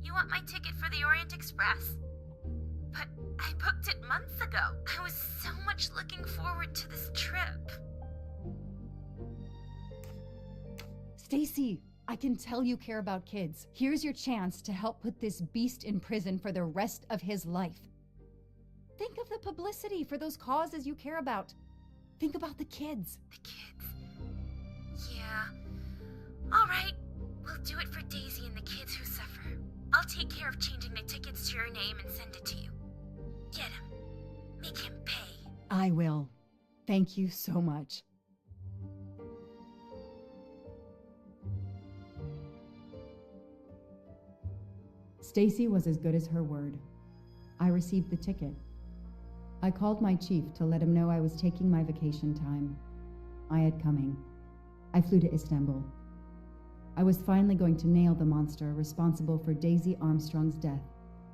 you want my ticket for the Orient Express? But I booked it months ago. I was so much looking forward to this trip. Stacy, I can tell you care about kids. Here's your chance to help put this beast in prison for the rest of his life. Think of the publicity for those causes you care about. Think about the kids. The kids? Yeah. All right. We'll do it for Daisy and the kids who suffer. I'll take care of changing the tickets to your name and send it to you. Get him. Make him pay. I will. Thank you so much. Stacy was as good as her word. I received the ticket. I called my chief to let him know I was taking my vacation time. I had coming. I flew to Istanbul. I was finally going to nail the monster responsible for Daisy Armstrong's death,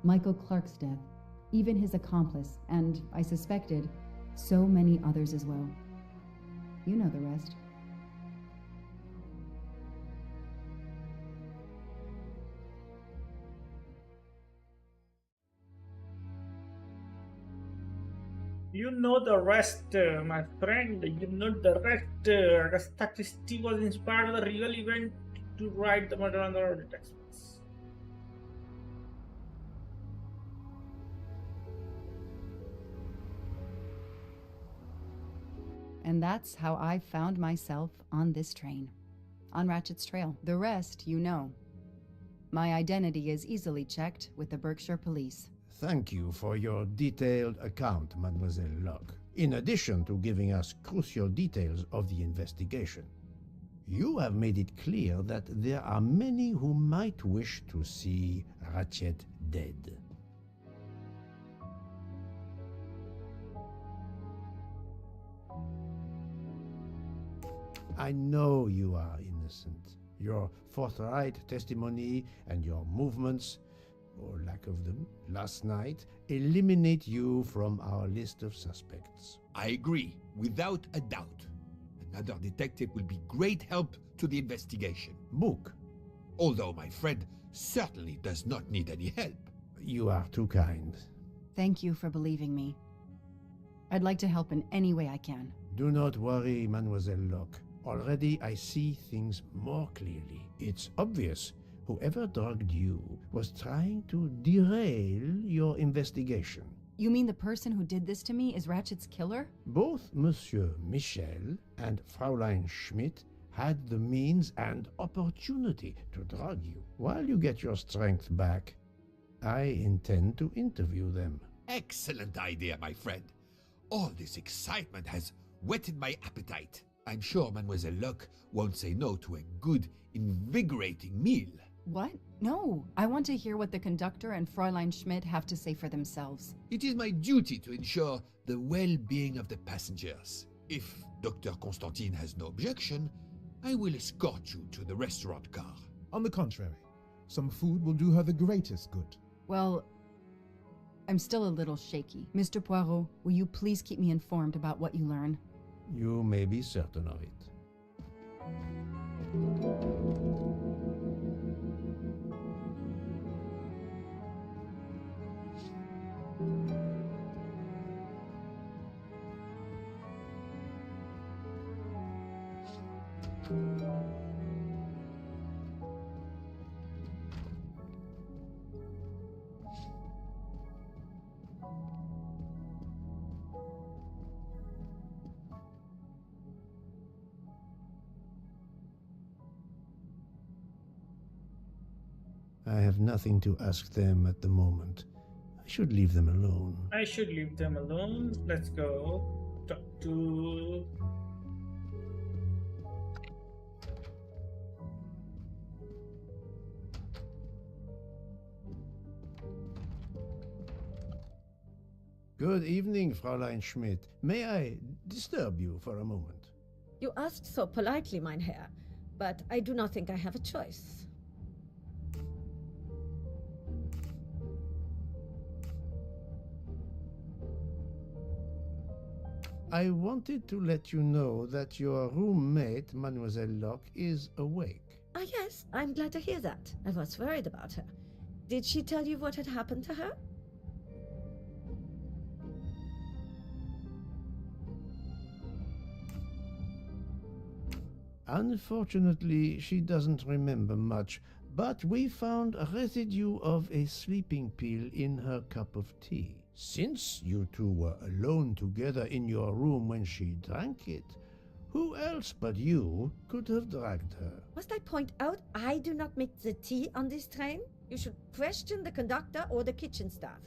Michael Clark's death, even his accomplice, and, I suspected, so many others as well. You know the rest. You know the rest, my friend. You know the rest. Agatha Christie was inspired by the real event to write the Murder on the Orient Express. And that's how I found myself on this train, on Ratchet's trail. The rest, you know. My identity is easily checked with the Berkshire Police. Thank you for your detailed account, Mademoiselle Locke, in addition to giving us crucial details of the investigation. You have made it clear that there are many who might wish to see Ratchet dead. I know you are innocent. Your forthright testimony and your movements, or lack of them, last night, eliminate you from our list of suspects. I agree, without a doubt. Another detective will be great help to the investigation. Book. Although my friend certainly does not need any help. You are too kind. Thank you for believing me. I'd like to help in any way I can. Do not worry, Mademoiselle Locke. Already I see things more clearly. It's obvious whoever drugged you was trying to derail your investigation. You mean the person who did this to me is Ratchet's killer? Both Monsieur Michel and Fraulein Schmidt had the means and opportunity to drug you. While you get your strength back, I intend to interview them. Excellent idea, my friend. All this excitement has whetted my appetite. I'm sure Mademoiselle Locke won't say no to a good, invigorating meal. What? No. I want to hear what the conductor and Fräulein Schmidt have to say for themselves. It is my duty to ensure the well-being of the passengers. If Dr. Constantine has no objection, I will escort you to the restaurant car. On the contrary, some food will do her the greatest good. Well, I'm still a little shaky. Mr. Poirot, will you please keep me informed about what you learn? You may be certain of it. I have nothing to ask them at the moment. I should leave them alone. I should leave them alone. Let's go talk to... Good evening, Fräulein Schmidt. May I disturb you for a moment? You asked so politely, mein Herr, but I do not think I have a choice. I wanted to let you know that your roommate, Mademoiselle Locke, is awake. Ah, yes, I'm glad to hear that. I was worried about her. Did she tell you what had happened to her? Unfortunately, she doesn't remember much, but we found a residue of a sleeping pill in her cup of tea. Since you two were alone together in your room when she drank it, who else but you could have dragged her? Must I point out I do not make the tea on this train? You should question the conductor or the kitchen staff.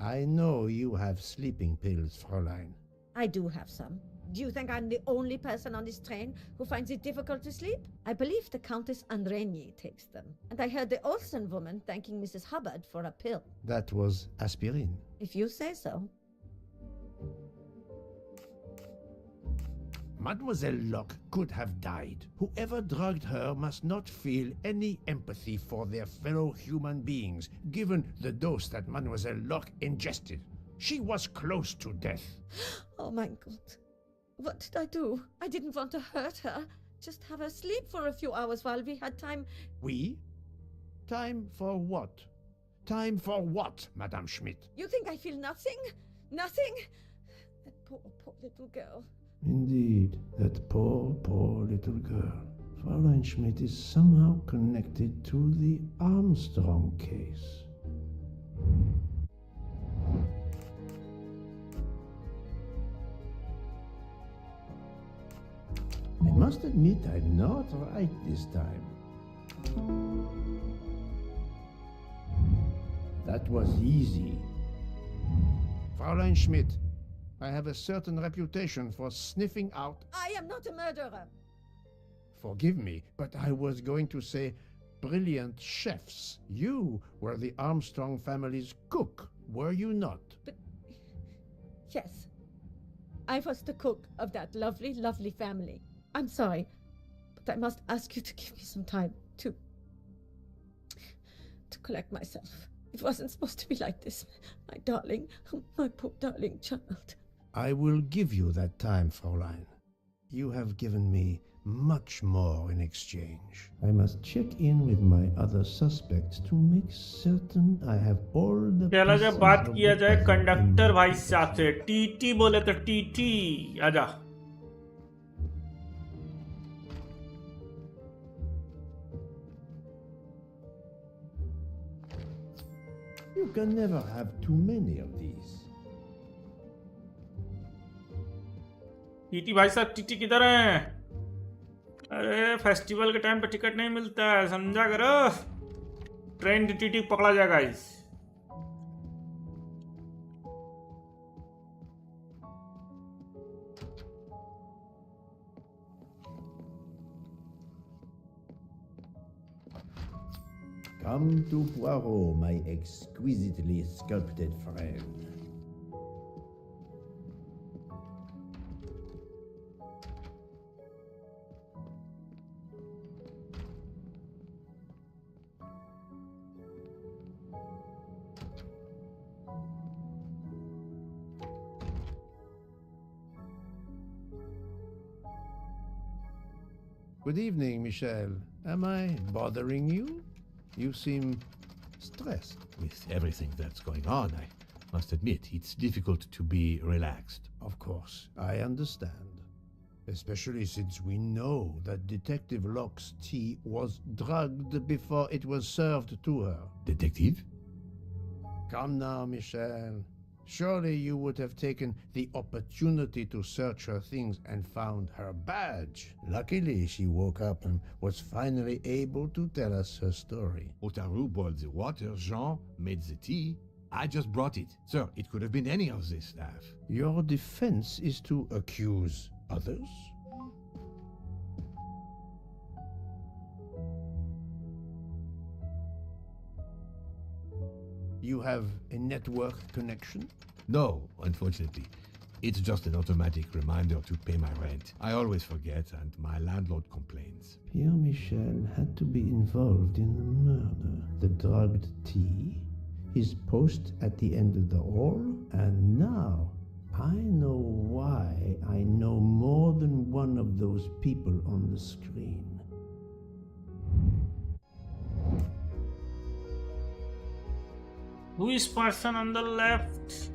I know you have sleeping pills, Fräulein. I do have some. Do you think I'm the only person on this train who finds it difficult to sleep? I believe the Countess Andreni takes them. And I heard the Olsen woman thanking Mrs. Hubbard for a pill. That was aspirin. If you say so. Mademoiselle Locke could have died. Whoever drugged her must not feel any empathy for their fellow human beings, given the dose that Mademoiselle Locke ingested. She was close to death. Oh my God. What did I do? I didn't want to hurt her. Just have her sleep for a few hours while we had time. We? Time for what? Time for what, Madame Schmidt? You think I feel nothing? Nothing? That poor little girl. Indeed, that poor little girl. Fräulein Schmidt is somehow connected to the Armstrong case. I must admit I'm not right this time. That was easy. Fräulein Schmidt, I have a certain reputation for sniffing out... I am not a murderer. Forgive me, but I was going to say brilliant chefs. You were the Armstrong family's cook, were you not? But... yes. I was the cook of that lovely, lovely family. I'm sorry, but I must ask you to give me some time to collect myself. It wasn't supposed to be like this. My darling, my poor darling child. I will give you that time, Fräulein. You have given me much more in exchange. I must check in with my other suspects to make certain I have all the... चला जब बात किया जाए conductor भाई साहब से, TT बोले तो टीटी आजा. You can never have too many of these. TT भाई साहब, टीटी किधर हैं? अरे फेस्टिवल के टाइम पे टिकट नहीं मिलता है, समझा करो. ट्रेन की टीटी पकड़ा जाएगा इस. Come to Poirot, my exquisitely sculpted friend. Good evening, Michel. Am I bothering you? You seem stressed. With everything that's going on, Must admit, it's difficult to be relaxed. Of course, I understand. Especially since we know that Detective Locke's tea was drugged before it was served to her. Detective? Come now, Michel. Surely you would have taken the opportunity to search her things and found her badge. Luckily, she woke up and was finally able to tell us her story. Otaru boiled the water, Jean made the tea. I just brought it. Sir, it could have been any of the staff. Your defense is to accuse others? You have a network connection? No, unfortunately. It's just an automatic reminder to pay my rent. I always forget, and my landlord complains. Pierre Michel had to be involved in the murder. The drugged tea, his post at the end of the hall, and now I know why I know more than one of those people on the screen. Who is person on the left?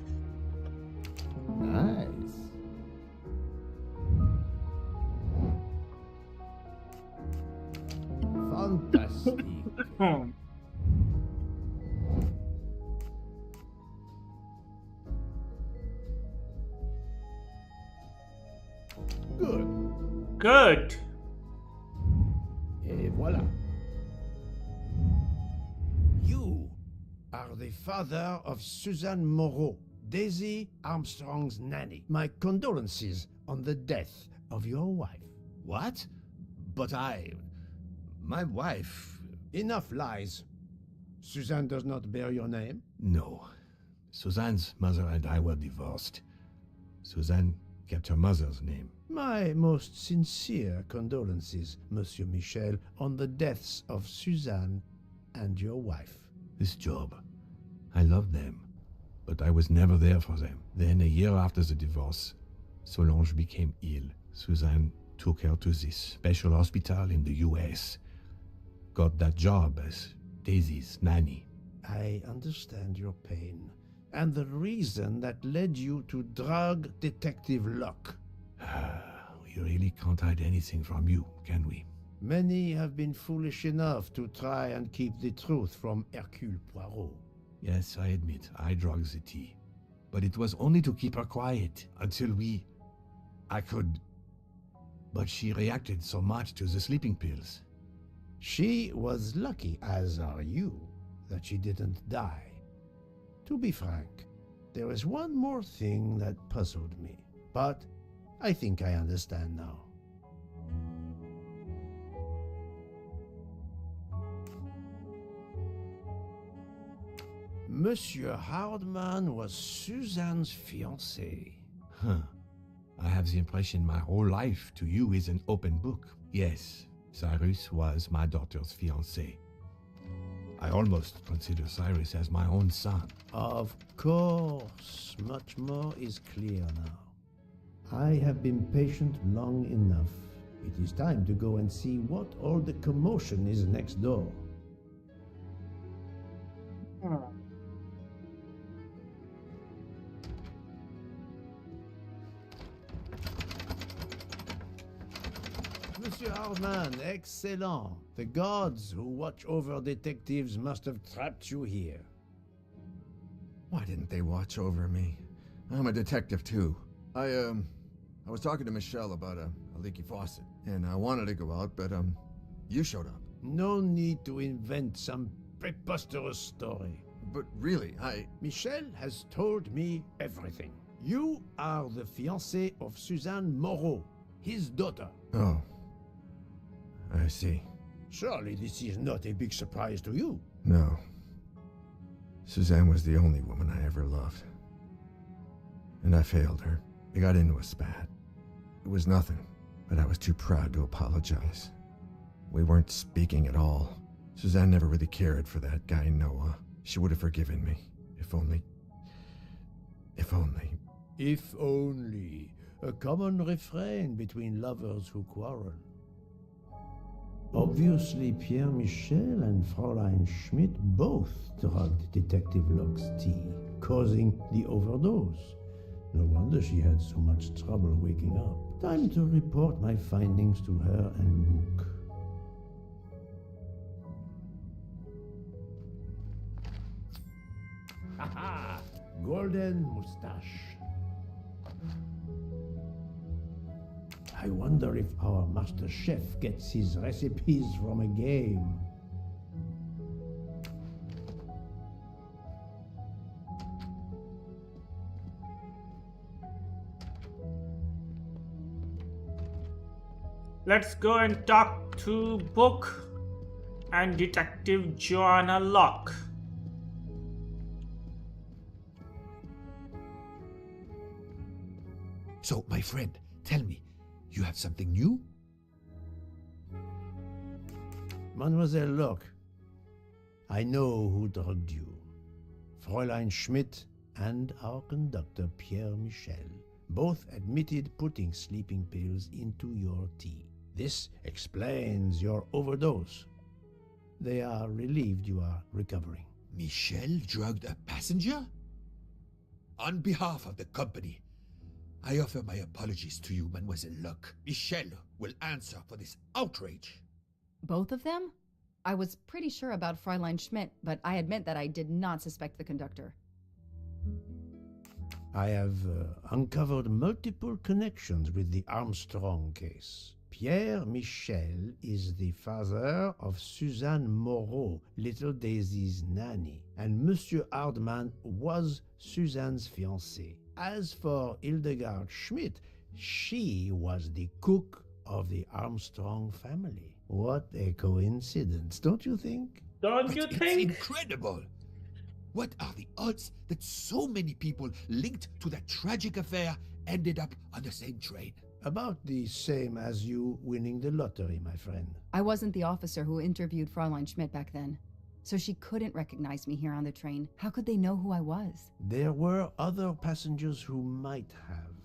Nice. Fantastic. Good. Good. Et voilà. You are the father of Suzanne Moreau, Daisy Armstrong's nanny. My condolences on the death of your wife. What? But my wife... Enough lies. Suzanne does not bear your name? No. Suzanne's mother and I were divorced. Suzanne kept her mother's name. My most sincere condolences, Monsieur Michel, on the deaths of Suzanne and your wife. This job, I loved them, but I was never there for them. Then, a year after the divorce, Solange became ill. Suzanne took her to this special hospital in the US. Got that job as Daisy's nanny. I understand your pain, and the reason that led you to drug Detective Locke. We really can't hide anything from you, can we? Many have been foolish enough to try and keep the truth from Hercule Poirot. Yes, I admit, I drugged the tea. But it was only to keep her quiet, until I could... But she reacted so much to the sleeping pills. She was lucky, as are you, that she didn't die. To be frank, there is one more thing that puzzled me, but I think I understand now. Monsieur Hardman was Suzanne's fiancé. Huh. I have the impression my whole life to you is an open book. Yes, Cyrus was my daughter's fiancé. I almost consider Cyrus as my own son. Of course, much more is clear now. I have been patient long enough. It is time to go and see what all the commotion is next door. Monsieur Hardman, excellent. The gods who watch over detectives must have trapped you here. Why didn't they watch over me? I'm a detective too. I was talking to Michelle about a leaky faucet, and I wanted to go out, but you showed up. No need to invent some preposterous story. But really, Michel has told me everything. You are the fiancé of Suzanne Moreau, his daughter. Oh. I see. Surely this is not a big surprise to you. No. Suzanne was the only woman I ever loved. And I failed her. We got into a spat. It was nothing, but I was too proud to apologize. We weren't speaking at all. Suzanne never really cared for that guy, Noah. She would have forgiven me. If only... If only... If only. A common refrain between lovers who quarrel. Obviously, Pierre Michel and Fräulein Schmidt both drugged Detective Locke's tea. causing the overdose. No wonder she had so much trouble waking up. Time to report my findings to her and book. Haha! Golden mustache. I wonder if our master chef gets his recipes from a game. Let's go and talk to Book and Detective Joanna Locke. So, my friend, tell me, you have something new? Mademoiselle Locke, I know who drugged you. Fräulein Schmidt and our conductor Pierre Michel both admitted putting sleeping pills into your tea. This explains your overdose. They are relieved you are recovering. Michel drugged a passenger? On behalf of the company, I offer my apologies to you, Mademoiselle Locke. Michel will answer for this outrage. Both of them? I was pretty sure about Fräulein Schmidt, but I admit that I did not suspect the conductor. I have uncovered multiple connections with the Armstrong case. Pierre Michel is the father of Suzanne Moreau, little Daisy's nanny, and Monsieur Hardman was Suzanne's fiancé. As for Hildegard Schmidt, she was the cook of the Armstrong family. What a coincidence, don't you think? Don't you think? It's incredible! What are the odds that so many people linked to that tragic affair ended up on the same train? About the same as you winning the lottery, my friend. I wasn't the officer who interviewed Fräulein Schmidt back then, so she couldn't recognize me here on the train. How could they know who I was? There were other passengers who might have.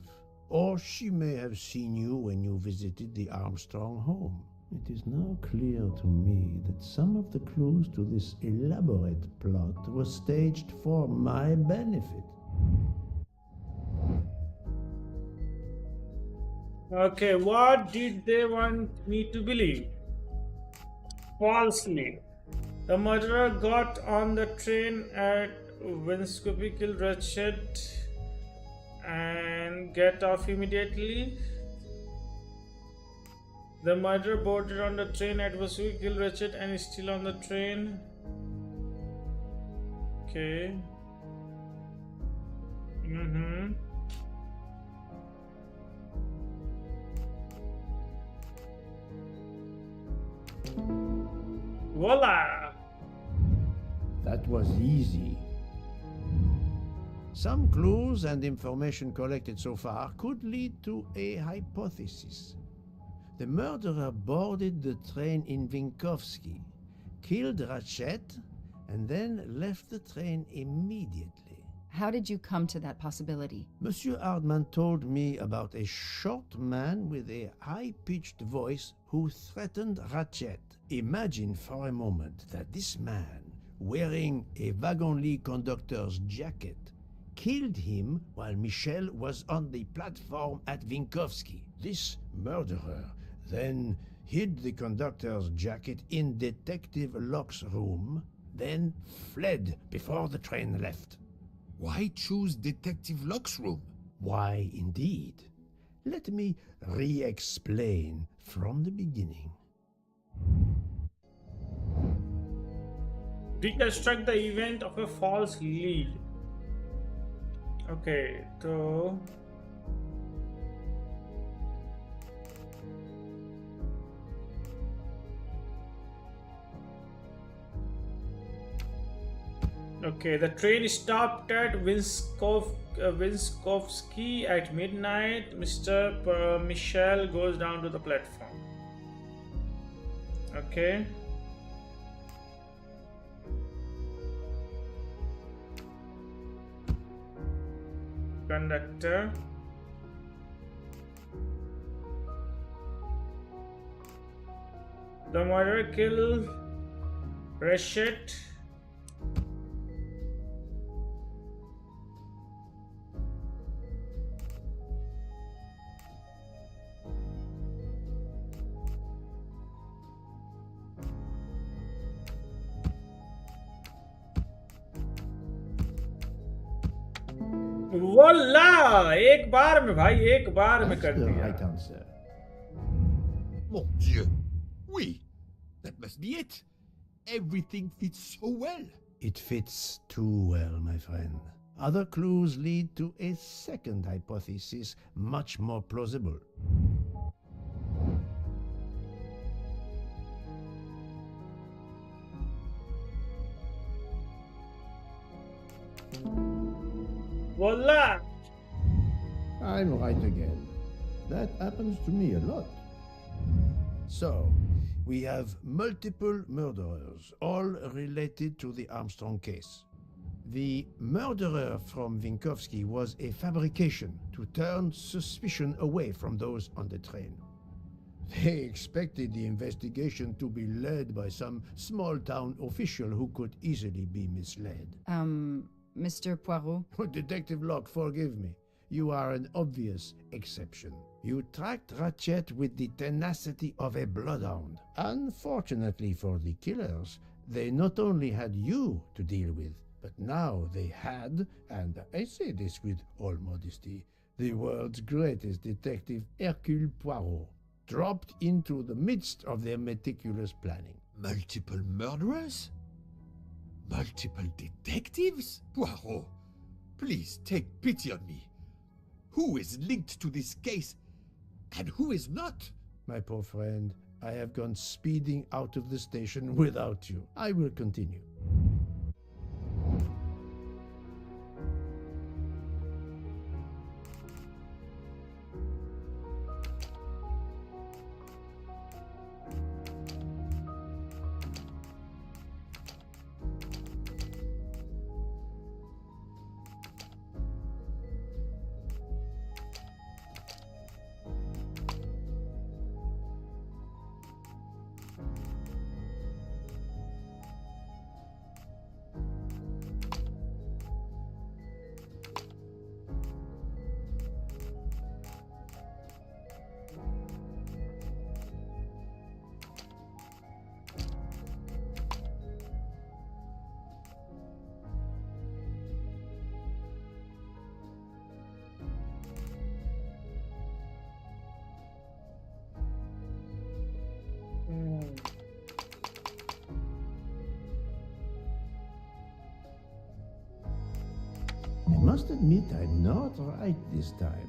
Or she may have seen you when you visited the Armstrong home. It is now clear to me that some of the clues to this elaborate plot were staged for my benefit. Okay, what did they want me to believe? Falsely. The murderer got on the train at Winscopey, killed Ratchet, and get off immediately. The murderer boarded on the train at Winscopey, killed Ratchet, and is still on the train. Okay. Voila! That was easy. Some clues and information collected so far could lead to a hypothesis. The murderer boarded the train in Vinkovsky, killed Ratchet, and then left the train immediately. How did you come to that possibility? Monsieur Hardman told me about a short man with a high-pitched voice who threatened Ratchet. Imagine for a moment that this man, wearing a wagon-lit conductor's jacket, killed him while Michel was on the platform at Vinkovsky. This murderer then hid the conductor's jacket in Detective Locke's room, then fled before the train left. Why choose Detective Locke's room? Why, indeed. Let me re-explain from the beginning. Reconstruct the event of a false lead. Okay, so okay, the train stopped at Winskovsky at midnight. Mr. Michel goes down to the platform. Okay. Conductor. The murderer killed Ratchet. वल्ला एक बार में भाई, एक बार में That's कर the दिया. right answer. Mon Dieu! Oui, that must be it. Everything fits so well. It fits too well, my friend. Other clues lead to a second hypothesis, much more plausible. वल्ला. I'm right again. That happens to me a lot. So, we have multiple murderers, all related to the Armstrong case. The murderer from Vinkovsky was a fabrication to turn suspicion away from those on the train. They expected the investigation to be led by some small-town official who could easily be misled. Mr. Poirot? Detective Locke, forgive me. You are an obvious exception. You tracked Ratchet with the tenacity of a bloodhound. Unfortunately for the killers, they not only had you to deal with, but now they had, and I say this with all modesty, the world's greatest detective, Hercule Poirot, dropped into the midst of their meticulous planning. Multiple murderers? Multiple detectives? Poirot, please take pity on me. Who is linked to this case and who is not? My poor friend, I have gone speeding out of the station without you. I will continue. I must admit I'm not right this time.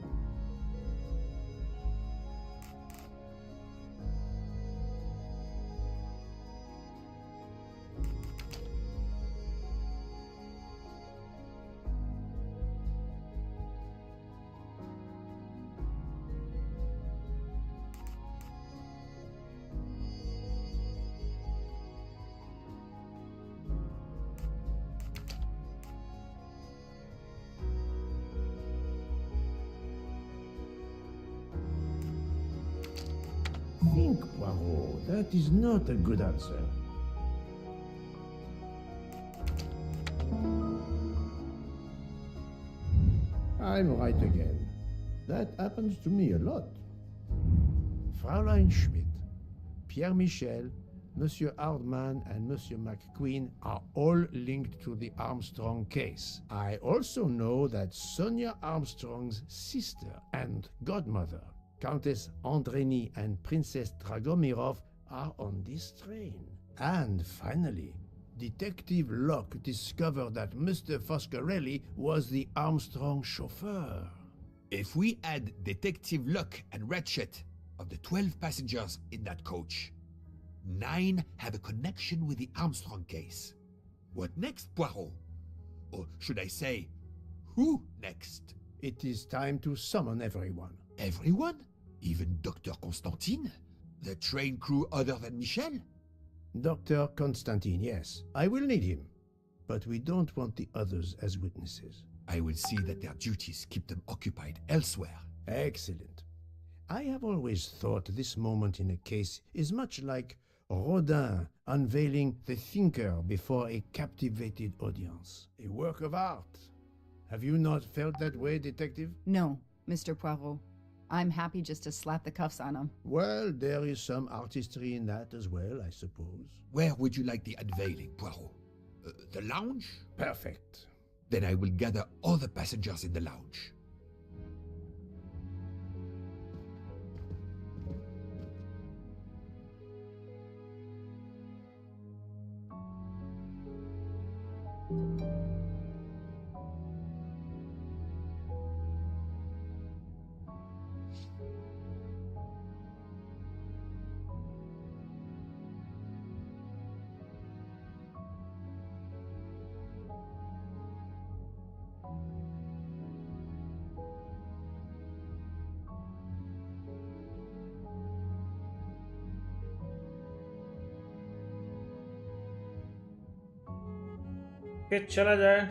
Think, Poirot. That is not a good answer. I'm right again. That happens to me a lot. Fraulein Schmidt, Pierre Michel, Monsieur Hardman, and Monsieur McQueen are all linked to the Armstrong case. I also know that Sonia Armstrong's sister and godmother, Countess Andreni and Princess Dragomirov, are on this train. And finally, Detective Locke discovered that Mr. Foscarelli was the Armstrong chauffeur. If we add Detective Locke and Ratchet, of the 12 passengers in that coach, 9 have a connection with the Armstrong case. What next, Poirot? Or should I say, who next? It is time to summon everyone. Everyone? Even Dr. Constantine? The train crew other than Michel? Dr. Constantine, yes. I will need him. But we don't want the others as witnesses. I will see that their duties keep them occupied elsewhere. Excellent. I have always thought this moment in a case is much like Rodin unveiling the thinker before a captivated audience. A work of art. Have you not felt that way, Detective? No, Mr. Poirot. I'm happy just to slap the cuffs on him. Well, there is some artistry in that as well, I suppose. Where would you like the unveiling, Poirot? The lounge? Perfect. Then I will gather all the passengers in the lounge. कि चला जाए.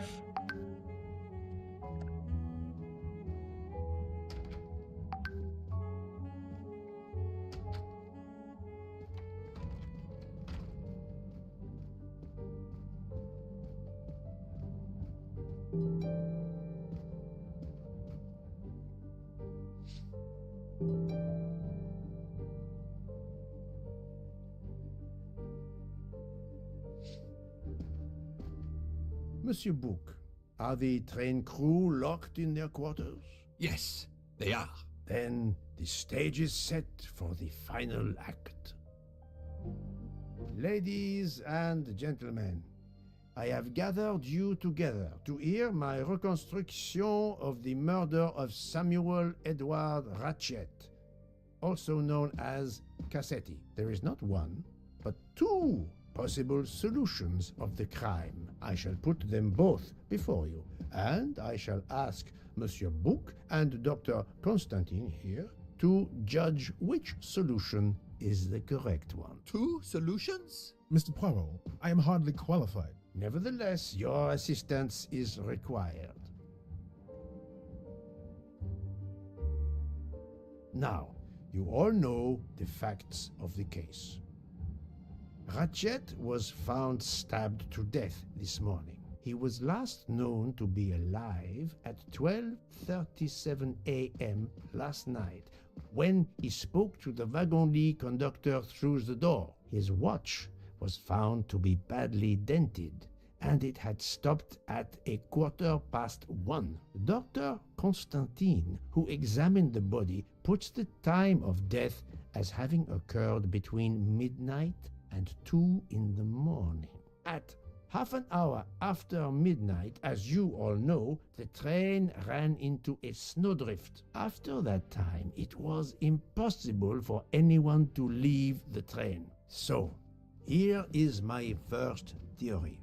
Monsieur Book, are the train crew locked in their quarters? Yes, they are. Then the stage is set for the final act. Ladies and gentlemen, I have gathered you together to hear my reconstruction of the murder of Samuel Edward Ratchet, also known as Cassetti. There is not one, but two possible solutions of the crime. I shall put them both before you, and I shall ask Monsieur Book and Dr. Constantine here to judge which solution is the correct one. Two solutions? Mr. Poirot, I am hardly qualified. Nevertheless, your assistance is required. Now, you all know the facts of the case. Ratchet was found stabbed to death this morning. He was last known to be alive at 12:37 a.m. last night when he spoke to the wagon-lit conductor through the door. His watch was found to be badly dented, and it had stopped at 1:15. Dr. Constantine, who examined the body, puts the time of death as having occurred between midnight and 2 in the morning. At half an hour after midnight, as you all know, the train ran into a snowdrift. After that time, it was impossible for anyone to leave the train. So, here is my first theory.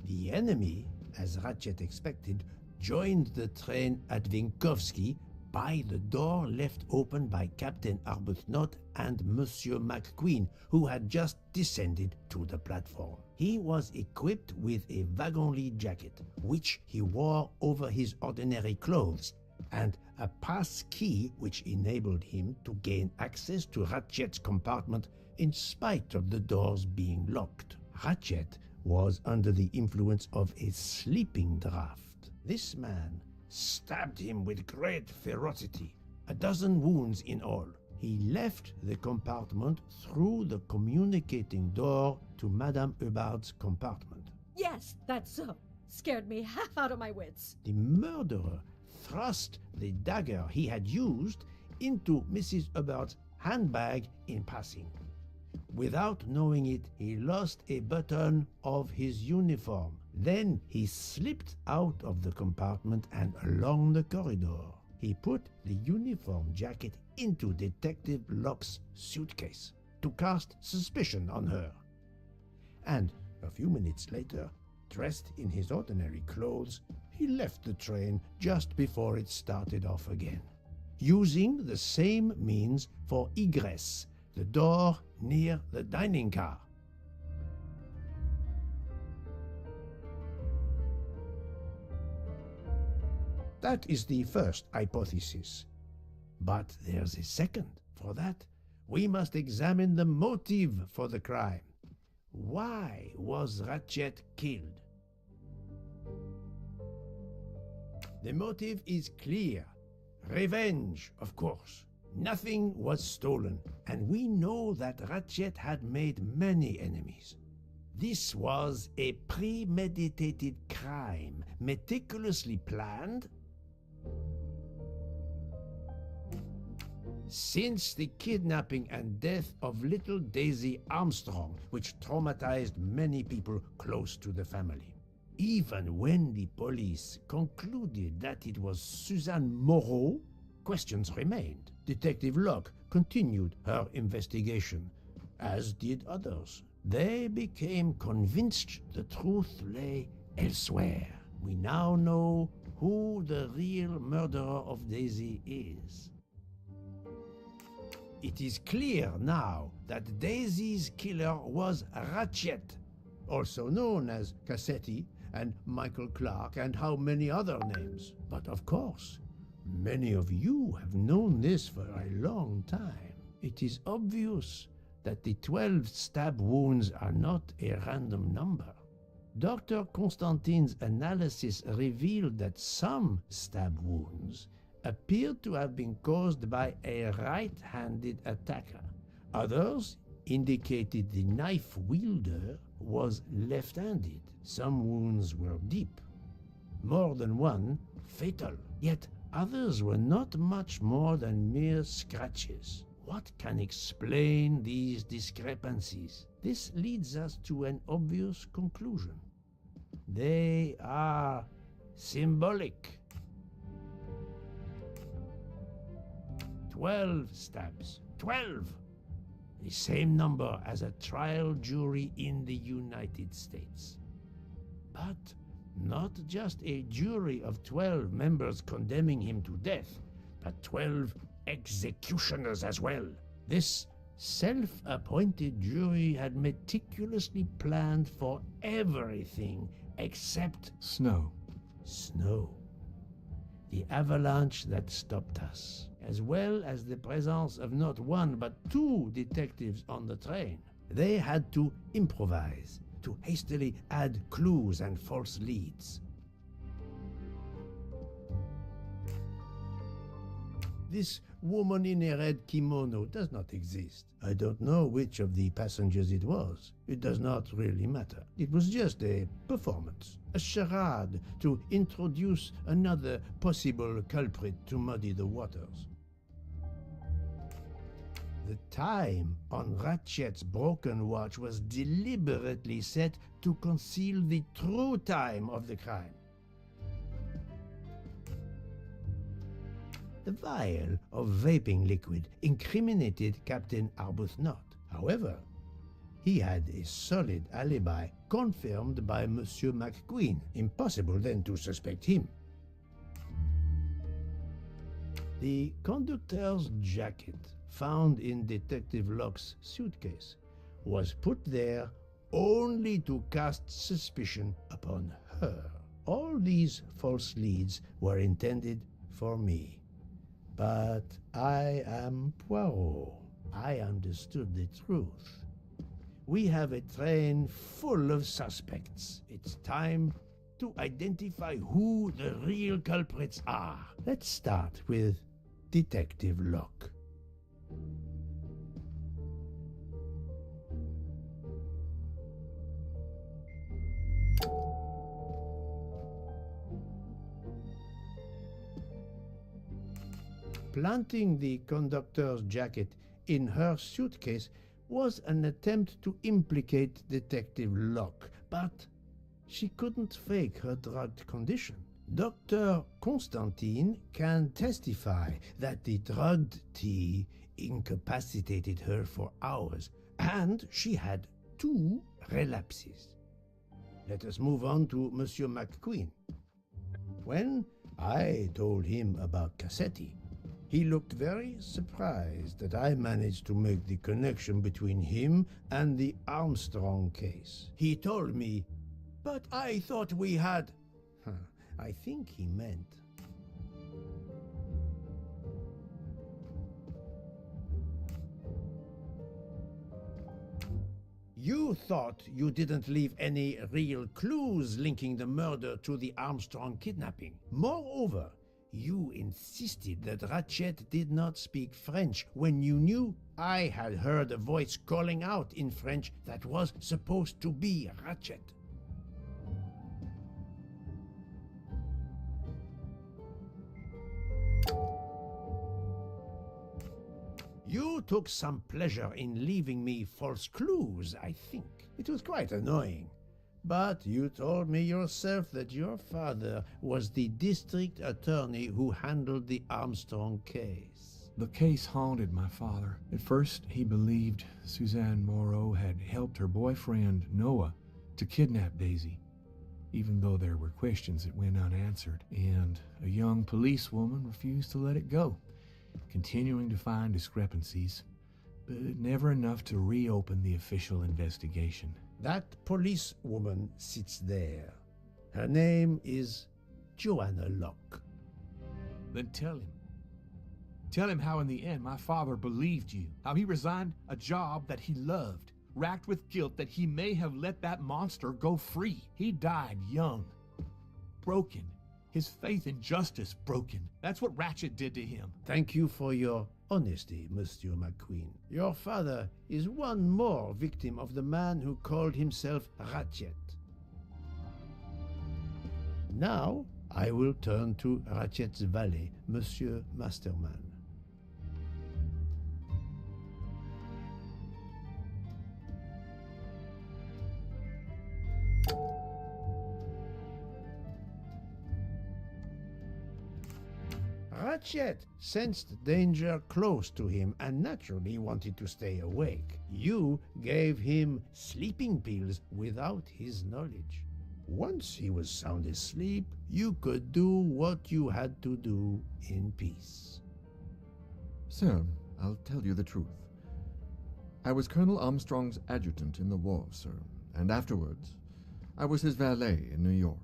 The enemy, as Ratchet expected, joined the train at Vinkovsky by the door left open by Captain Arbuthnot and Monsieur McQueen, who had just descended to the platform. He was equipped with a wagon-lit jacket, which he wore over his ordinary clothes, and a pass key which enabled him to gain access to Ratchet's compartment in spite of the doors being locked. Ratchet was under the influence of a sleeping draught. This man stabbed him with great ferocity, 12 wounds in all. He left the compartment through the communicating door to Madame Hubbard's compartment. Yes, that's so. Scared me half out of my wits. The murderer thrust the dagger he had used into Mrs. Hubbard's handbag in passing. Without knowing it, he lost a button of his uniform. Then he slipped out of the compartment and along the corridor. He put the uniform jacket into Detective Locke's suitcase to cast suspicion on her. And a few minutes later, dressed in his ordinary clothes, he left the train just before it started off again, using the same means for egress, the door near the dining car. That is the first hypothesis. But there's a second. For that, we must examine the motive for the crime. Why was Ratchet killed? The motive is clear. Revenge, of course. Nothing was stolen, and we know that Ratchet had made many enemies. This was a premeditated crime, meticulously planned. Since the kidnapping and death of little Daisy Armstrong, which traumatized many people close to the family. Even when the police concluded that it was Suzanne Moreau, questions remained. Detective Locke continued her investigation, as did others. They became convinced the truth lay elsewhere. We now know who the real murderer of Daisy is. It is clear now that Daisy's killer was Ratchet, also known as Cassetti and Michael Clark and how many other names. But of course, many of you have known this for a long time. It is obvious that the 12 stab wounds are not a random number. Dr. Constantine's analysis revealed that some stab wounds appeared to have been caused by a right-handed attacker. Others indicated the knife wielder was left-handed. Some wounds were deep, more than one fatal, yet others were not much more than mere scratches. What can explain these discrepancies? This leads us to an obvious conclusion. They are symbolic. 12 stabs. 12! The same number as a trial jury in the United States. But not just a jury of 12 members condemning him to death, but 12 executioners as well. This self-appointed jury had meticulously planned for everything except snow. Snow. The avalanche that stopped us, as well as the presence of not one but two detectives on the train. They had to improvise, to hastily add clues and false leads. This woman in a red kimono does not exist. I don't know which of the passengers it was. It does not really matter. It was just a performance, a charade to introduce another possible culprit to muddy the waters. The time on Ratchet's broken watch was deliberately set to conceal the true time of the crime. The vial of vaping liquid incriminated Captain Arbuthnot. However, he had a solid alibi confirmed by Monsieur McQueen. Impossible then to suspect him. The conductor's jacket found in Detective Locke's suitcase was put there only to cast suspicion upon her. All these false leads were intended for me. But I am Poirot. I understood the truth. We have a train full of suspects. It's time to identify who the real culprits are. Let's start with Detective Locke. Planting the conductor's jacket in her suitcase was an attempt to implicate Detective Locke, but she couldn't fake her drugged condition. Dr. Constantine can testify that the drugged tea incapacitated her for hours, and she had 2 relapses. Let us move on to Monsieur McQueen. When I told him about Cassetti, he looked very surprised that I managed to make the connection between him and the Armstrong case. He told me, "But I thought we had..." I think he meant... You thought you didn't leave any real clues linking the murder to the Armstrong kidnapping. Moreover, You insisted that Ratchet did not speak French when you knew I had heard a voice calling out in French that was supposed to be Ratchet. You took some pleasure in leaving me false clues, I think. It was quite annoying. But you told me yourself that your father was the district attorney who handled the Armstrong case. The case haunted my father. At first, he believed Suzanne Moreau had helped her boyfriend, Noah, to kidnap Daisy, even though there were questions that went unanswered, and a young policewoman refused to let it go, continuing to find discrepancies, but never enough to reopen the official investigation. That policewoman sits there. Her name is Joanna Locke. Then tell him. Tell him how in the end my father believed you, how he resigned a job that he loved, racked with guilt that he may have let that monster go free. He died young, broken, his faith in justice broken. That's what Ratchet did to him. Thank you for your honesty, Monsieur McQueen. Your father is one more victim of the man who called himself Ratchet. Now, I will turn to Ratchet's valet, Monsieur Masterman. Ratchet sensed danger close to him and naturally wanted to stay awake. You gave him sleeping pills without his knowledge. Once he was sound asleep, you could do what you had to do in peace. Sir, I'll tell you the truth. I was Colonel Armstrong's adjutant in the war, sir, and afterwards, I was his valet in New York.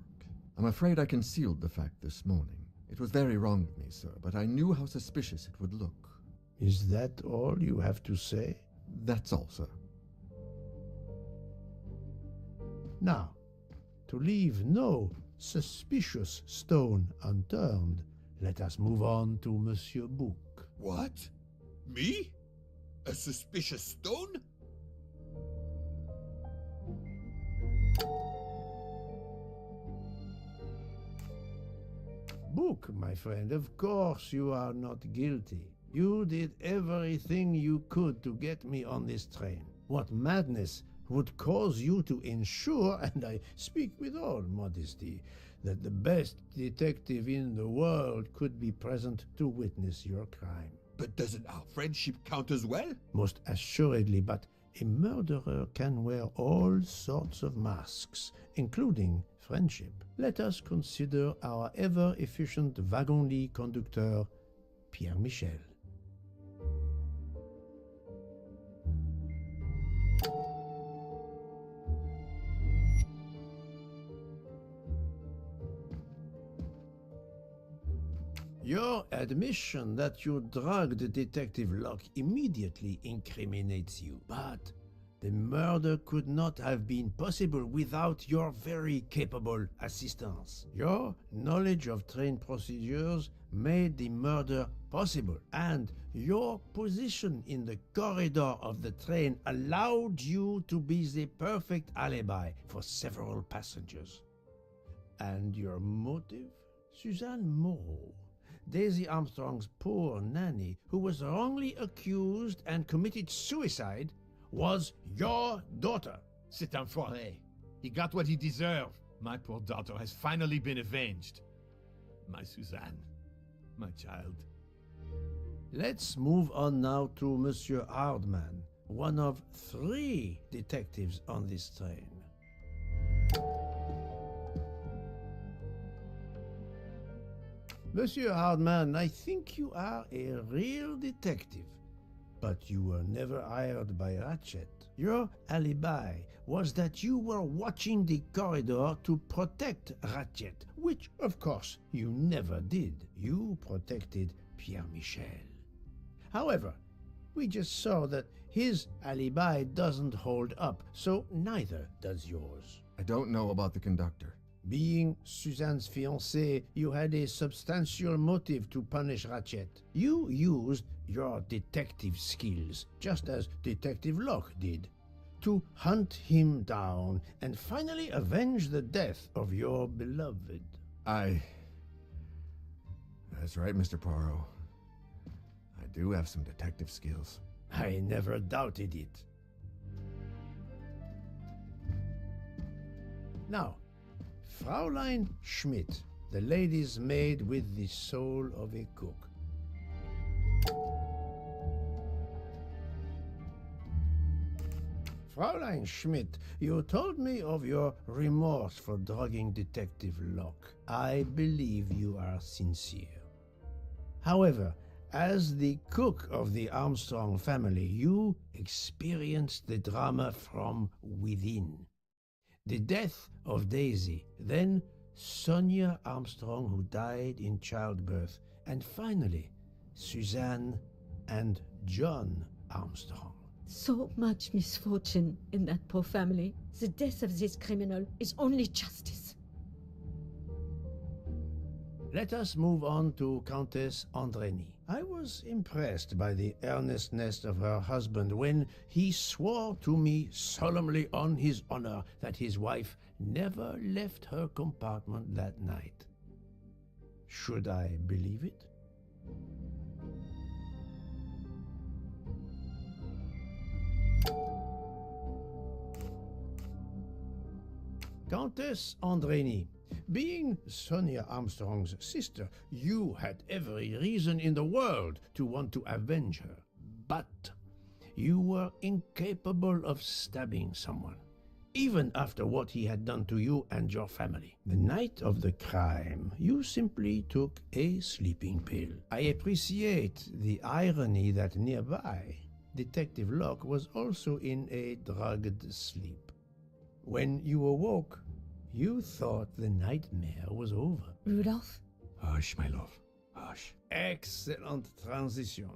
I'm afraid I concealed the fact this morning. It was very wrong of me, sir, but I knew how suspicious it would look. Is that all you have to say? That's all, sir. Now, to leave no suspicious stone unturned, let us move on to Monsieur Book. What? Me? A suspicious stone? Book, my friend, of course you are not guilty. You did everything you could to get me on this train. What madness would cause you to ensure, and I speak with all modesty, that the best detective in the world could be present to witness your crime? But doesn't our friendship count as well? Most assuredly, but a murderer can wear all sorts of masks, including friendship. Let us consider our ever-efficient wagon-lit conductor, Pierre Michel. Your admission that you drugged Detective Locke immediately incriminates you, but the murder could not have been possible without your very capable assistance. Your knowledge of train procedures made the murder possible, and your position in the corridor of the train allowed you to be the perfect alibi for several passengers. And your motive? Suzanne Moreau, Daisy Armstrong's poor nanny, who was wrongly accused and committed suicide, was your daughter. C'est un foiré. He got what he deserved. My poor daughter has finally been avenged. My Suzanne. My child. Let's move on now to Monsieur Hardman, one of 3 detectives on this train. Monsieur Hardman, I think you are a real detective. But you were never hired by Ratchet. Your alibi was that you were watching the corridor to protect Ratchet, which, of course, you never did. You protected Pierre Michel. However, we just saw that his alibi doesn't hold up, so neither does yours. I don't know about the conductor. Being Suzanne's fiancé, you had a substantial motive to punish Ratchet. You used your detective skills, just as Detective Locke did, to hunt him down and finally avenge the death of your beloved. That's right, Mr. Poirot. I do have some detective skills. I never doubted it. Now, Fraulein Schmidt, the lady's maid with the soul of a cook. Fraulein Schmidt, you told me of your remorse for drugging Detective Locke. I believe you are sincere. However, as the cook of the Armstrong family, you experienced the drama from within. The death of Daisy, then Sonia Armstrong, who died in childbirth, and finally, Suzanne and John Armstrong. So much misfortune in that poor family. The death of this criminal is only justice. Let us move on to Countess Andreni. I was impressed by the earnestness of her husband when he swore to me solemnly on his honor that his wife never left her compartment that night. Should I believe it? Countess Andreni, being Sonia Armstrong's sister, you had every reason in the world to want to avenge her. But you were incapable of stabbing someone, even after what he had done to you and your family. The night of the crime, you simply took a sleeping pill. I appreciate the irony that nearby, Detective Locke was also in a drugged sleep. When you awoke, you thought the nightmare was over. Rudolph? Hush, my love. Hush. Excellent transition.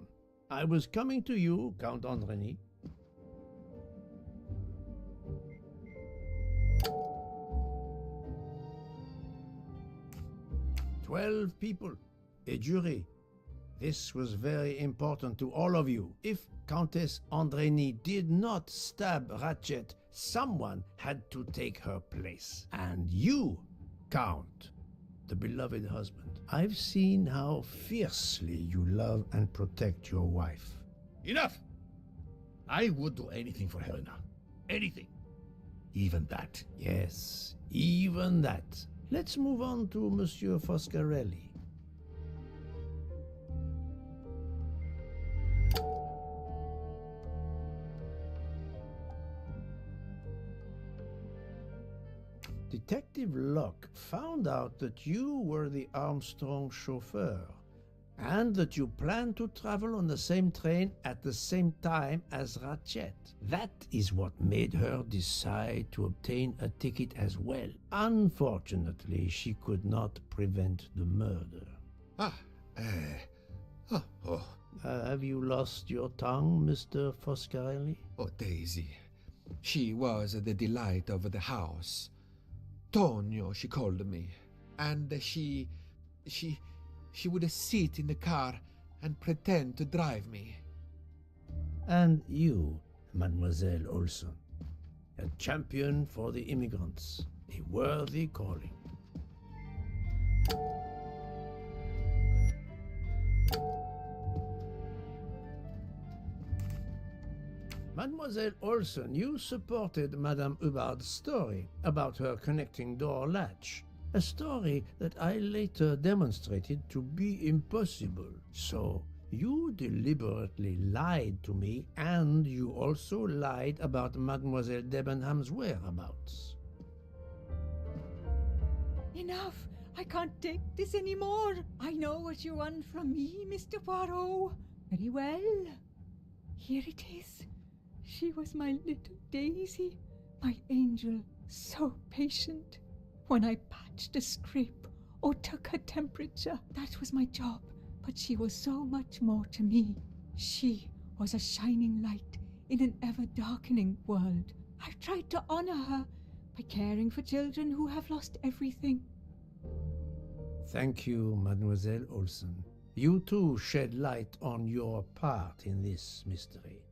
I was coming to you, Count Andreni. "12 people, a jury. This was very important to all of you. If Countess Andreni did not stab Ratchet, someone had to take her place. And you, Count, the beloved husband. I've seen how fiercely you love and protect your wife." Enough! I would do anything for Helena. Anything. Even that. Yes, even that. Let's move on to Monsieur Foscarelli. Detective Locke found out that you were the Armstrong chauffeur, and that you planned to travel on the same train at the same time as Ratchet. That is what made her decide to obtain a ticket as well. Unfortunately, she could not prevent the murder. Have you lost your tongue, Mr. Foscarelli? Oh, Daisy. She was the delight of the house. Tonio, she called me. And she would sit in the car and pretend to drive me. And you, Mademoiselle Olson, a champion for the immigrants, a worthy calling. Mademoiselle Olson, you supported Madame Hubbard's story about her connecting door latch, a story that I later demonstrated to be impossible. So, you deliberately lied to me, and you also lied about Mademoiselle Debenham's whereabouts. Enough! I can't take this anymore. I know what you want from me, Mr. Poirot. Very well. Here it is. She was my little Daisy, my angel, so patient. When I patched a scrape or took her temperature, that was my job. But she was so much more to me. She was a shining light in an ever-darkening world. I've tried to honor her by caring for children who have lost everything. Thank you, Mademoiselle Olsen. You too shed light on your part in this mystery.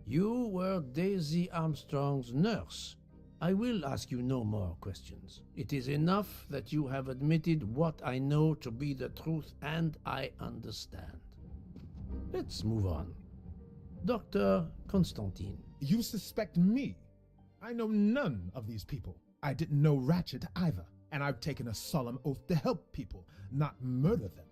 You were Daisy Armstrong's nurse. I will ask you no more questions. It is enough that you have admitted what I know to be the truth, and I understand. Let's move on. Dr. Constantine. You suspect me? I know none of these people. I didn't know Ratchet either, and I've taken a solemn oath to help people, not murder them.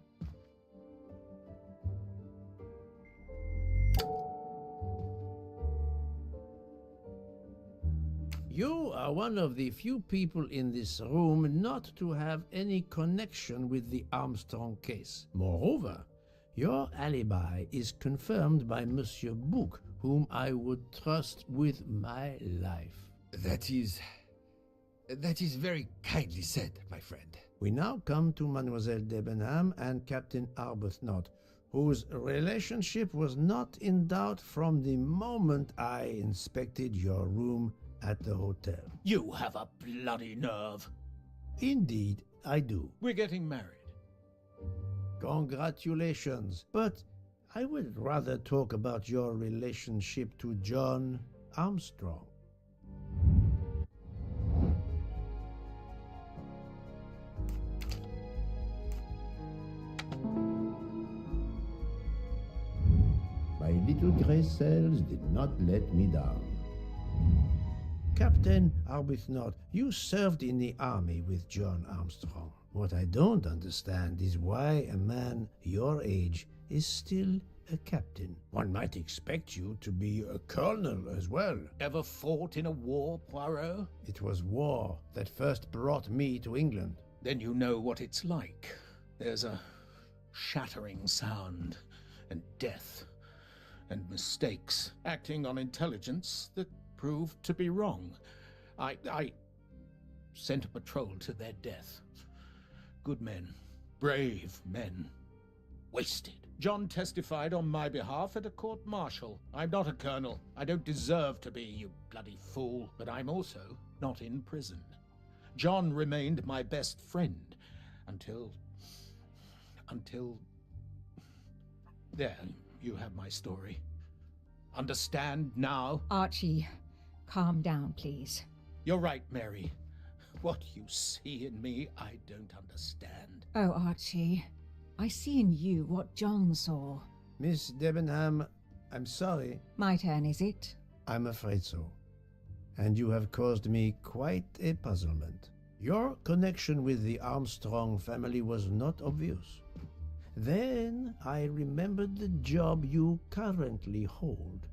You are one of the few people in this room not to have any connection with the Armstrong case. Moreover, your alibi is confirmed by Monsieur Bouc, whom I would trust with my life. That is very kindly said, my friend. We now come to Mademoiselle Debenham and Captain Arbuthnot, whose relationship was not in doubt from the moment I inspected your room at the hotel. You have a bloody nerve. Indeed, I do. We're getting married. Congratulations. But I would rather talk about your relationship to John Armstrong. My little gray cells did not let me down. Captain Arbuthnot, you served in the army with John Armstrong. What I don't understand is why a man your age is still a captain. One might expect you to be a colonel as well. Ever fought in a war, Poirot? It was war that first brought me to England. Then you know what it's like. There's a shattering sound, and death, and mistakes, acting on intelligence that proved to be wrong. I sent a patrol to their death. Good men, brave men, wasted. John testified on my behalf at a court-martial. I'm not a colonel. I don't deserve to be, you bloody fool. But I'm also not in prison. John remained my best friend until... There, you have my story. Understand now? Archie, calm down, please. You're right, Mary. What you see in me, I don't understand. Oh, Archie, I see in you what John saw. Miss Debenham, I'm sorry. My turn, is it? I'm afraid so. And you have caused me quite a puzzlement. Your connection with the Armstrong family was not obvious. Then I remembered the job you currently hold.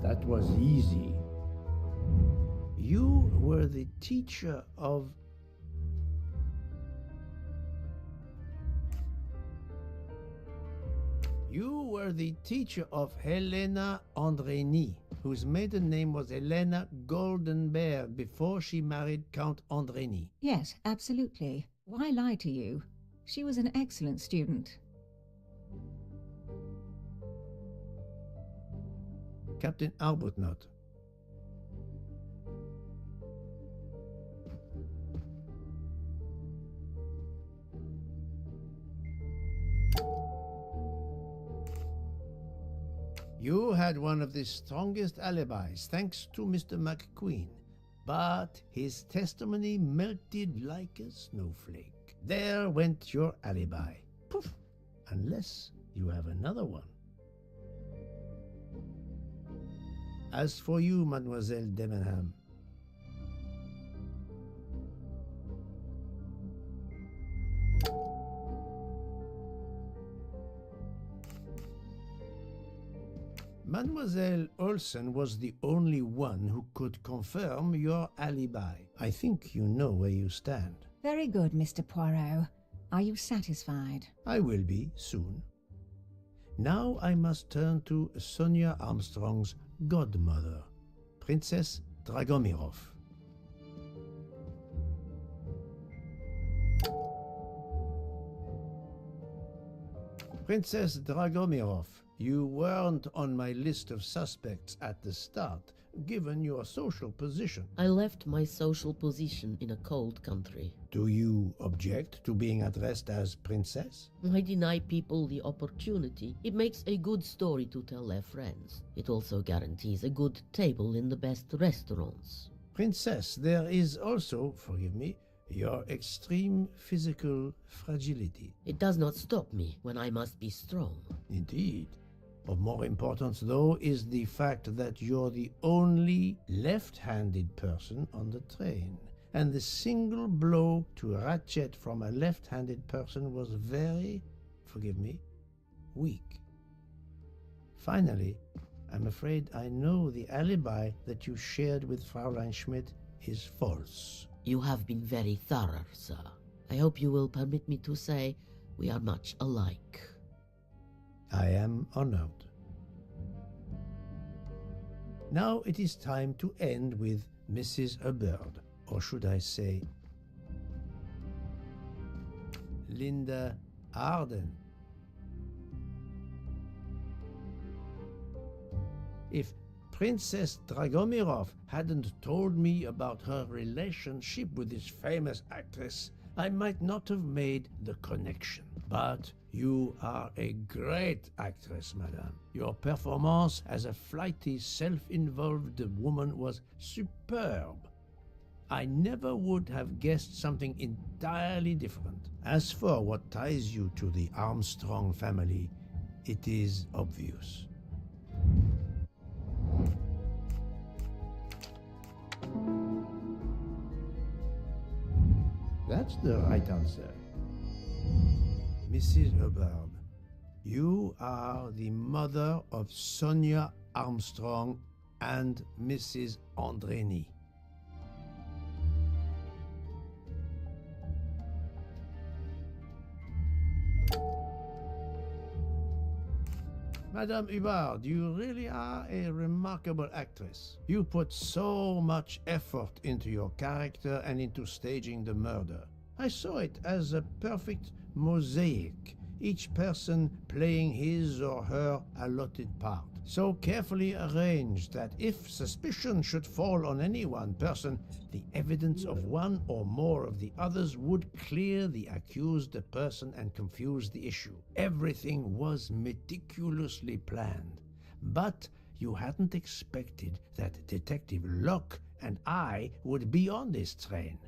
That was easy. You were the teacher of... You were the teacher of Helena Andrény, whose maiden name was Helena Goldenberg before she married Count Andrény. Yes, absolutely. Why lie to you? She was an excellent student. Captain Arbuthnot. You had one of the strongest alibis, thanks to Mr. McQueen, but his testimony melted like a snowflake. There went your alibi. Poof! Unless you have another one. As for you, Mademoiselle Debenham, Mademoiselle Olsen was the only one who could confirm your alibi. I think you know where you stand. Very good, Mr. Poirot. Are you satisfied? I will be soon. Now I must turn to Sonia Armstrong's godmother, Princess Dragomirov. Princess Dragomirov, you weren't on my list of suspects at the start, given your social position. I left my social position in a cold country. Do you object to being addressed as princess? I deny people the opportunity. It makes a good story to tell their friends. It also guarantees a good table in the best restaurants. Princess, there is also, forgive me, your extreme physical fragility. It does not stop me when I must be strong. Indeed. Of more importance, though, is the fact that you're the only left-handed person on the train. And the single blow to Ratchet from a left-handed person was very, forgive me, weak. Finally, I'm afraid I know the alibi that you shared with Fraulein Schmidt is false. You have been very thorough, sir. I hope you will permit me to say we are much alike. I am honored. Now it is time to end with Mrs. Hubbard, or should I say, Linda Arden. If Princess Dragomirov hadn't told me about her relationship with this famous actress, I might not have made the connection. But you are a great actress, madame. Your performance as a flighty, self-involved woman was superb. I never would have guessed something entirely different. As for what ties you to the Armstrong family, it is obvious. That's the right answer. Mrs. Hubbard, you are the mother of Sonia Armstrong and Mrs. Andreni. Madame Hubbard, you really are a remarkable actress. You put so much effort into your character and into staging the murder. I saw it as a perfect mosaic, each person playing his or her allotted part, so carefully arranged that if suspicion should fall on any one person, the evidence of one or more of the others would clear the accused person and confuse the issue. Everything was meticulously planned, but you hadn't expected that Detective Locke and I would be on this train,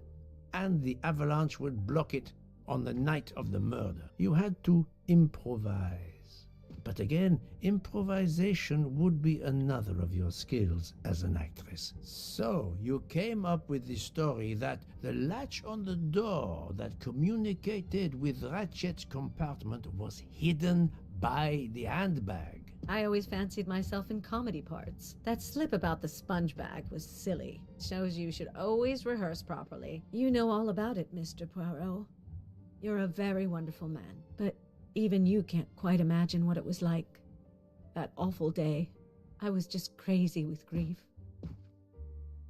and the avalanche would block it on the night of the murder. You had to improvise. But again, improvisation would be another of your skills as an actress. So you came up with the story that the latch on the door that communicated with Ratchet's compartment was hidden by the handbag. I always fancied myself in comedy parts. That slip about the sponge bag was silly. Shows you should always rehearse properly. You know all about it, Mr. Poirot. You're a very wonderful man, but even you can't quite imagine what it was like. That awful day. I was just crazy with grief.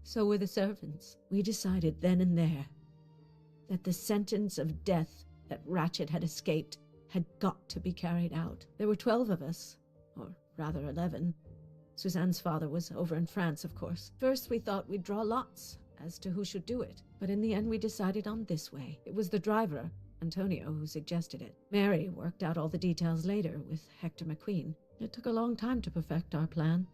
So were the servants. We decided then and there that the sentence of death that Ratchet had escaped had got to be carried out. There were 12 of us, or rather 11. Suzanne's father was over in France, of course. First we thought we'd draw lots as to who should do it, but in the end we decided on this way. It was the driver, Antonio, who suggested it. Mary worked out all the details later with Hector McQueen. It took a long time to perfect our plan.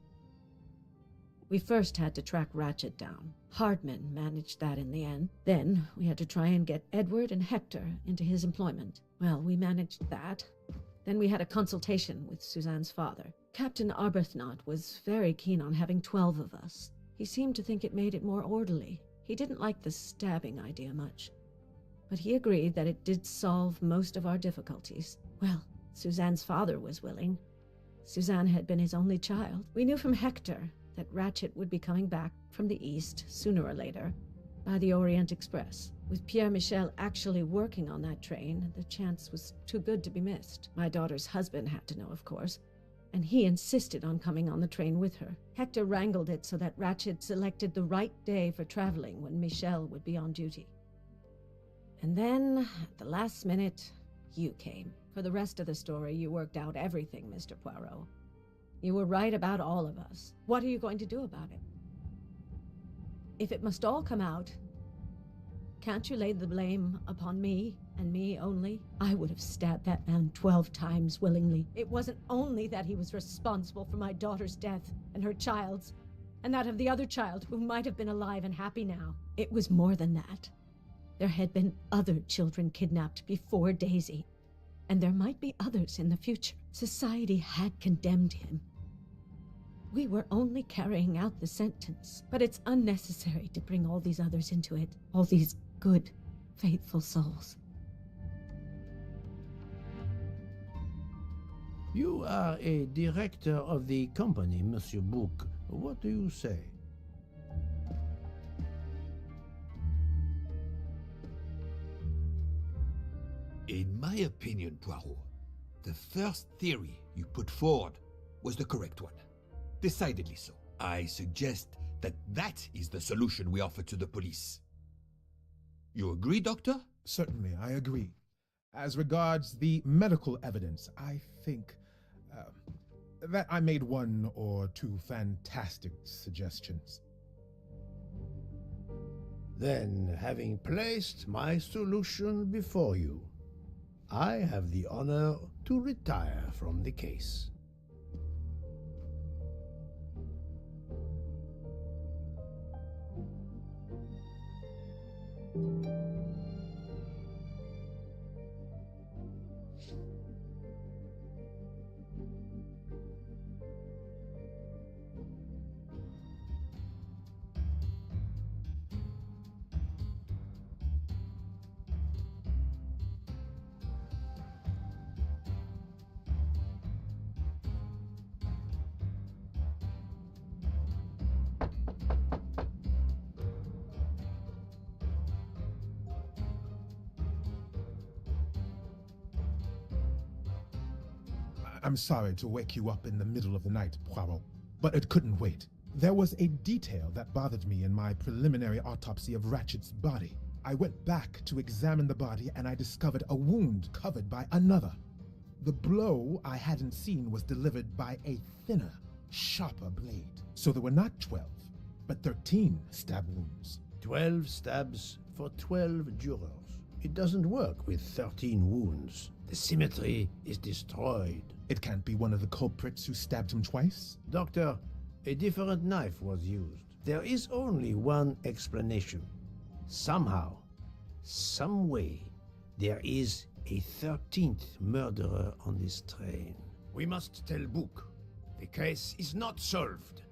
We first had to track Ratchet down. Hardman managed that in the end. Then we had to try and get Edward and Hector into his employment. Well, we managed that. Then we had a consultation with Suzanne's father. Captain Arbuthnot was very keen on having 12 of us. He seemed to think it made it more orderly. He didn't like the stabbing idea much, but he agreed that it did solve most of our difficulties. Well, Suzanne's father was willing. Suzanne had been his only child. We knew from Hector that Ratchet would be coming back from the east sooner or later by the Orient Express. With Pierre Michel actually working on that train, the chance was too good to be missed. My daughter's husband had to know, of course, and he insisted on coming on the train with her. Hector wrangled it so that Ratchet selected the right day for traveling when Michel would be on duty. And then, at the last minute, you came. For the rest of the story, you worked out everything, Mr. Poirot. You were right about all of us. What are you going to do about it? If it must all come out, can't you lay the blame upon me and me only? I would have stabbed that man 12 times willingly. It wasn't only that he was responsible for my daughter's death and her child's, and that of the other child who might have been alive and happy now. It was more than that. There had been other children kidnapped before Daisy, and there might be others in the future. Society had condemned him. We were only carrying out the sentence, but it's unnecessary to bring all these others into it, all these good, faithful souls. You are a director of the company, Monsieur Bouc. What do you say? In my opinion, Poirot, the first theory you put forward was the correct one. Decidedly so. I suggest that is the solution we offer to the police. You agree, Doctor? Certainly, I agree. As regards the medical evidence, I think that I made one or two fantastic suggestions. Then, having placed my solution before you, I have the honor to retire from the case. I'm sorry to wake you up in the middle of the night, Poirot, but it couldn't wait. There was a detail that bothered me in my preliminary autopsy of Ratchet's body. I went back to examine the body and I discovered a wound covered by another. The blow I hadn't seen was delivered by a thinner, sharper blade. So there were not 12, but 13 stab wounds. 12 stabs for 12 jurors. It doesn't work with 13 wounds. The symmetry is destroyed. It can't be one of the culprits who stabbed him twice? Doctor, a different knife was used. There is only one explanation. Somehow, some way, there is a 13th murderer on this train. We must tell Bouc. The case is not solved.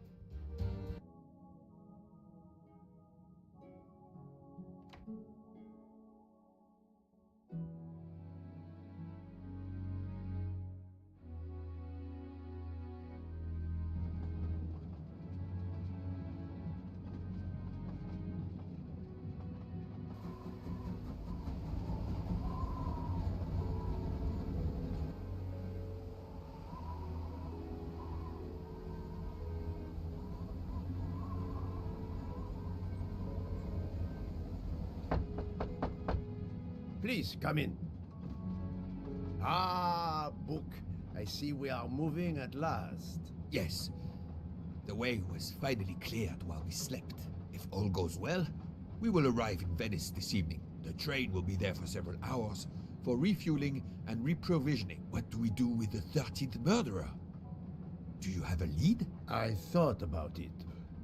Please, come in. Ah, Bouc, I see we are moving at last. Yes. The way was finally cleared while we slept. If all goes well, we will arrive in Venice this evening. The train will be there for several hours for refueling and reprovisioning. What do we do with the 13th murderer? Do you have a lead? I thought about it.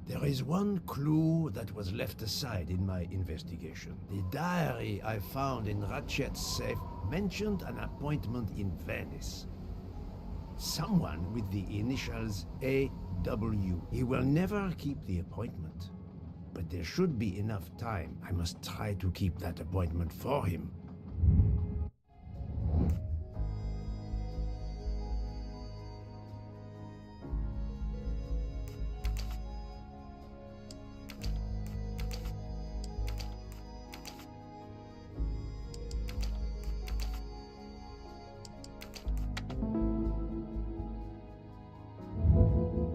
There is one clue that was left aside in my investigation. The diary I found in Ratchet's safe mentioned an appointment in Venice. Someone with the initials A.W. He will never keep the appointment. But there should be enough time. I must try to keep that appointment for him.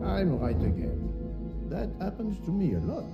I'm right again. That happens to me a lot.